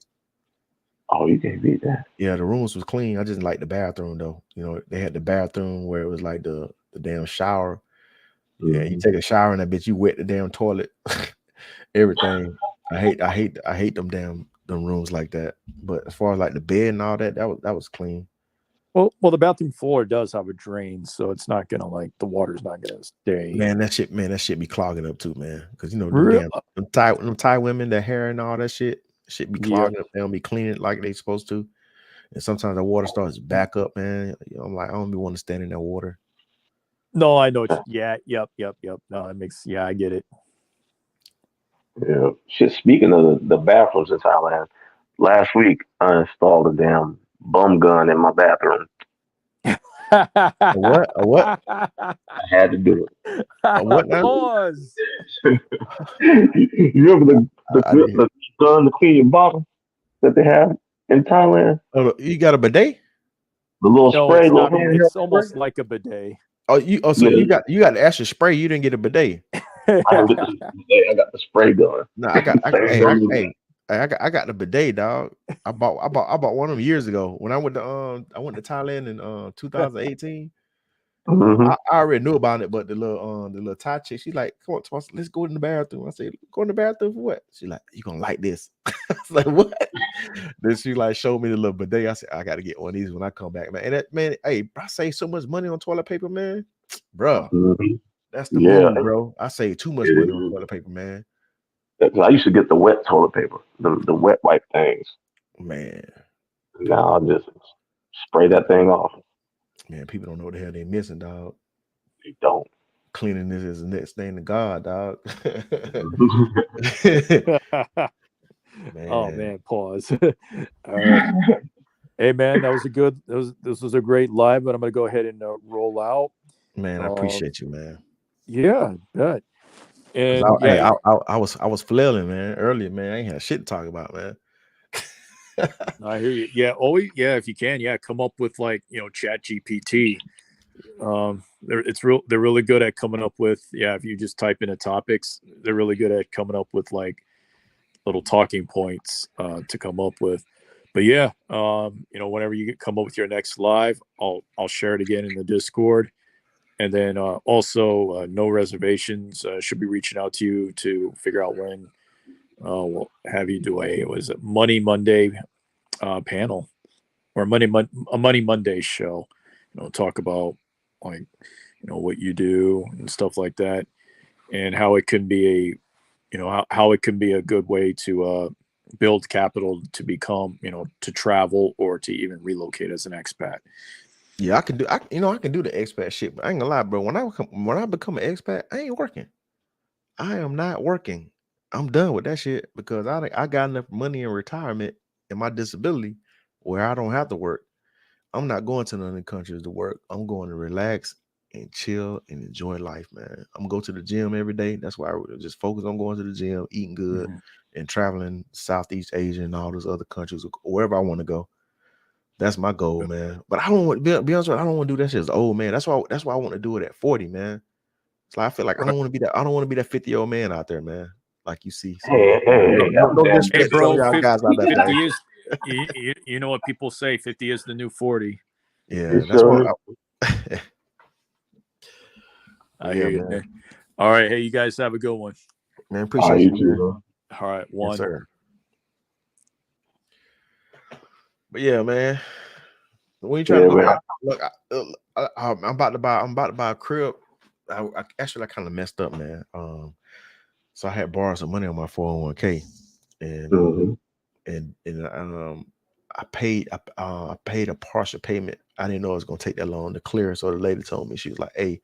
oh, you can't beat that. Yeah, the rooms was clean. I just didn't like the bathroom though. You know, they had the bathroom where it was like the damn shower. Yeah, you Mhm. take a shower in that bitch, you wet the damn toilet, everything. I hate them rooms like that. But as far as like the bed and all that, that was clean. well, the bathroom floor does have a drain, so it's not gonna the water's not gonna stay. Man, that shit be clogging up too, man. Because you know Real, them Thai women, their hair and all that shit be yeah. clogging up. They don't be cleaning it like they supposed to. And sometimes the water starts back up, man. You know, I'm like, I don't be want to stand in that water. No, I know. Yeah, yep. No, it makes. Yeah, I get it. Yeah. Shit. Speaking of the bathrooms in Thailand, last week I installed a damn bum gun in my bathroom. A what? A what? I had to do A what now? Pause. it. You remember I didn't hear. the gun to clean your bottom that they have in Thailand? Oh, you got a bidet? The little No, spray, it's little not. handheld It's spray. almost like a bidet. So Yeah, you got the extra spray. You didn't get a bidet. I didn't get I got the spray gun. No, Same gun. I got the bidet, dog. I bought one of them years ago when I went to Thailand in 2018. Mm-hmm. I already knew about it, but the little Thai chick, she's like, "Come on, Thomas, let's go in the bathroom." I said, "Go in the bathroom for what?" She like, "You gonna like this?" I was like, "What?" Then she like showed me the little bidet. I said, "I got to get one of these when I come back, man." And that man, hey, I save so much money on toilet paper, man, bro. Mm-hmm. That's the Yeah, move, bro. I save too much it money on is. toilet paper, man. 'Cause I used to get the wet toilet paper, the wet wipe things. Man, people Now I don't just spray that thing off. man, people don't know what the hell they missing, dog. They don't. Cleanliness is the next thing to God, dog. Oh Man, man, pause. All right. Hey man, that was a good. This was a great live, but I'm gonna go ahead and roll out. man, I Um, appreciate you, man. yeah, bet. Cause And yeah, I was flailing, man, earlier, man. I ain't had shit to talk about, man. I hear you. Yeah, always. Yeah, if you can, yeah, come up with like Chat GPT. They're really good at coming up with if you just type in a topics, they're really good at coming up with like little talking points to come up with. But yeah, whenever you come up with your next live, I'll share it again in the Discord. And then also, no reservations should be reaching out to you to figure out when we'll have you do a Money Monday panel or a Money Monday show. Talk about like what you do and stuff like that, and how it can be how it can be a good way to build capital to become to travel or to even relocate as an expat. Yeah, I can do. I can do the expat shit, but I ain't gonna lie, bro. When I become an expat, I ain't working. I am not working. I'm done with that shit because I got enough money in retirement and my disability where I don't have to work. I'm not going to none of the countries to work. I'm going to relax and chill and enjoy life, man. I'm going to the gym every day. That's why I just focus on going to the gym, eating good, and traveling Southeast Asia and all those other countries, wherever I want to go. That's my goal, man. But I don't want to be honest with you, I don't want to do that shit as old, man. That's why I want to do it at 40, man. So I feel like I don't want to be that. I don't want to be that 50-year-old man out there, man. Like you see. So no Hey, disrespect to some bro, of y'all guys out there, 50 man. is you know what people say, 50 is the new 40. Yeah, that's why. I hear you, man. All right, hey, you guys have a good one. Man, appreciate you, man. All right, one. Yes, sir. But yeah, man. When you trying to look, I'm about to buy a crib. I actually kind of messed up, man. So I had borrowed some money on my 401k, and I paid a partial payment. I didn't know it was gonna take that long to clear. So the lady told me, she was like, "Hey,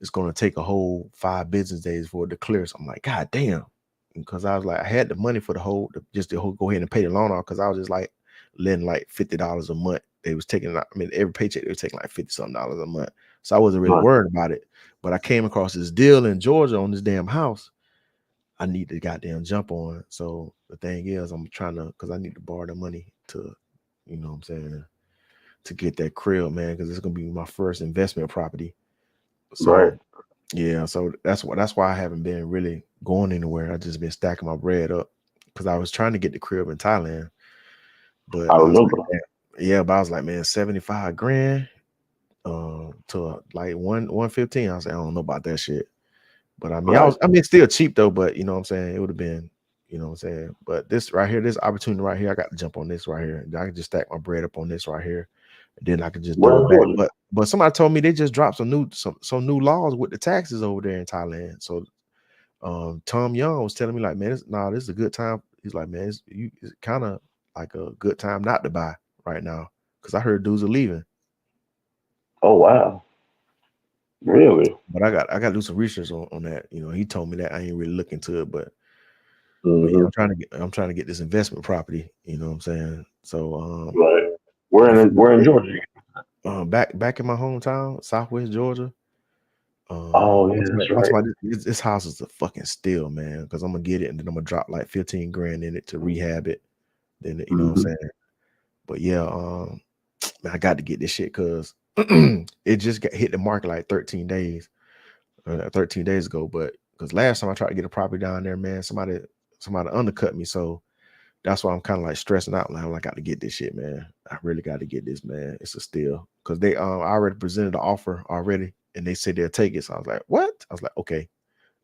it's gonna take a whole 5 business days for it to clear." So I'm like, "God damn!" Because I was like, I had the money for go ahead and pay the loan off because I was just like letting like $50 a month. They was taking, I mean, every paycheck they were taking like $50 something a month. So I wasn't really worried about it. But I came across this deal in Georgia on this damn house. I need to goddamn jump on. So the thing is, I'm trying to, because I need to borrow the money to, you know what I'm saying, to get that crib, man, because it's gonna be my first investment property. So yeah, so that's why I haven't been really going anywhere. I just been stacking my bread up because I was trying to get the crib in Thailand, but I remember. But I was like, man, 75 grand to like 115. I was like, I don't know about that shit. But I mean, it's still cheap though, but you know what I'm saying? It would have been, you know what I'm saying? But this right here, this opportunity right here, I got to jump on this right here. I can just stack my bread up on this right here. And then I can just do it back. But somebody told me they just dropped some new laws with the taxes over there in Thailand. So Tom Young was telling me like, man, this is a good time. He's like, man, it's kind of like a good time not to buy right now because I heard dudes are leaving. Oh wow, really? But I got to do some research on that. You know, he told me that. I ain't really look into it, but yeah, I'm trying to get this investment property. You know what I'm saying? So we're in Georgia. Back in my hometown, Southwest Georgia. That's right. This house is a fucking steal, man. Because I'm gonna get it and then I'm gonna drop like 15 grand in it to rehab it. Then you know what I'm saying. But yeah, man, I got to get this shit because it just hit the market like 13 days ago. But because last time I tried to get a property down there, man, somebody undercut me. So that's why I'm kind of like stressing out. Like, I got to get this shit, man. I really got to get this, man. It's a steal because they I already presented the offer already, and they said they'll take it. So I was like, what? I was like, okay.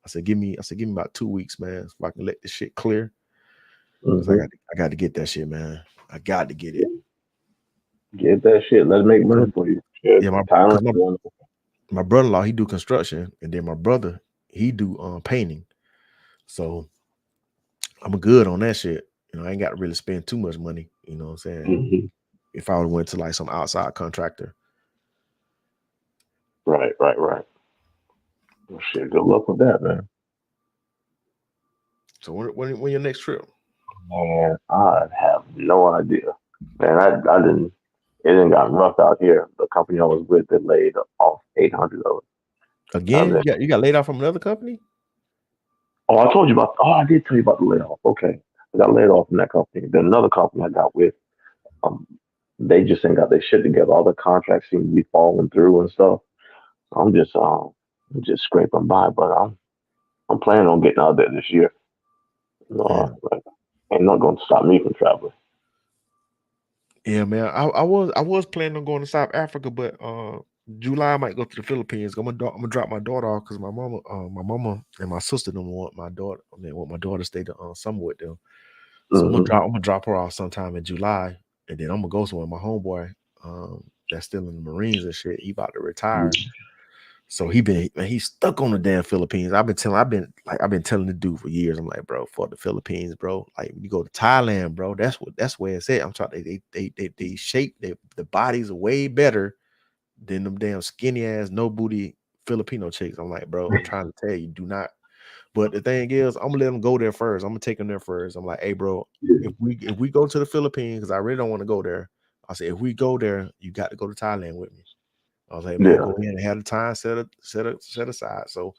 I said, give me about 2 weeks, man, so I can let this shit clear. Because I got to get that shit, man. I got to get it. Get that shit. Let's make money for you. Shit. Yeah, my brother-in-law, he do construction, and then my brother, he do painting. So I'm good on that shit. You know, I ain't got to really spend too much money. You know what I'm saying? If I would went to like some outside contractor. Right. Well, shit, good luck with that, man. So when your next trip? Man, I have no idea. Man, I didn't. It didn't got rough out here. The company I was with, they laid off 800 of us. Again, you got laid off from another company? Oh, I told you about. Oh, I did tell you about the layoff. Okay. I got laid off from that company. Then another company I got with, um, they just ain't got their shit together. All the contracts seem to be falling through and stuff. So I'm just scraping by, but I'm planning on getting out there this year. Yeah. Like, ain't not going to stop me from traveling. Yeah, man. I was planning on going to South Africa, but July I might go to the Philippines. I'm gonna drop my daughter off because my mama and my sister don't want my daughter. I mean, want my daughter to stay to summer with them. So Hmm. I'm gonna drop her off sometime in July, and then I'm gonna go somewhere. My homeboy, that's still in the Marines and shit. He about to retire. So he's stuck on the damn Philippines. I've been telling the dude for years. I'm like, bro, for the Philippines, bro. Like when you go to Thailand, bro, that's where it's at. I'm trying. They shape the bodies are way better than them damn skinny ass no booty Filipino chicks. I'm like, bro, I'm trying to tell you, do not. But the thing is, I'm gonna let them go there first. I'm gonna take them there first. I'm like, hey, bro, Yeah, if we go to the Philippines, because I really don't want to go there. I said, if we go there, you got to go to Thailand with me. I was like, man, yeah. go ahead and have the time set aside. So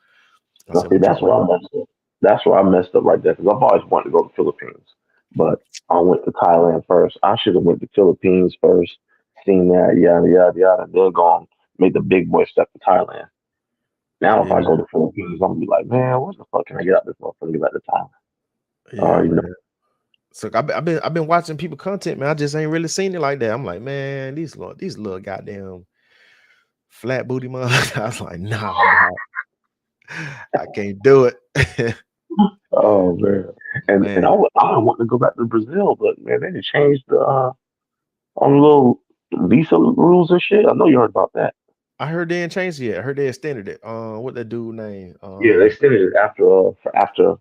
I Now, said, I'm see, gonna drop my daughter. that's where I messed up right there because I've always wanted to go to the Philippines, but I went to Thailand first. I should have went to Philippines first, seen that yada yada yada, then gone made the big boy step to Thailand. Now, if I Yeah, go to the Philippines, I'm gonna be like, man, what the fuck can I get out this motherfucker and get back to Thailand? yeah, You know, man. So I've been watching people content, man. I just ain't really seen it like that. I'm like, man, these little goddamn flat booty motherfuckers. I was like, nah, dog, I can't do it. oh man, and Man, I want to go back to Brazil, but man, they done changed the on the little visa rules and shit. I know you heard about that. I heard they ain't changed it yet. I heard they extended it. What that dude name? Yeah, they extended it after for after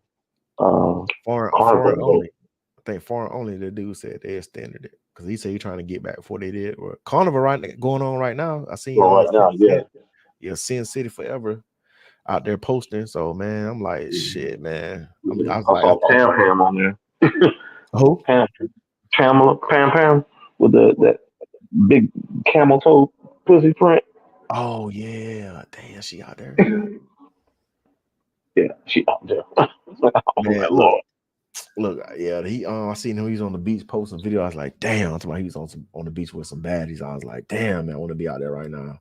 uh Foreign Carnival. only. I think foreign only. The dude said they extended it because he said he trying to get back before they did. Or Carnival going on right now. I seen Well, right now, yeah. Sin City Forever out there posting. So man, I'm like, shit, man. I was I like, saw Pam Pam on there. who? Pam Pamela Pam Pam with the that big camel toe pussy print. Oh yeah, damn, she out there, Yeah, she out there. I was man. like, Lord. Yeah, I seen him. He's on the beach posting video. I was like, damn. That's why he's on the beach with some baddies. I was like, damn, man, I want to be out there right now.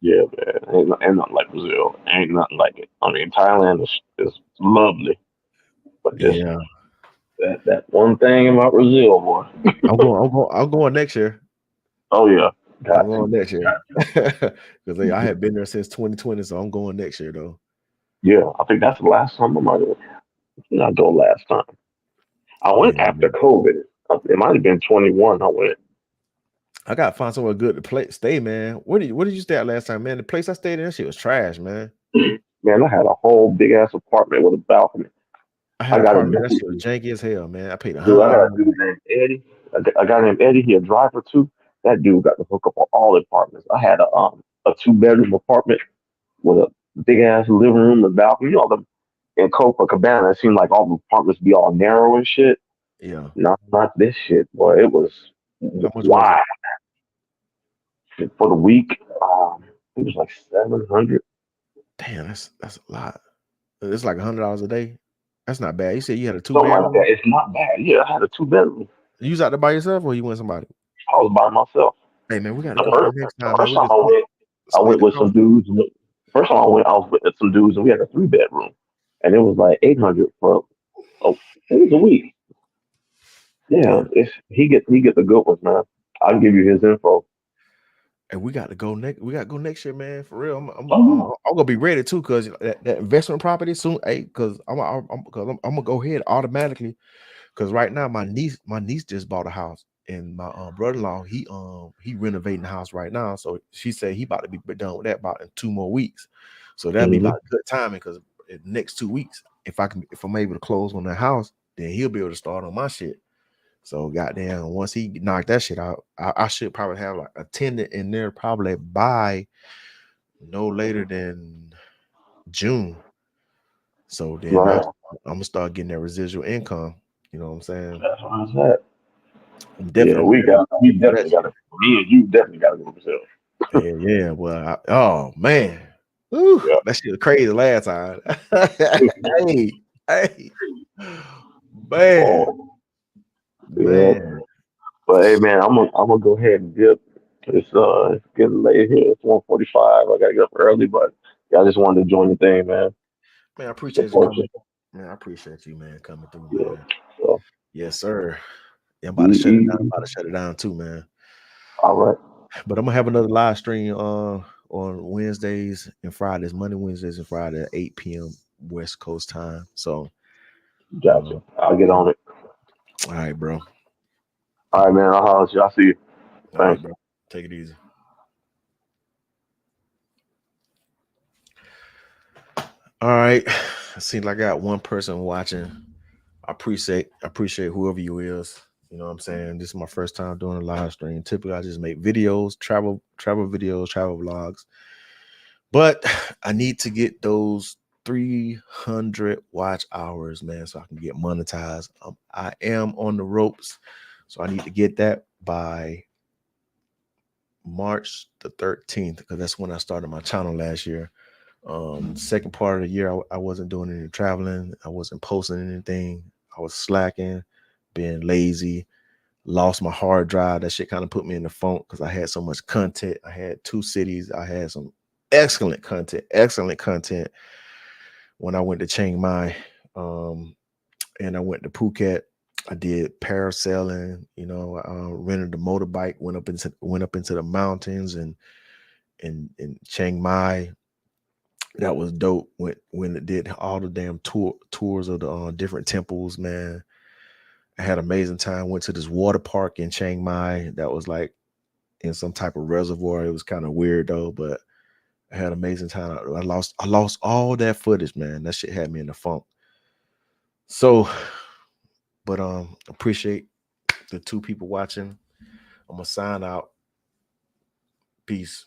Yeah, man. Ain't nothing like Brazil. Ain't nothing like it. I mean, Thailand is lovely, but just Yeah, that one thing about Brazil, boy. I'm going next year. Oh yeah, I'm got to. going next year Got because I had been there since 2020, so I'm going next year though. Yeah, I think that's the last time I might have. Not go last time. I went Yeah, after COVID. It might have been 21. I went. I gotta find somewhere good to stay, man. Where did you stay at last time, man? The place I stayed in, that shit was trash, man. Man, I had a whole big ass apartment with a balcony. I had I an got a apartment, that dude. shit was janky as hell, man. I paid Dude, I got a $100. dude named Eddie. A guy named Eddie. He a driver too. That dude got the hook up on all the apartments. I had a 2 bedroom apartment with a big ass living room and balcony. You know, in Copacabana, it seemed like all the apartments be all narrow and shit. Yeah, Not this shit, boy. It was how much was it? wide for the week. It was like 700. Damn, that's a lot. It's like $100 a day. That's not bad. You said you had a two Something like that. bedroom. It's not bad. Yeah, I had a 2 bedroom. You was out there by yourself, or you went with somebody? I was by myself. Hey man, we got to The go first, next the time, man. first We time just I split went the with some cost. dudes. First time I was with some dudes, and we had a 3 bedroom, and it was like 800 for it was a week. Yeah, Yeah, he get the good ones, man. I'll give you his info. and we got to go next. We got to go next year, man. For real, Oh, I'm gonna be ready too, cause that investment property soon. Hey, cause I'm gonna go ahead automatically. Cause right now my niece just bought a house, and my brother-in-law he renovating the house right now. So she said he about to be done with that about in 2 more weeks. So that'll be hmm, about good timing because in the next 2 weeks, if I'm able to close on that house, then he'll be able to start on my shit. So goddamn, once he knocked that shit out, I should probably have like a tenant in there probably by no later than June. So then right. I'm gonna start getting that residual income. You know what I'm saying? That's what I said. I'm Yeah, definitely we do that definitely got shit. to. Me and you definitely got to go to Brazil. Yeah, yeah. Well, oh man, Whew, Yeah. that shit was crazy last time. hey, hey, man. Oh. Yeah. Man, But hey, man, I'm gonna go ahead and dip. It's getting late here. It's 1:45. I gotta get up early, but yeah, I just wanted to join the thing, man. man, I appreciate you Support you. coming. Man, I appreciate you, man, coming through, Yeah. man. So, Yes, sir. Yeah, I'm about to e- shut it down. I'm e- about to shut it down too, man. all right. But I'm gonna have another live stream on Wednesdays and Fridays, Monday, Wednesdays, and Friday at 8 p.m. West Coast time. So, Gotcha. I'll get yeah. on it. All right, bro. All right, man. I'll holler at you. I'll see you. All right, Thanks. bro. Take it easy. All right. It seems like I got one person watching. I appreciate whoever you is. You know what I'm saying? This is my first time doing a live stream. Typically, I just make videos, travel videos, travel vlogs. But I need to get those 300 watch hours, man, so I can get monetized. I am on the ropes, so I need to get that by March the 13th because that's when I started my channel last year. Second part of the year, I wasn't doing any traveling. I wasn't posting anything. I was slacking, being lazy. Lost my hard drive. That shit kind of put me in the funk because I had so much content. I had 2 cities. I had some excellent content when I went to Chiang Mai, and I went to Phuket. I did parasailing. You know, rented a motorbike. Went up into the mountains and in Chiang Mai. That was dope. When it did all the damn tours of the different temples, man. I had an amazing time. Went to this water park in Chiang Mai that was like in some type of reservoir. It was kind of weird though, but I had an amazing time. I lost all that footage, man. That shit had me in the funk. So, but appreciate the 2 people watching. I'm gonna sign out. Peace.